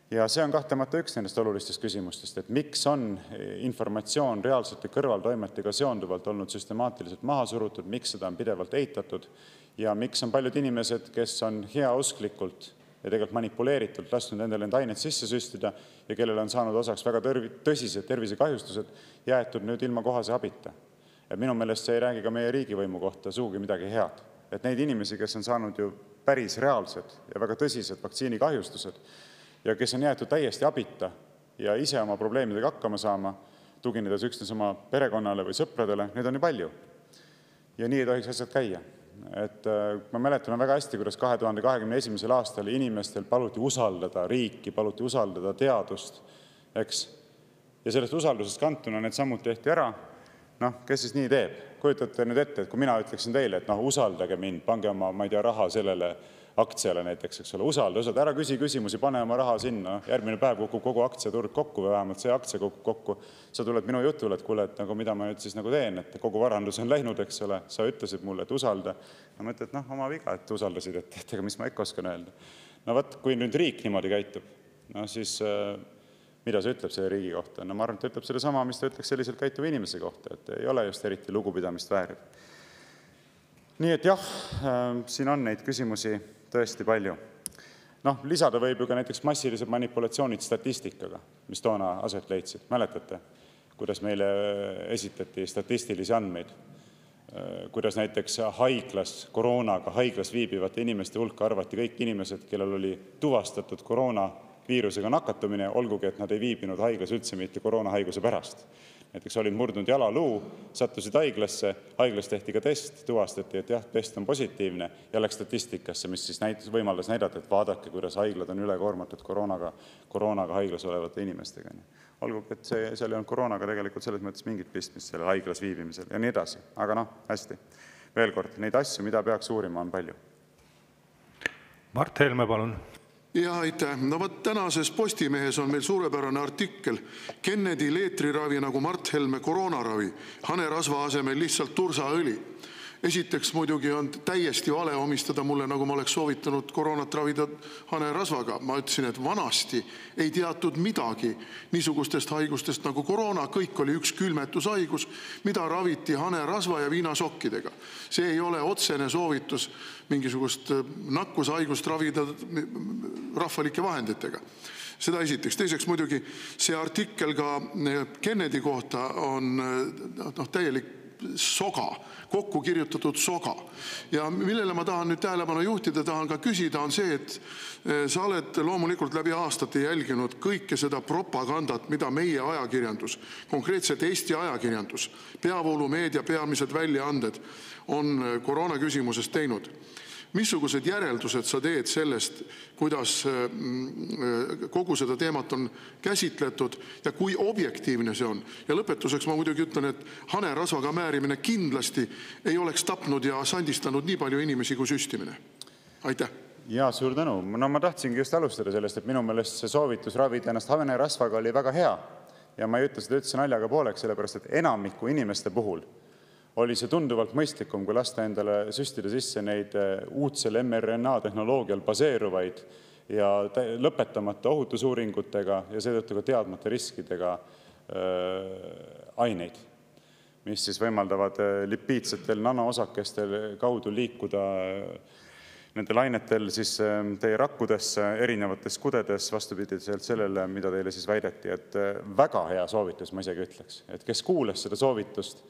Speaker 9: Ja see on kahtlemata üks nendest olulistest küsimustest, et miks on informatsioon reaalsete kõrvaltoimetega seonduvalt olnud süstemaatiliselt maha surutud, miks seda on pidevalt eitatud ja miks on paljud inimesed, kes on heausklikult ja tegelikult manipuleeritult lasknud endale need ained sisse süstida ja kellel on saanud osaks väga tõsised tervisekahjustused, jäetud nüüd ilma kohase abita. Ja minu meelest see ei räägi ka meie riigivõimu kohta sugugi midagi head. Et neid inimesi, kes on saanud ju päris reaalsed ja väga tõsised vaktsiinikahjustused ja kes on jäetud täiesti abita ja ise oma probleemidega hakkama saama, tuginedes üksnes oma perekonnale või sõpradele, neid on ju palju. Ja nii ei tohiks asjad käia. Ma mäletan väga hästi, kuidas 2021. aastal inimestel paluti usaldada riiki, paluti usaldada teadust, eks? Ja sellest usaldusest kantuna need sammud tehti ära. Kes siis nii teeb? Kujutate nüüd ette, et kui mina ütleksin teile, et usaldage mind, pange oma, ma ei tea, raha sellele aktsiale näiteks, eks ole, usalda, ära küsi küsimusi, pane oma raha sinna, järgmine päev kukub kogu aktsiaturg kokku või vähemalt see aktsia kukub kokku. Sa tuled minu jutule, et kuule, et mida ma nüüd siis teen, et kogu varandus on läinud, eks ole, sa ütlesid mulle, et usalda. Ma mõtlen, et oma viga, et usaldasid, et ega mis ma ikka oskan öelda. Võt, kui nüüd riik niimoodi käitub, siis mida see ütleb selle riigi kohta? Ma arvan, et ta ütleb selle sama, mis ta ütleks selliselt käituva inimese kohta, et ei ole just eriti lugupidamist väärib. Nii et jah, siin on neid küsimusi tõesti palju. Lisada võib ju ka näiteks massilised manipulatsioonid statistikaga, mis toona aset leidsid. Mäletate, kuidas meile esitati statistilisi andmeid, kuidas näiteks koroonaga haiglas viibivate inimeste hulka arvati kõik inimesed, kellel oli tuvastatud koroonaviirusega nakatumine, olgugi et nad ei viibinud haiglas üldse mitte koroonahaiguse pärast. Näiteks olid murdnud jalaluu, sattusid haiglasse, haiglas tehti ka test, tuvastati, et jah, test on positiivne ja läks statistikasse, mis siis võimaldas näidata, et vaadake, kuidas haiglad on ülekoormatud koroonaga haiglas olevate inimestega. Olgugi, et seal ei olnud koroonaga tegelikult selles mõttes mingit pistmist selle haiglas viibimisel ja nii edasi. Aga hästi. Veel kord, neid asju, mida peaks uurima, on palju.
Speaker 1: Mart Helme, palun.
Speaker 11: Ja aitäh. Tänases Postimehes on meil suurepärane artikkel Kennedy leetriravi nagu Mart Helme koroonaravi, hanerasva asemel lihtsalt tursaõli. Esiteks muidugi on täiesti vale omistada mulle, nagu ma oleks soovitanud koroonat ravida hanerasvaga. Ma ütlesin, et vanasti ei teatud midagi niisugustest haigustest nagu koroona, kõik oli üks külmetushaigus, mida raviti hanerasva ja viinasokkidega. See ei ole otsene soovitus mingisugust nakkushaigust ravida rahvalike vahenditega. Seda esiteks. Teiseks muidugi see artikkel ka Kennedy kohta on täielik soga, kokku kirjutatud soga. Ja millele ma tahan nüüd tähelepanu juhtida, tahan ka küsida, on see, et sa oled loomulikult läbi aastate jälginud kõike seda propagandat, mida meie ajakirjandus, konkreetselt Eesti ajakirjandus, peavoolumeedia peamised väljaanded on koroona küsimuses teinud. Missugused järeldused sa teed sellest, kuidas kogu seda teemat on käsitletud ja kui objektiivne see on? Ja lõpetuseks ma muidugi ütlen, et hanerasvaga määrimine kindlasti ei oleks tapnud ja sandistanud nii palju inimesi kui süstimine. Aitäh!
Speaker 9: Ja suur tänu. Ma tahtsingi just alustada sellest, et minu meelest see soovitus ravida ennast hanerasvaga oli väga hea. Ja ma ei ütle seda üldse naljaga pooleks, sellepärast et enamiku inimeste puhul oli see tunduvalt mõistlikum, kui lasta endale süstida sisse neid uudsel mRNA tehnoloogial baseeruvaid ja lõpetamata ohutusuuringutega ja seetõttu ka teadmata riskidega aineid, mis siis võimaldavad lipiidsetel nanoosakestel kaudu liikuda nendel ainetel siis teie rakkudesse erinevates kudedes vastupidiselt sellele, mida teile siis väideti. Et väga hea soovitus, ma isegi ütleks. Et kes kuules seda soovitust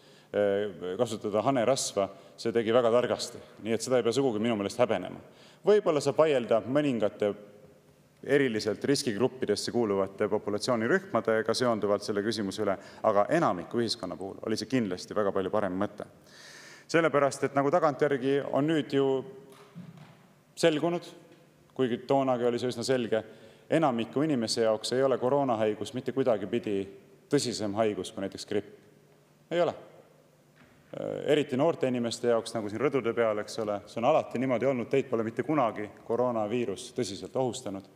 Speaker 9: kasutada hanerasva, see tegi väga targasti. Nii et seda ei pea sugugi minu meelest häbenema. Võib-olla saab vaielda mõningate eriliselt riskigruppidesse kuuluvate populatsioonirühmadega seonduvalt selle küsimuse üle, aga enamiku ühiskonna puhul oli see kindlasti väga palju parem mõte. Sellepärast, et nagu tagantjärgi on nüüd ju selgunud, kuigi toonagi oli see üsna selge, enamiku inimese jaoks ei ole koroonahaigus mitte kuidagi pidi tõsisem haigus kui näiteks gripp. Ei ole. Eriti noorte inimeste jaoks, nagu siin rõdude peal, eks ole, see on alati niimoodi olnud, teid pole mitte kunagi koroonaviirus tõsiselt ohustanud.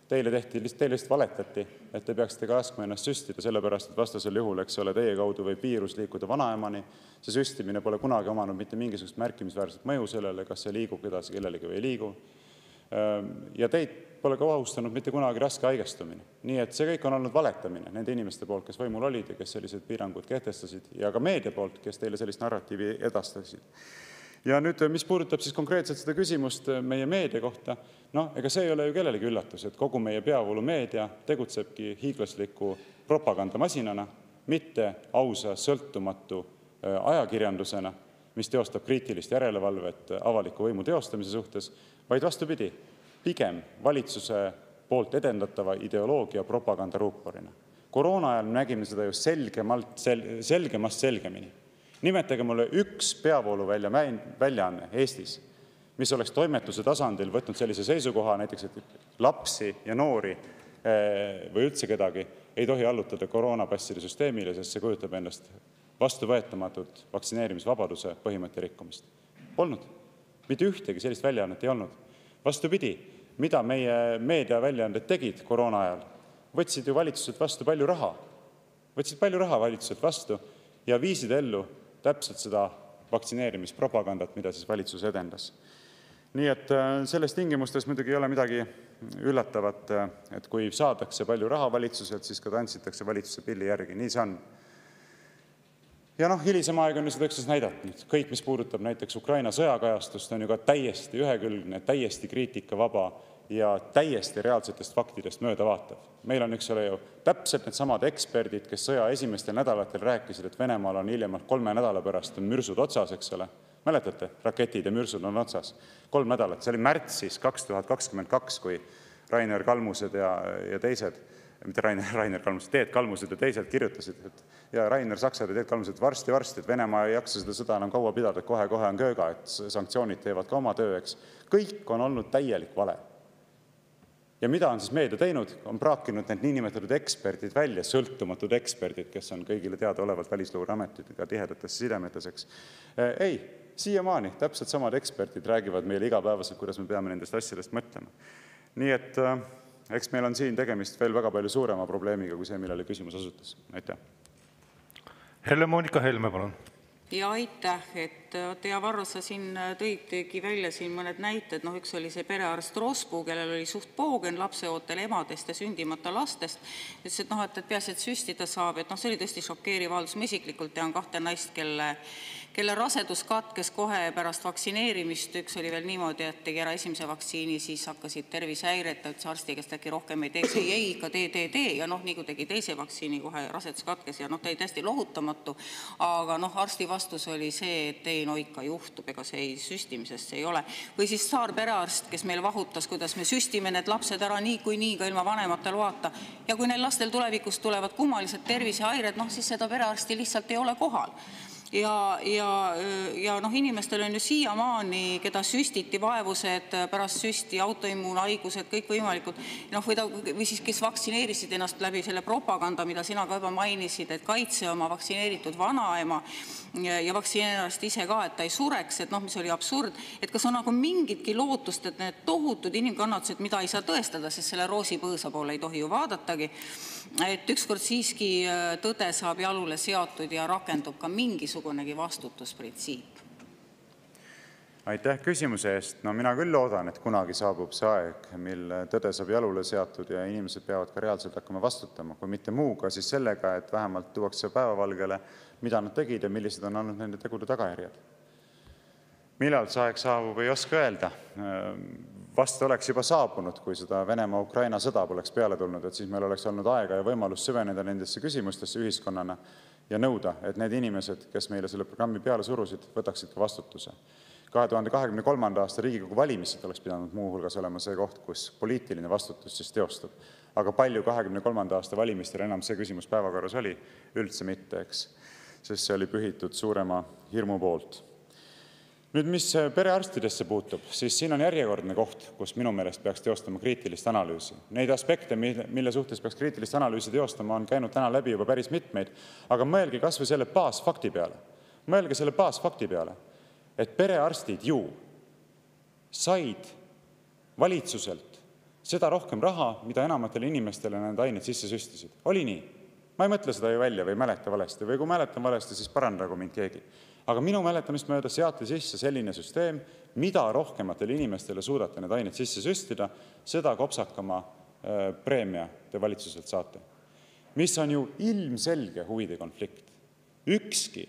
Speaker 9: Teile lihtsalt valetati, et te peaksite ka laskma ennast süstida, sellepärast, et vastasel juhul, eks ole, teie kaudu võib viirus liikuda vanaemani. See süstimine pole kunagi omanud mitte mingisugust märkimisväärset mõju sellele, kas see liigub edasi kellelegi või ei liigu. Ja teid pole ka ohustanud mitte kunagi raske haigestumine. Nii et see kõik on olnud valetamine nende inimeste poolt, kes võimul olid ja kes sellised piirangud kehtestasid ja ka meedia poolt, kes teile sellist narratiivi edastasid. Ja nüüd, mis puudutab siis konkreetselt seda küsimust meie meedia kohta, ega see ei ole ju kellelegi üllatus, et kogu meie peavoolumeedia tegutsebki hiiglasliku propagandamasinana, mitte ausa sõltumatu ajakirjandusena, mis teostab kriitilist järelevalvet avaliku võimu teostamise suhtes, vaid vastupidi, pigem valitsuse poolt edendatava ideoloogia propagandaruuporina. Koroona ajal nägime seda ju selgemast selgemini. Nimetage mulle üks peavooluväljaanne Eestis, mis oleks toimetuse tasandil võtnud sellise seisukoha, näiteks, et lapsi ja noori või üldse kedagi ei tohi allutada koroonapasside süsteemile, sest see kujutab endast vastuvõetamatut vaktsineerimisvabaduse põhimõtte rikkumist. Polnud. Mitte ühtegi sellist väljaannet ei olnud. Vastupidi, mida meie meediaväljaanded tegid koroona ajal, võtsid ju valitsuselt vastu palju raha. Võtsid palju raha valitsuselt vastu ja viisid ellu täpselt seda vaktsineerimispropagandat, mida siis valitsus edendas. Nii et selles tingimustes muidugi ei ole midagi üllatavat, et kui saadakse palju raha valitsuselt, siis ka tantsitakse valitsuse pilli järgi. Nii see on. Ja hilisem aeg on seda üksteist näidanud. Kõik, mis puudutab näiteks Ukraina sõjakajastust, on ju ka täiesti ühekülgne, täiesti kriitikavaba ja täiesti reaalsetest faktidest mööda vaatav. Meil on ju täpselt need samad eksperdid, kes sõja esimestel nädalatel rääkisid, et Venemaal on hiljemalt 3 nädala pärast mürsud otsas, eks ole. Mäletate? Raketid ja mürsud on otsas. 3 nädalat. See oli märtsis 2022, kui Rainer Kalmused ja teised, mitte Rainer Kalmused, Teet Kalmused ja teised kirjutasid, ja Rainer Saksad ja Teet Kalmused varsti, et Venemaa ei jaksa seda sõda enam kaua pidada, et kohe on kööga, et sanktsioonid teevad ka oma töö, eks. Kõik on olnud täielik vale. Ja mida on siis meedia teinud? On praakinud need niinimetatud eksperdid välja, sõltumatud eksperdid, kes on kõigile teadaolevalt Välisluureametiga tihedates sidemetes, eks. Ei, siiamaani täpselt samad eksperdid räägivad meile igapäevaselt, kuidas me peame nendest asjadest mõtlema. Nii et eks meil on siin tegemist veel väga palju suurema probleemiga, kui see, millele küsimus osutas. Aitäh.
Speaker 1: Helle-Moonika Helme, palun.
Speaker 7: Ja aitäh, et Tea Varro, sa siin tõidki välja siin mõned näited, üks oli see perearst Rospuu, kellel oli suht poogen lapseootel emadest ja sündimata lastest, ütles, et peaasi, et süstida saab, see oli tõesti šokeeriv avaldus. Ma isiklikult tean 2 naist, kelle rasedus katkes kohe pärast vaktsineerimist. Üks oli veel niimoodi, et tegi ära esimese vaktsiini, siis hakkasid tervisehäired, ta ütles arsti käest, äkki rohkem ei teeks, ei, ikka tee. Ja nii kui tegi teise vaktsiini, kohe rasedus katkes ja ta oli täiesti lohutamatu. Aga arsti vastus oli see, et ei, ikka juhtub, ega see ei süstimisest ei ole. Või siis Saar perearst, kes meil vahutas, kuidas me süstime need lapsed ära niikuinii ka ilma vanemate loata. Ja kui neil lastel tulevikus tulevad kummalised tervisehäired, siis seda perearsti lihtsalt ei ole kohal. Ja inimestel on ju siiamaani, keda süstiti, vaevused, pärast süsti, autoimmuunhaigused, kõik võimalikud, või siis kes vaktsineerisid ennast läbi selle propaganda, mida sina ka juba mainisid, et kaitse oma vaktsineeritud vanaema ja vaktsineeri ennast ise ka, et ta ei sureks, mis oli absurd, et kas on mingitki lootust, et need tohutud inimkannatused, mida ei saa tõestada, sest selle roosipõõsa poole ei tohi ju vaadatagi, et ükskord siiski tõde saab jalule seatud ja rakendub ka mingisugunegi vastutusprintsiip.
Speaker 9: Aitäh küsimuse eest. Mina küll loodan, et kunagi saabub see aeg, mil tõde saab jalule seatud ja inimesed peavad ka reaalselt hakkama vastutama, kui mitte muuga, siis sellega, et vähemalt tuuakse päevavalgele, mida nad tegid ja millised on olnud nende tegude tagajärjed. Millal see aeg saabub, ei oska öelda. Vast oleks juba saabunud, kui seda Venemaa-Ukraina sõda poleks peale tulnud, et siis meil oleks olnud aega ja võimalus süveneda nendesse küsimustesse ühiskonnana ja nõuda, et need inimesed, kes meile selle programmi peale surusid, võtaksid ka vastutuse. 2023. aasta Riigikogu valimised oleks pidanud muu hulgas olema see koht, kus poliitiline vastutus siis teostub. Aga palju 23. aasta valimistel enam see küsimus päevakorras oli? Üldse mitte, eks, sest see oli pühitud suurema hirmu poolt. Nüüd, mis perearstidesse puutub, siis siin on järjekordne koht, kus minu meelest peaks teostama kriitilist analüüsi. Neid aspekte, mille suhtes peaks kriitilist analüüsi teostama, on käinud täna läbi juba päris mitmeid, aga mõelge kas või selle baasfakti peale. Mõelge selle baasfakti peale, et perearstid ju said valitsuselt seda rohkem raha, mida enamatele inimestele need ained sisse süstisid. Oli nii? Ma ei mõtle seda ju välja või mäleta valesti, või kui mäletan valesti, siis parandagu mind keegi. Aga minu mäletamist mööda seati sisse selline süsteem, mida rohkematele inimestele suudate need ained sisse süstida, seda kopsakama preemia te valitsuselt saate. Mis on ju ilmselge huvide konflikt. Ükski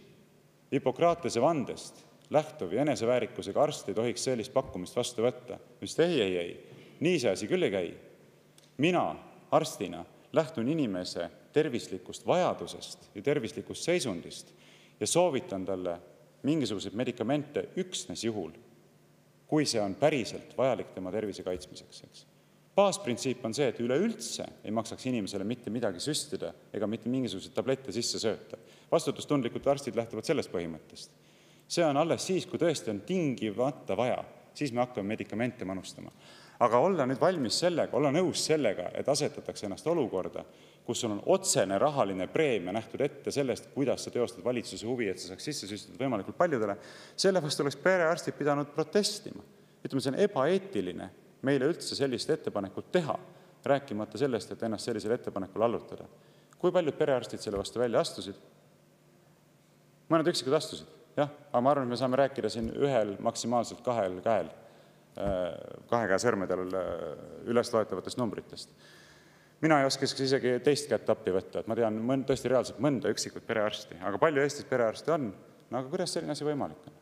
Speaker 9: Hippokratese vandest lähtuv ja eneseväärikusega arst ei tohiks sellist pakkumist vastu võtta. Just ei. Nii see asi küll ei käi. Mina arstina lähtun inimese tervislikust vajadusest ja tervislikust seisundist ja soovitan talle mingisuguseid medikamente üksnes juhul, kui see on päriselt vajalik tema tervise kaitsmiseks. Baasprintsiip on see, et üleüldse ei maksaks inimesele mitte midagi süstida ega mitte mingisuguseid tablette sisse sööta. Vastutustundlikud arstid lähtuvad sellest põhimõttest. See on alles siis, kui tõesti on tingimata vaja, siis me hakkame medikamente manustama. Aga olla nüüd valmis sellega, olla nõus sellega, et asetatakse ennast olukorda, kus sul on otsene rahaline preemia nähtud ette sellest, kuidas sa teostad valitsuse huvi, et sa saaks sisse süstitud võimalikult paljudele, selle vastu oleks perearstid pidanud protestima. Ütleme, see on ebaeetiline meile üldse sellist ettepanekut teha, rääkimata sellest, et ennast sellisele ettepanekule allutada. Kui paljud perearstid selle vastu välja astusid? Mõned üksikud astusid, jah, aga ma arvan, et me saame rääkida siin ühel, maksimaalselt kahel käel, kahe käe sõrmedel üles loetavatest numbritest. Mina ei oska isegi teist kätt appi võtta, et ma tean tõesti reaalselt mõnda üksikut perearsti, aga palju Eestis perearste on, no aga kuidas selline asi võimalik on?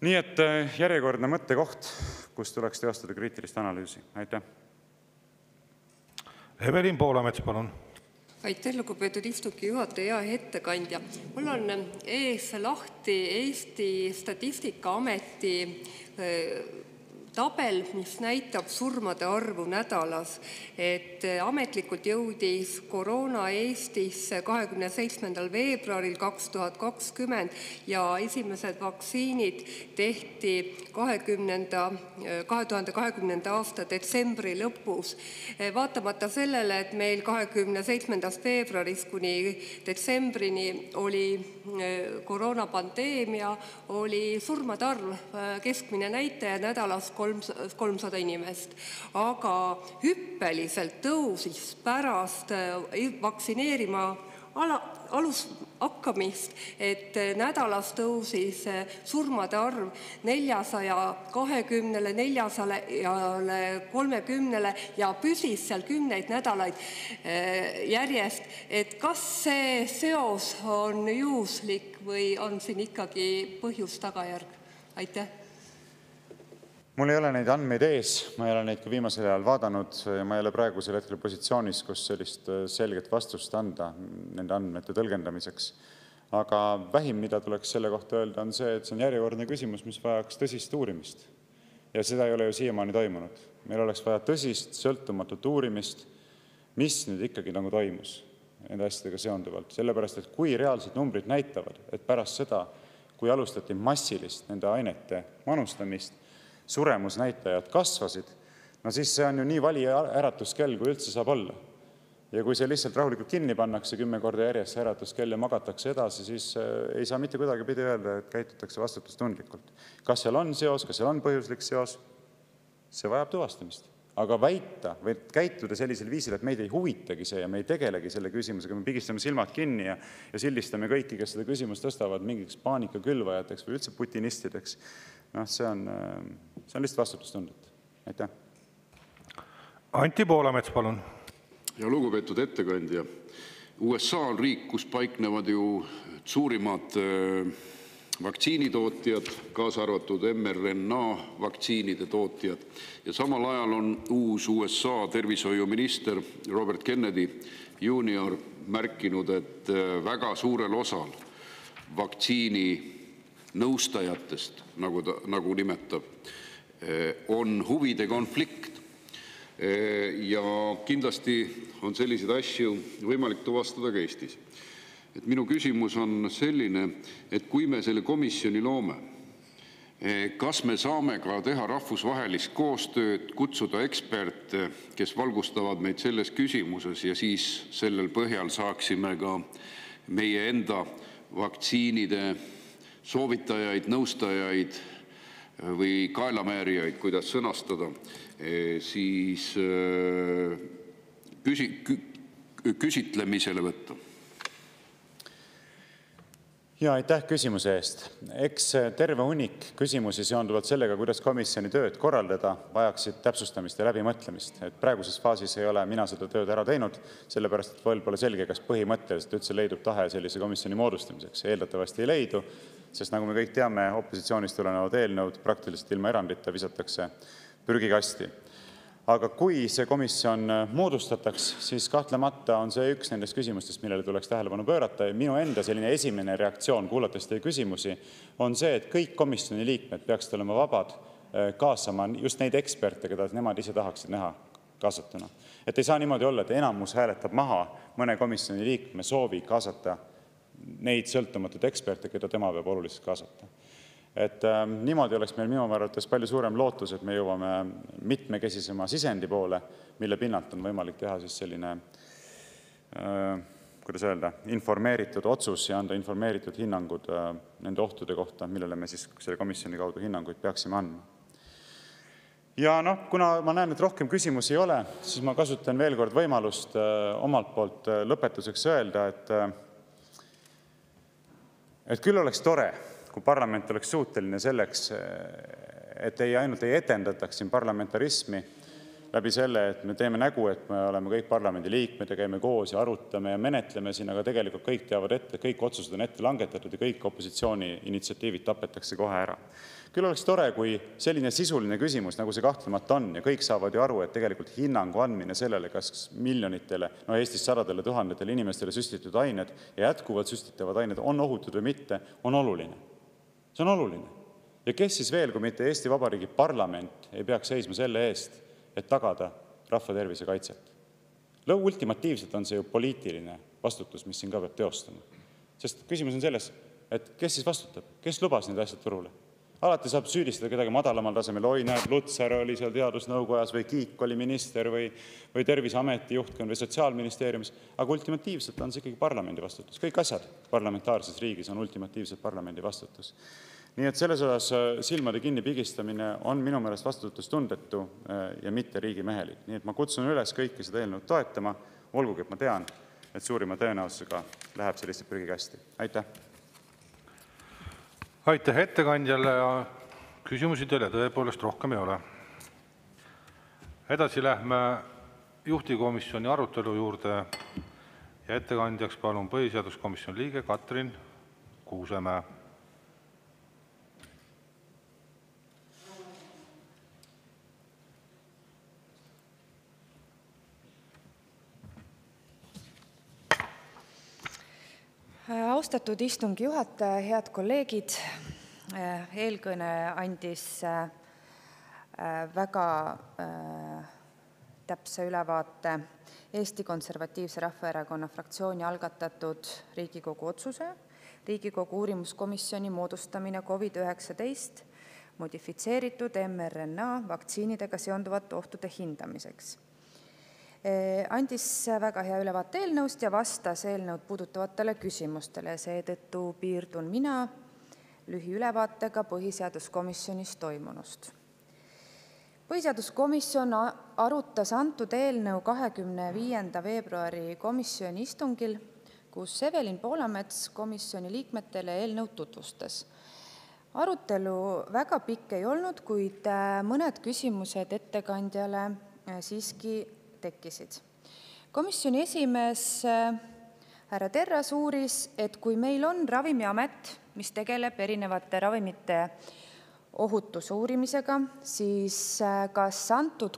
Speaker 9: Nii et järjekordne mõttekoht, kus tuleks teostada kriitilist analüüsi. Aitäh. Evelin Poolamets, palun.
Speaker 10: Aitäh, lugupeetud istungi juhataja ja ettekandja. Mul on ees lahti Eesti Statistikaameti tabel, mis näitab surmade arvu nädalas. Et ametlikult jõudis koroona Eestisse 27. veebruaril 2020 ja esimesed vaktsiinid tehti 2020. aasta detsembri lõpus. Vaatamata sellele, et meil 27. veebruarist kuni detsembrini oli koroonapandeemia, oli surmade arv keskmine näitaja nädalas 300 inimest. Aga hüppeliselt tõusis pärast vaktsineerima hakkamist, et nädalas tõusis surmade arv 420-le, 430-le ja püsis seal 10 nädalaid järjest. Et kas see seos on juhuslik või on siin ikkagi põhjus tagajärg? Aitäh.
Speaker 9: Mul ei ole neid andmeid ees, ma ei ole neid ka viimasel ajal vaadanud ja ma ei ole praegusel hetkel positsioonis, kus sellist selget vastust anda nende andmete tõlgendamiseks. Aga vähim, mida tuleks selle kohta öelda, on see, et see on järjekordne küsimus, mis vajaks tõsist uurimist. Ja seda ei ole ju siiamaani toimunud. Meil oleks vaja tõsist, sõltumatut uurimist, mis nüüd ikkagi nagu toimus nende asjadega seonduvalt. Sellepärast, et kui reaalsed numbrid näitavad, et pärast seda, kui alustati massilist nende ainete manustamist, suremusnäitajad kasvasid, no siis see on ju nii vali äratuskell, kui üldse saab olla. Ja kui see lihtsalt rahulikult kinni pannakse 10 korda järjest äratuskell ja magatakse edasi, siis ei saa mitte kuidagi pidi öelda, et käitutakse vastutustundlikult. Kas seal on seos, kas seal on põhjuslik seos? See vajab tuvastamist. Aga väita või käituda sellisel viisil, et meid ei huvitagi see ja me ei tegelegi selle küsimusega, me pigistame silmad kinni ja sildistame kõiki, kes seda küsimust tõstavad mingiks paanikakülvajateks või üldse putinistideks. No, see on lihtsalt vastutustundet. Aitäh. Anti Poolamets, palun.
Speaker 12: Ja lugupeetud ettekandja. USA on riik, kus paiknevad ju suurimad vaktsiinitootjad, kaasa arvatud mRNA vaktsiinide tootjad. Ja samal ajal on uus USA tervishoiuminister Robert Kennedy Jr. märkinud, et väga suurel osal vaktsiini nõustajatest, nagu nimetab, on huvide konflikt. Ja kindlasti on selliseid asju võimalik tuvastada ka Eestis. Et minu küsimus on selline, et kui me selle komisjoni loome, kas me saame ka teha rahvusvahelist koostööd, kutsuda eksperte, kes valgustavad meid selles küsimuses ja siis sellel põhjal saaksime ka meie enda vaktsiinide soovitajaid, nõustajaid või kaelamäärijaid, kuidas sõnastada, siis küsitlemisele võtta.
Speaker 9: Ja aitäh küsimuse eest. Eks terve hunnik küsimusi seonduvalt sellega, kuidas komisjoni tööd korraldada, vajaksid täpsustamist ja läbimõtlemist. Et praeguses faasis ei ole mina seda tööd ära teinud, sellepärast, et pole selge, kas põhimõtteliselt üldse leidub tahe sellise komisjoni moodustamiseks. Eeldatavasti ei leidu, sest nagu me kõik teame, opositsioonist tulenevad eelnõud praktiliselt ilma erandita visatakse prügikasti. Aga kui see komisjon moodustataks, siis kahtlemata on see üks nendest küsimustest, millele tuleks tähelepanu pöörata. Ja minu enda selline esimene reaktsioon, kuulates teie küsimusi, on see, et kõik komisjoni liikmed peaksid olema vabad kaasama just neid eksperte, keda nemad ise tahaksid näha kaasatuna. Et ei saa niimoodi olla, et enamus hääletab maha mõne komisjoni liikme soovi kaasata neid sõltumatuid eksperte, keda tema peab oluliselt kaasata. Et niimoodi oleks meil minu arvates palju suurem lootus, et me jõuame mitmekesisema sisendi poole, mille pinnalt on võimalik teha siis selline, kuidas öelda, informeeritud otsus ja anda informeeritud hinnangud nende ohtude kohta, millele me siis selle komisjoni kaudu hinnanguid peaksime andma. Ja kuna ma näen, et rohkem küsimusi ei ole, siis ma kasutan veel kord võimalust omalt poolt lõpetuseks öelda, et küll oleks tore, kui parlament oleks suuteline selleks, et ainult ei etendataks siin parlamentarismi läbi selle, et me teeme nägu, et me oleme kõik parlamendi liikmed ja käime koos ja arutame ja menetleme siin, aga tegelikult kõik teavad ette, kõik otsused on ette langetatud ja kõik opositsiooni initsiatiivid tapetakse kohe ära. Küll oleks tore, kui selline sisuline küsimus, nagu see kahtlemata on, ja kõik saavad ju aru, et tegelikult hinnangu andmine sellele, kas miljonitele, Eestis 100 000 inimestele süstitud ained ja jätkuvalt süstitavad ained on ohutud või mitte, on oluline. See on oluline. Ja kes siis veel, kui mitte Eesti Vabariigi parlament ei peaks seisma selle eest, et tagada rahva tervise kaitset. Ultimatiivselt on see ju poliitiline vastutus, mis siin ka peab teostama. Sest küsimus on selles, et kes siis vastutab, kes lubas need asjad turule. Alati saab süüdistada kedagi madalamal tasemel, näed, Lutsar oli seal teadusnõukojas või Kiik oli minister või Terviseameti juhtkond või Sotsiaalministeeriumis, aga ultimatiivselt on see ikkagi parlamendi vastutus. Kõik asjad parlamentaarses riigis on ultimatiivselt parlamendi vastutus. Nii et selles osas silmade kinni pigistamine on minu meelest vastutustundetu ja mitte riigimehelik. Nii et ma kutsun üles kõiki seda eelnõu toetama, olgugi et ma tean, et suurima tõenäosusega läheb see lihtsalt prügikasti. Aitäh!
Speaker 1: Aitäh ettekandjale ja küsimusi teile tõepoolest rohkem ei ole. Edasi lähme juhtivkomisjoni arutelu juurde ja ettekandjaks palun põhiseaduskomisjoni liige Katrin Kuusemäe.
Speaker 13: Austatud istungi juhataja, head kolleegid, eelkõne andis väga täpse ülevaate Eesti Konservatiivse Rahvaerakonna fraktsiooni algatatud Riigikogu otsuse Riigikogu uurimuskomisjoni moodustamine COVID-19 modifitseeritud mRNA vaktsiinidega seonduvate ohtude hindamiseks. Andis väga hea ülevaate eelnõust ja vastas eelnõud puudutavatele küsimustele. Seetõttu piirdun mina lühiülevaatega põhiseaduskomisjonis toimunust. Põhiseaduskomisjon arutas antud eelnõu 25. veebruari komisjoni istungil, kus Evelin Poolamets komisjoni liikmetele eelnõu tutvustas. Arutelu väga pikk ei olnud, kuid mõned küsimused ettekandjale siiski tekkisid. Komisjoni esimees härra Terras uuris, et kui meil on Ravimiamet, mis tegeleb erinevate ravimite ohutuse uurimisega, siis kas antud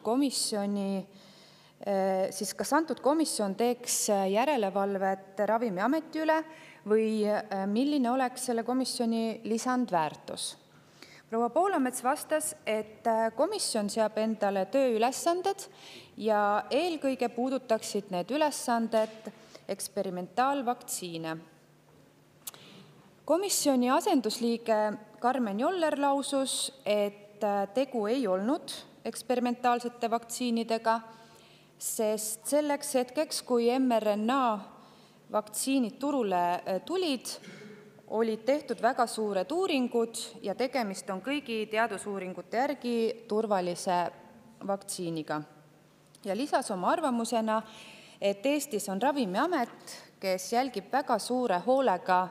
Speaker 13: komisjon teeks järelevalvet Ravimiameti üle või milline oleks selle komisjoni lisandväärtus? Proua Poolamets vastas, et komisjon seab endale tööülesanded ja eelkõige puudutaksid need ülesanded eksperimentaalvaktsiine. Komisjoni asendusliige Karmen Joller lausus, et tegu ei olnud eksperimentaalsete vaktsiinidega, sest selleks hetkeks, kui mRNA vaktsiinid turule tulid, olid tehtud väga suured uuringud ja tegemist on kõigi teadusuuringute järgi turvalise vaktsiiniga. Ja lisas oma arvamusena, et Eestis on Ravimiamet, kes jälgib väga suure hoolega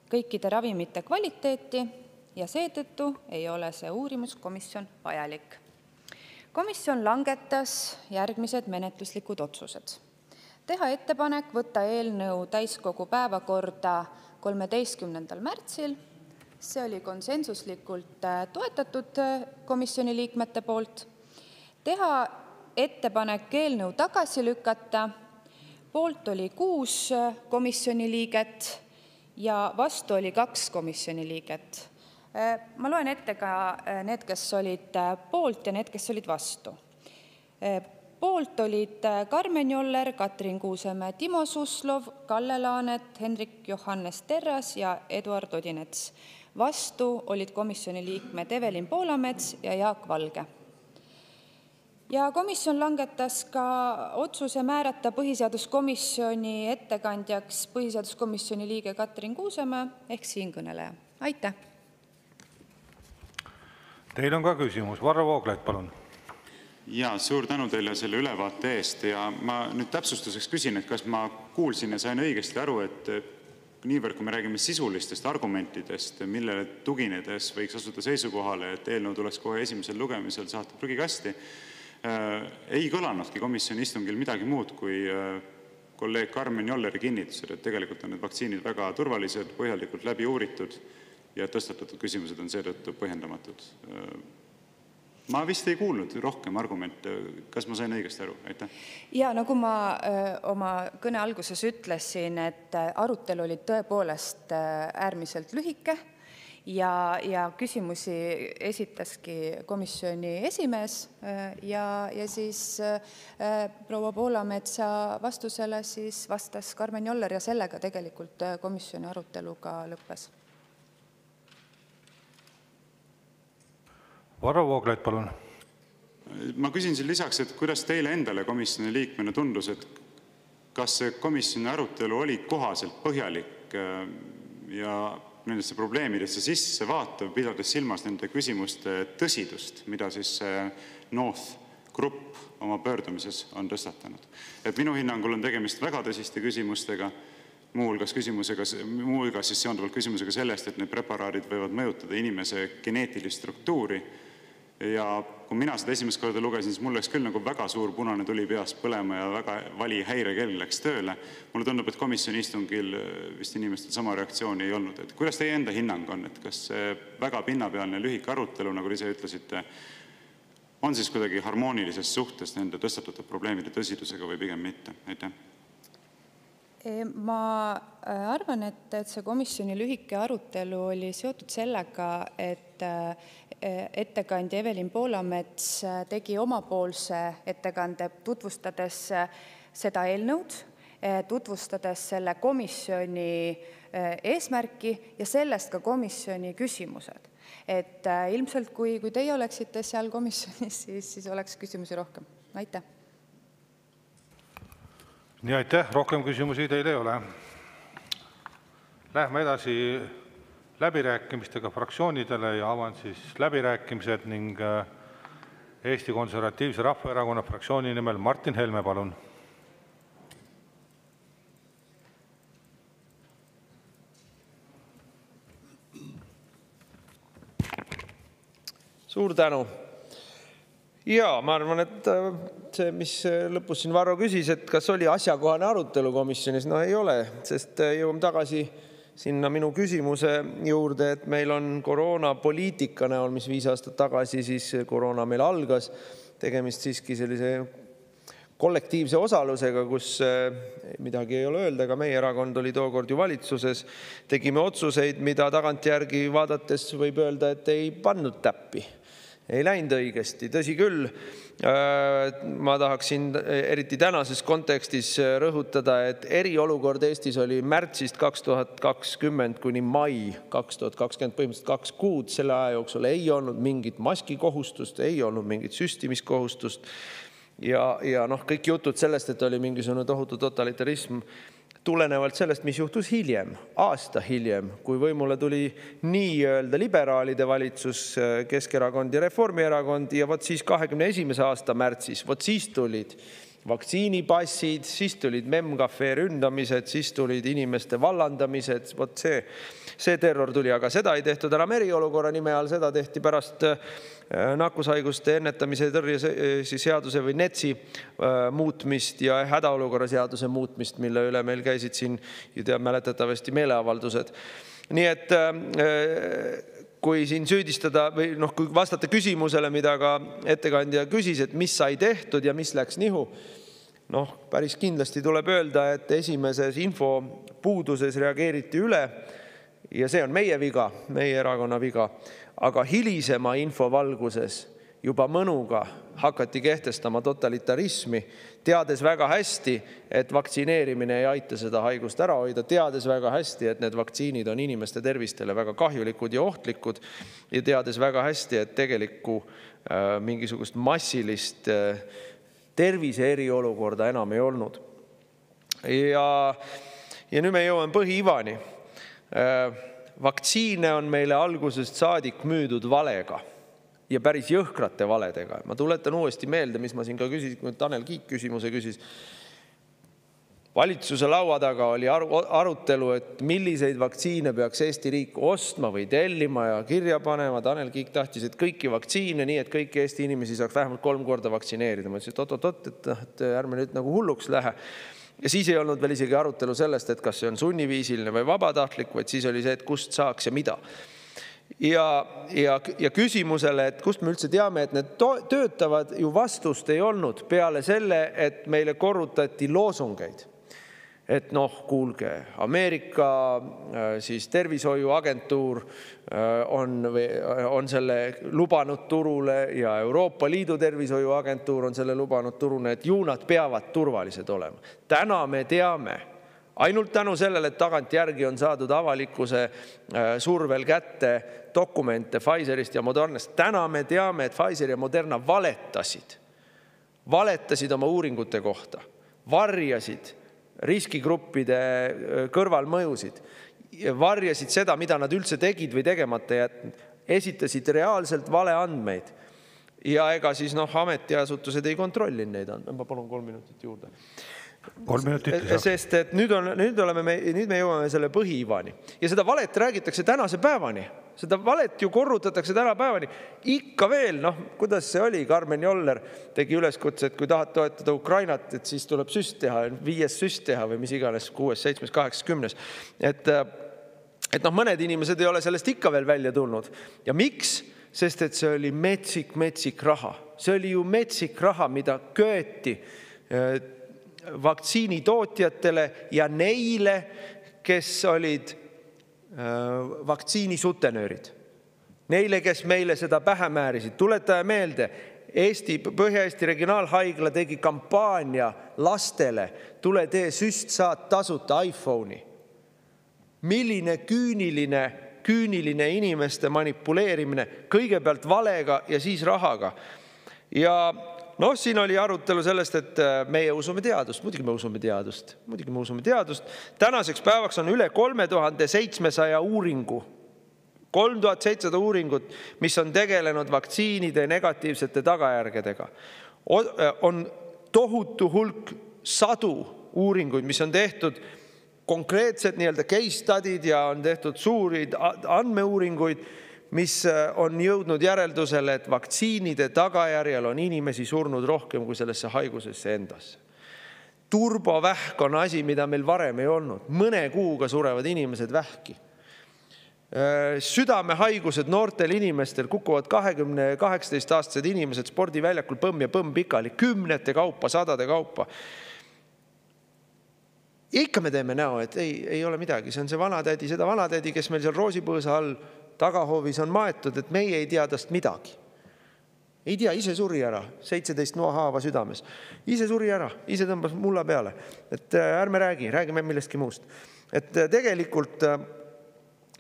Speaker 13: kõikide ravimite kvaliteeti ja seetõttu ei ole see uurimuskomisjon vajalik. Komisjon langetas järgmised menetluslikud otsused. Teha ettepanek võtta eelnõu täiskogu päevakorda 13. märtsil, see oli konsensuslikult toetatud komisjoni liikmete poolt. Teha ettepanek eelnõu tagasi lükata, poolt oli 6 komisjoni liiget ja vastu oli 2 komisjoni liiget. Ma loen ette ka need, kes olid poolt ja need, kes olid vastu. Poolt olid Karmen Joller, Katrin Kuusemäe, Timo Suslov, Kalle Laanet, Hendrik Johannes Terras ja Eduard Odinets. Vastu olid komisjoni liikmed Evelin Poolamets ja Jaak Valge. Ja komisjon langetas ka otsuse määrata põhiseaduskomisjoni ettekandjaks põhiseaduskomisjoni liige Katrin Kuusemäe ehk siinkõneleja. Aitäh!
Speaker 1: Teil on ka küsimus. Varro Vooglaid, palun.
Speaker 2: Ja, suur tänu teile selle ülevaate eest. Ja ma nüüd täpsustuseks küsin, et kas ma kuulsin ja sain õigesti aru, et niivõrd, kui me räägime sisulistest argumentidest, millele tuginedes võiks asuda seisukohale, et eelnõu tuleks kohe esimesel lugemisel saata prügikasti, ei kõlanudki komisjoni istungil midagi muud kui kolleeg Karmen Jolleri kinnitused, et tegelikult on need vaktsiinid väga turvalised, põhjalikult läbi uuritud ja tõstatatud küsimused on seetõttu põhjendamatud. Ma vist ei kuulnud rohkem argumente. Kas ma sain õigesti aru? Aitäh.
Speaker 13: Ja nagu ma oma kõne alguses ütlesin, et arutelu oli tõepoolest äärmiselt lühike ja küsimusi esitaski komisjoni esimees ja siis proua Poolametsa vastusele siis vastas Karmen Joller ja sellega tegelikult komisjoni arutelu ka lõppes.
Speaker 1: Varro Vooglaid, palun.
Speaker 2: Ma küsin siin lisaks, et kuidas teile endale komisjoni liikmena tundus, et kas see komisjoni arutelu oli kohaselt põhjalik ja nendesse probleemidesse sisse vaatav, pidades silmas nende küsimuste tõsidust, mida siis North Group oma pöördumises on tõstatanud. Et minu hinnangul on tegemist väga tõsiste küsimustega, muuhulgas siis seonduvalt küsimusega sellest, et need preparaadid võivad mõjutada inimese geneetilist struktuuri. Ja kui mina seda esimest korda lugesin, siis mul läks küll nagu väga suur punane tuli peas põlema ja väga vali häirekell läks tööle. Mulle tundub, et komisjoni istungil vist inimestel sama reaktsiooni ei olnud. Et kuidas teie enda hinnang on, et kas see väga pinnapealne lühike arutelu, nagu ise ütlesite, on siis kuidagi harmoonilises suhtes nende tõstatatud probleemide tõsidusega või pigem mitte? Aitäh.
Speaker 13: Ma arvan, et see komisjoni lühike arutelu oli seotud sellega, et ettekandja Evelin Poolamets tegi omapoolse ettekande tutvustades seda eelnõud, tutvustades selle komisjoni eesmärki ja sellest ka komisjoni küsimused. Et ilmselt kui teie oleksite seal komisjonis, siis oleks küsimusi rohkem. Aitäh.
Speaker 1: Nii, aitäh. Rohkem küsimusi teile ei ole. Lähme edasi läbirääkimistega fraktsioonidele ja avan siis läbirääkimised ning Eesti Konservatiivse Rahvaerakonna fraktsiooni nimel Martin Helme, palun.
Speaker 14: Suur tänu. Ja ma arvan, et see, mis lõpus siin Varro küsis, et kas oli asjakohane arutelu komisjonis, no ei ole, sest jõuame tagasi sinna minu küsimuse juurde, et meil on koroonapoliitika näol, mis 5 aastat tagasi siis koroona meil algas, tegemist siiski sellise kollektiivse osalusega, kus midagi ei ole öelda, aga meie erakond oli tookord ju valitsuses, tegime otsuseid, mida tagantjärgi vaadates võib öelda, et ei pannud täppi. Ei läinud õigesti. Tõsi küll, ma tahaksin eriti tänases kontekstis rõhutada, et eriolukord Eestis oli märtsist 2020 kuni mai 2020, põhimõtteliselt 2 kuud. Selle aja jooksul ei olnud mingit maskikohustust, ei olnud mingit süstimiskohustust ja kõik jutud sellest, et oli mingisugune tohutu totalitarism, tulenevalt sellest, mis juhtus hiljem, aasta hiljem, kui võimule tuli nii-öelda liberaalide valitsus, Keskerakond ja Reformierakond ja vot siis 21. aasta märtsis, vot siis tulid vaktsiinipassid, siis tulid MEM-cafe ründamised, siis tulid inimeste vallandamised, vot see terror tuli, aga seda ei tehtud enam eriolukorra nime all, seda tehti pärast nakkushaiguste ennetamise tõrje seaduse või NETS-i muutmist ja hädaolukorra seaduse muutmist, mille üle meil käisid siin mäletatavasti meeleavaldused. Nii et kui siin süüdistada või kui vastata küsimusele, mida ka ettekandja küsis, et mis sai tehtud ja mis läks nihu, päris kindlasti tuleb öelda, et esimeses infopuuduses reageeriti üle Ja see on meie viga, meie erakonna viga. Aga hilisema info valguses juba mõnuga hakati kehtestama totalitarismi, teades väga hästi, et vaktsineerimine ei aita seda haigust ära hoida, teades väga hästi, et need vaktsiinid on inimeste tervistele väga kahjulikud ja ohtlikud ja teades väga hästi, et tegelikku mingisugust massilist tervise eriolukorda enam ei olnud. Ja nüüd me jõuame põhiivani. Vaktsiine on meile algusest saadik müüdud valega ja päris jõhkrate valedega. Ma tuletan uuesti meelde, mis ma siin ka küsisin, kui Tanel Kiik küsimuse küsis. Valitsuse laua taga oli arutelu, et milliseid vaktsiine peaks Eesti riik ostma või tellima ja kirja panema. Tanel Kiik tahtis, et kõiki vaktsiine, nii et kõiki Eesti inimesi saaks vähemalt 3 korda vaktsineerida. Ma ütlesin, et oot, ärme nüüd nagu hulluks lähe. Ja siis ei olnud veel isegi arutelu sellest, et kas see on sunniviisiline või vabatahtlik, vaid siis oli see, et kust saaks ja mida. Ja küsimusele, et kust me üldse teame, et need töötavad, ju vastust ei olnud peale selle, et meile korrutati loosungeid. Et kuulge, Ameerika siis tervishoiuagentuur on selle lubanud turule ja Euroopa Liidu tervishoiuagentuur on selle lubanud turule, et ju nad peavad turvalised olema. Täna me teame, ainult tänu sellele, et tagantjärgi on saadud avalikkuse survel kätte dokumente Pfizerist ja Modernast. Täna me teame, et Pfizer ja Moderna valetasid oma uuringute kohta, varjasid riskigruppide kõrvalmõjusid, varjasid seda, mida nad üldse tegid või tegemata jätnud, esitasid reaalselt valeandmeid. Ja ega siis ametiasutused ei kontrollinud neid andmeid. Ma palun 3 minutit juurde.
Speaker 1: 3 minutit.
Speaker 14: Sest et nüüd me jõuame selle põhiivani. Ja seda valet räägitakse tänase päevani. Seda valet ju korrutatakse täna päevani. Ikka veel, kuidas see oli, Karmen Joller tegi üleskutse, et kui tahad toetada Ukrainat, et siis tuleb süst teha, 5. süst teha või mis iganes, 6., 7., 8., 10. Et mõned inimesed ei ole sellest ikka veel välja tulnud. Ja miks? Sest et see oli metsik raha. See oli ju metsik raha, mida köeti vaktsiinitootjatele ja neile, kes olid vaktsiinisutenöörid. Neile, kes meile seda pähe määrisid. Tuletaja meelde, Põhja-Eesti regionaalhaigla tegi kampaania lastele, tule tee süst, saad tasuta iPhone'i. Milline küüniline inimeste manipuleerimine, kõigepealt valega ja siis rahaga. Ja siin oli arutelu sellest, et meie usume teadust. Muidugi me usume teadust. Tänaseks päevaks on üle 3700 uuringu. 3700 uuringut, mis on tegelenud vaktsiinide negatiivsete tagajärgedega. On tohutu hulk sadu uuringuid, mis on tehtud konkreetsed case study'd ja on tehtud suuri andmeuuringuid, mis on jõudnud järeldusele, et vaktsiinide tagajärjel on inimesi surnud rohkem kui sellesse haigusesse endasse. Turbovähk on asi, mida meil varem ei olnud. Mõne kuuga surevad inimesed vähki. Südamehaigused noortel inimestel kukuvad 18-aastased inimesed spordiväljakul põmm ja põmm pikali, 10 kaupa, 100 kaupa. Ja ikka me teeme näo, et ei ole midagi. See on see vanatädi, seda vanatädi, kes meil seal Roosipõõsa all tagahoovis on maetud, et meie ei tea tast midagi. Ei tea, ise suri ära, 17 noahaava südames. Ise suri ära, ise tõmbas mulla peale. Et ärme räägime millestki muust. Et tegelikult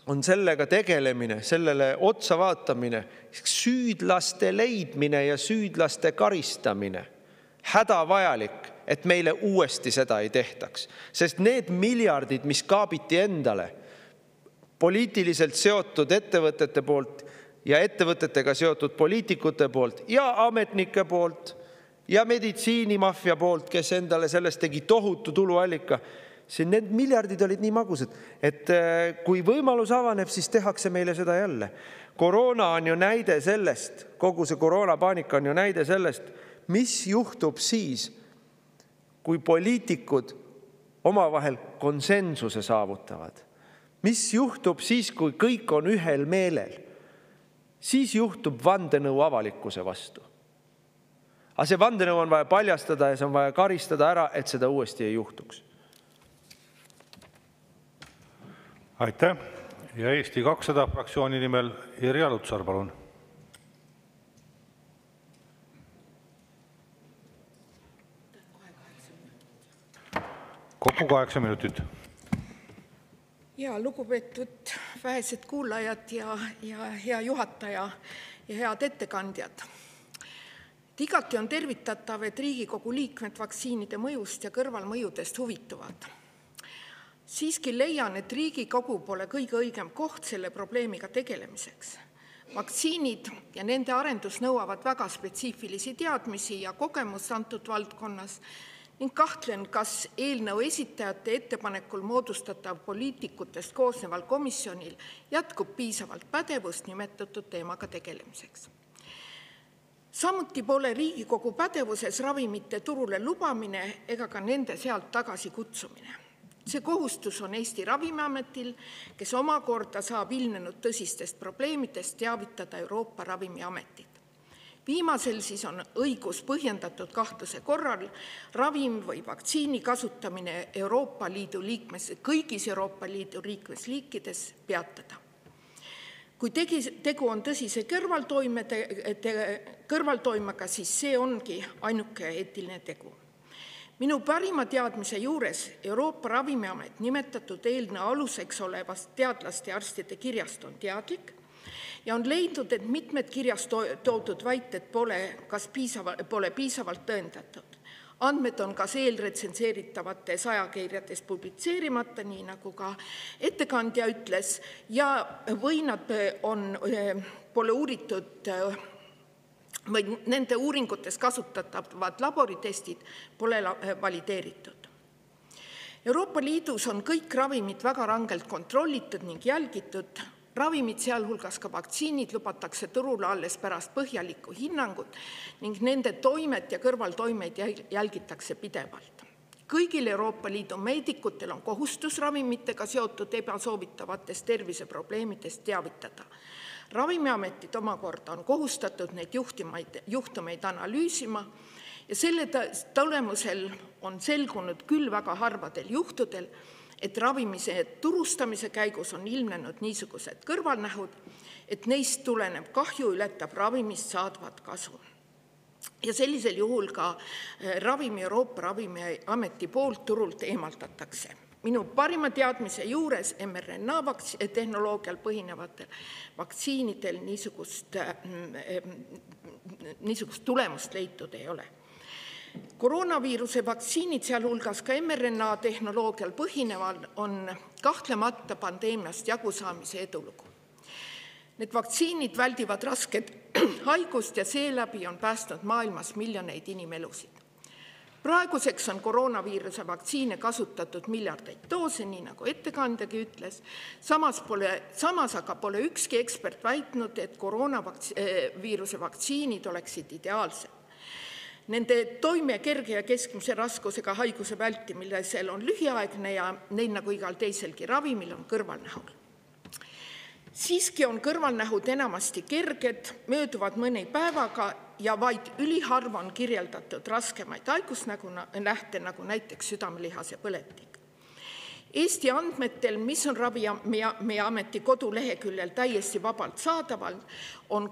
Speaker 14: on sellega tegelemine, sellele otsa vaatamine, süüdlaste leidmine ja süüdlaste karistamine. Hädavajalik, et meile uuesti seda ei tehtaks. Sest need miljardid, mis kaabiti endale, poliitiliselt seotud ettevõtete poolt ja ettevõtetega seotud poliitikute poolt ja ametnike poolt ja meditsiinimafia poolt, kes endale sellest tegi tohutu tuluallika, need miljardid olid nii magusad, et kui võimalus avaneb, siis tehakse meile seda jälle. Koroona on ju näide sellest, kogu see koroonapaanika on ju näide sellest, mis juhtub siis, kui poliitikud omavahel konsensuse saavutavad. Mis juhtub siis, kui kõik on ühel meelel? Siis juhtub vandenõu avalikkuse vastu. Aga see vandenõu on vaja paljastada ja see on vaja karistada ära, et seda uuesti ei juhtuks.
Speaker 1: Aitäh. Ja Eesti 200 fraktsiooni nimel Irja Lutsar, palun. Kokku 8 minutit.
Speaker 6: Ja lugupeetud vähesed kuulajad ja hea juhataja ja head ettekandjad. Igati on tervitatav, et Riigikogu liikmed vaktsiinide mõjust ja kõrvalmõjudest huvituvad. Siiski leian, et Riigikogu pole kõige õigem koht selle probleemiga tegelemiseks. Vaktsiinid ja nende arendus nõuavad väga spetsiifilisi teadmisi ja kogemust antud valdkonnas ning kahtlen, kas eelnõu esitajate ettepanekul moodustatav poliitikutest koosneval komisjonil jätkub piisavalt pädevust nimetatud teemaga tegelemiseks. Samuti pole Riigikogu pädevuses ravimite turule lubamine ega ka nende sealt tagasi kutsumine. See kohustus on Eesti Ravimiametil, kes omakorda saab ilmnenud tõsistest probleemidest teavitada Euroopa Ravimiametit. Viimasel siis on õigus põhjendatud kahtluse korral ravim või vaktsiini kasutamine kõigis Euroopa Liidu liikmesriikides peatada. Kui tegu on tõsise kõrvaltoimega, siis see ongi ainuke eetiline tegu. Minu parima teadmise juures Euroopa Ravimiamet nimetatud eelnõu aluseks olevast teadlaste ja arstide kirjast on teadlik ja on leidnud, et mitmed kirjas toodud väited pole piisavalt tõendatud. Andmed on kas eelretsenseeritavates ajakirjades publitseerimata, nii nagu ka ettekandja ütles, või nad pole uuritud või nende uuringutes kasutatavad laboritestid pole valideeritud. Euroopa Liidus on kõik ravimid väga rangelt kontrollitud ning jälgitud. Ravimid, sealhulgas ka vaktsiinid, lubatakse turule alles pärast põhjalikku hinnangut ning nende toimet ja kõrvaltoimeid jälgitakse pidevalt. Kõigil Euroopa Liidu meedikutel on kohustus ravimitega seotud ebasoovitavatest terviseprobleemidest teavitada. Ravimiametid omakorda on kohustatud neid juhtumeid analüüsima ja selle tulemusel on selgunud küll väga harvadel juhtudel, et ravimise turustamise käigus on ilmnenud niisugused kõrvalnähud, et neist tulenev kahju ületab ravimist saadavat kasu. Ja sellisel juhul ka Euroopa Ravimiameti poolt turult eemaldatakse. Minu parima teadmise juures mRNA tehnoloogial põhinevatel vaktsiinidel niisugust tulemust leitud ei ole. Koroonaviiruse vaktsiinid, sealhulgas ka mRNA tehnoloogial põhineval, on kahtlemata pandeemiast jagusaamise edulugu. Need vaktsiinid väldivad rasket haigust ja seeläbi on päästnud maailmas miljoneid inimelusid. Praeguseks on koroonaviiruse vaktsiine kasutatud miljardeid doose, nii nagu ettekandjagi ütles. Samas aga pole ükski ekspert väitnud, et koroonaviiruse vaktsiinid oleksid ideaalsed. Nende toime kerge ja keskmise raskusega haiguse vältimisel on lühiaegne ja neil nagu igal teiselgi ravimil on kõrvalnähud. Siiski on kõrvalnähud enamasti kerged, mööduvad mõne päevaga ja vaid üliharva on kirjeldatud raskemaid haigusnähte, nagu näiteks südamelihase põletik. Eesti andmetel, mis on Ravimiameti koduleheküljel täiesti vabalt saadaval, on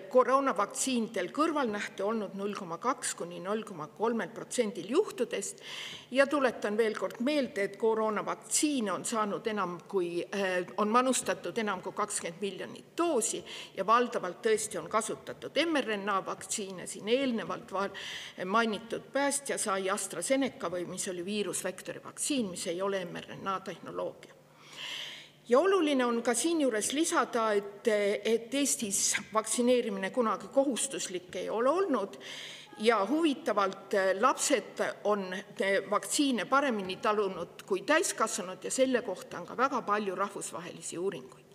Speaker 6: koroonavaktsiinidel kõrvalnähte olnud 0,2–0,3% juhtudest ja tuletan veel kord meelde, et koroonavaktsiine on manustatud enam kui 20 miljonit doosi ja valdavalt tõesti on kasutatud mRNA vaktsiine, siin eelnevalt mainitud päästja sai AstraZeneca või mis oli viirusvektori vaktsiin, mis ei ole mRNA tehnoloogia. Ja oluline on ka siinjuures lisada, et Eestis vaktsineerimine kunagi kohustuslik ei ole olnud ja huvitavalt lapsed on vaktsiine paremini talunud kui täiskasvanud ja selle kohta on ka väga palju rahvusvahelisi uuringuid.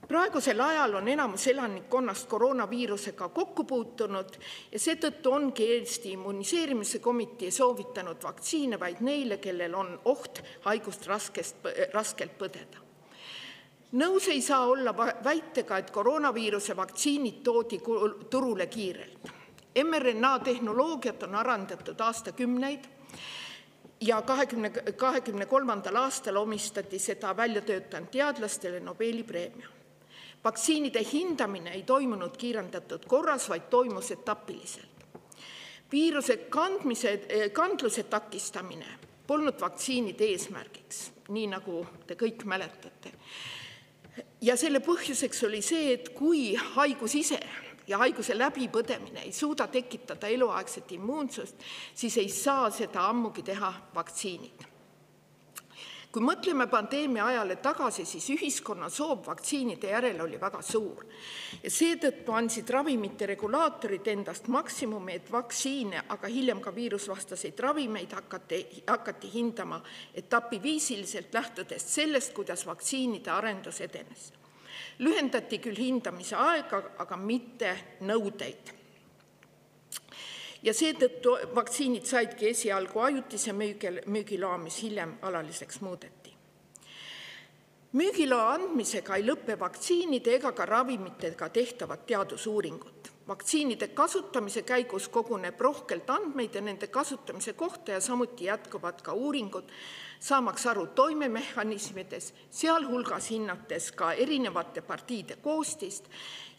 Speaker 6: Praegusel ajal on enamus elanikkonnast koroonaviirusega kokku puutunud ja seetõttu ongi Eesti immuniseerimise komitee soovitanud vaktsiine vaid neile, kellel on oht haigust raskelt põdeda. Nõus ei saa olla väitega, et koroonaviiruse vaktsiinid toodi turule kiirelt. mRNA tehnoloogiat on arendatud aastakümneid ja 2023. aastal omistati seda väljatöötanud teadlastele Nobeli preemia. Vaktsiinide hindamine ei toimunud kiirendatud korras, vaid toimus etapiliselt. Viiruse kandluse takistamine polnud vaktsiinide eesmärgiks, nii nagu te kõik mäletate. Ja selle põhjuseks oli see, et kui haigus ise ja haiguse läbipõdemine ei suuda tekitada eluaegset immuunsust, siis ei saa seda ammugi teha vaktsiinid. Kui mõtleme pandeemia ajale tagasi, siis ühiskonna soov vaktsiinide järele oli väga suur. Ja seetõttu andsid ravimite regulaatorid endast maksimumi, et vaktsiine, aga hiljem ka viirusvastaseid ravimeid hakati hindama etapiviisiliselt lähtudes sellest, kuidas vaktsiinide arendus edenes. Lühendati küll hindamise aega, aga mitte nõudeid. Ja seetõttu vaktsiinid saidki esialgu ajutise müügiloa, mis hiljem alaliseks muudeti. Müügiloa andmisega ei lõppe vaktsiinide ega ka ravimitega tehtavad teadusuuringud. Vaktsiinide kasutamise käigus koguneb rohkelt andmeid ja nende kasutamise kohta ja samuti jätkuvad ka uuringud, saamaks aru toimemehhanismides, sealhulgas hinnates ka erinevate partiide koostist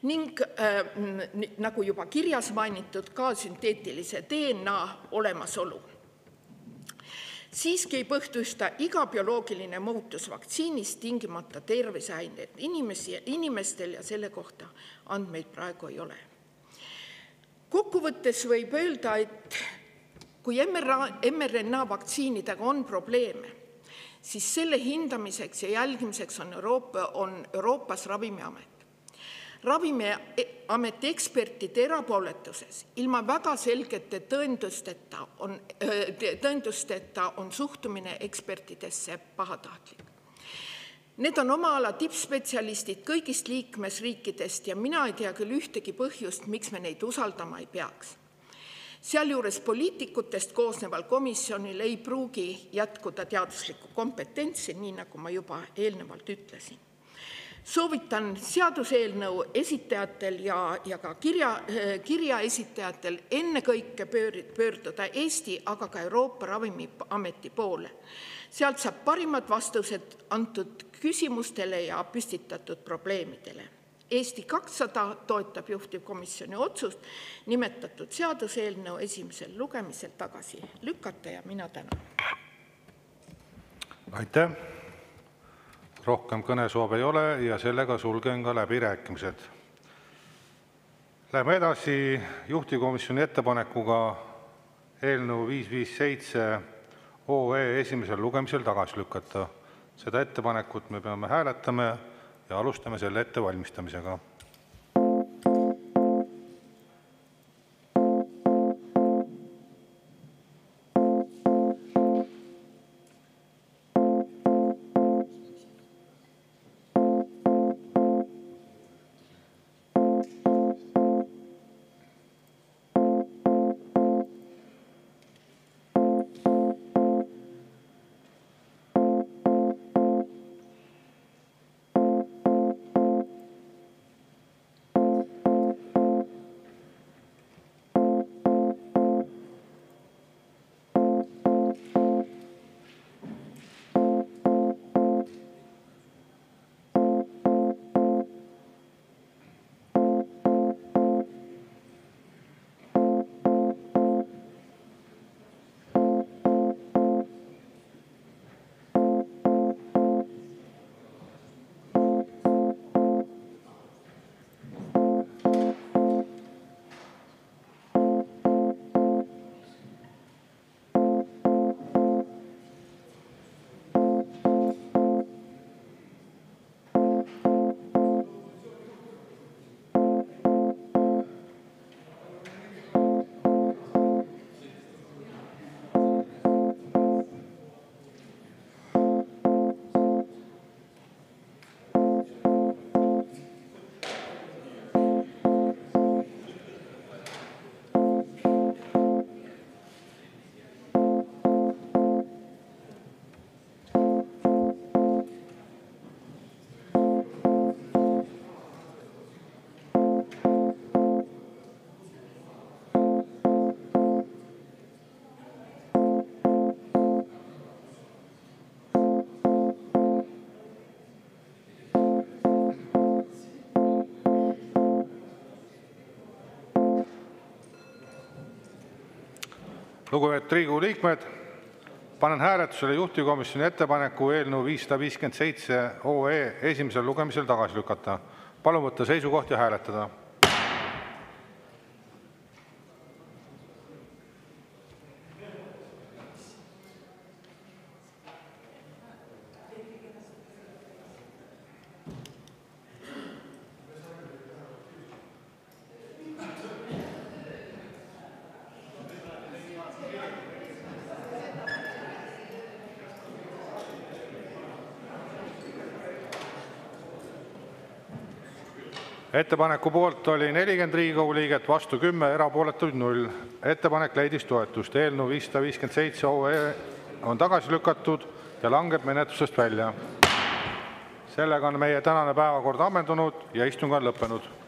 Speaker 6: ning nagu juba kirjas mainitud, ka sünteetilise DNA olemasolu. Siiski ei põhjusta iga bioloogiline muutus vaktsiinis tingimata tervisehäired inimestel ja selle kohta andmeid praegu ei ole. Kokkuvõttes võib öelda, et kui mRNA vaktsiinidega on probleeme, siis selle hindamiseks ja jälgimiseks on Euroopas Ravimiamet. Ravimiameti ekspertide erapooletuses ilma väga selgete tõendusteta on suhtumine ekspertidesse pahatahtlik. Need on oma ala tippspetsialistid kõigist liikmesriikidest ja mina ei tea küll ühtegi põhjust, miks me neid usaldama ei peaks. Sealjuures poliitikutest koosneval komisjonil ei pruugi jätkuda teaduslikku kompetentsi, nii nagu ma juba eelnevalt ütlesin. Soovitan seaduseelnõu esitajatel ja ka kirja esitajatel ennekõike pöörduda Eesti, aga ka Euroopa Ravimiameti poole. Sealt saab parimad vastused antud küsimustele ja püstitatud probleemidele. Eesti 200 toetab juhtivkomisjoni otsust nimetatud seaduseelnõu esimesel lugemisel tagasi lükata ja mina tänan.
Speaker 1: Aitäh! Rohkem kõnesoove ei ole ja sellega sulgen ka läbirääkimised. Läheme edasi juhtivkomisjoni ettepanekuga eelnõu 557 OE esimesel lugemisel tagasi lükata. Seda ettepanekut me peame hääletama ja alustame selle ettevalmistamisega. Lugupeetud Riigikogu liikmed, panen hääletusele juhtivkomisjoni ettepaneku eelnõu 557 esimesel lugemisel tagasi lükata. Palun võtta seisukoht ja hääletada. Ettepaneku poolt oli 40 Riigikogu liiget, vastu 10, erapooletuid 0. Ettepanek leidis toetust. Eelnõu 557 on tagasi lükatud ja langeb menetlusest välja. Sellega on meie tänane päevakord ammendunud ja istung on lõppenud.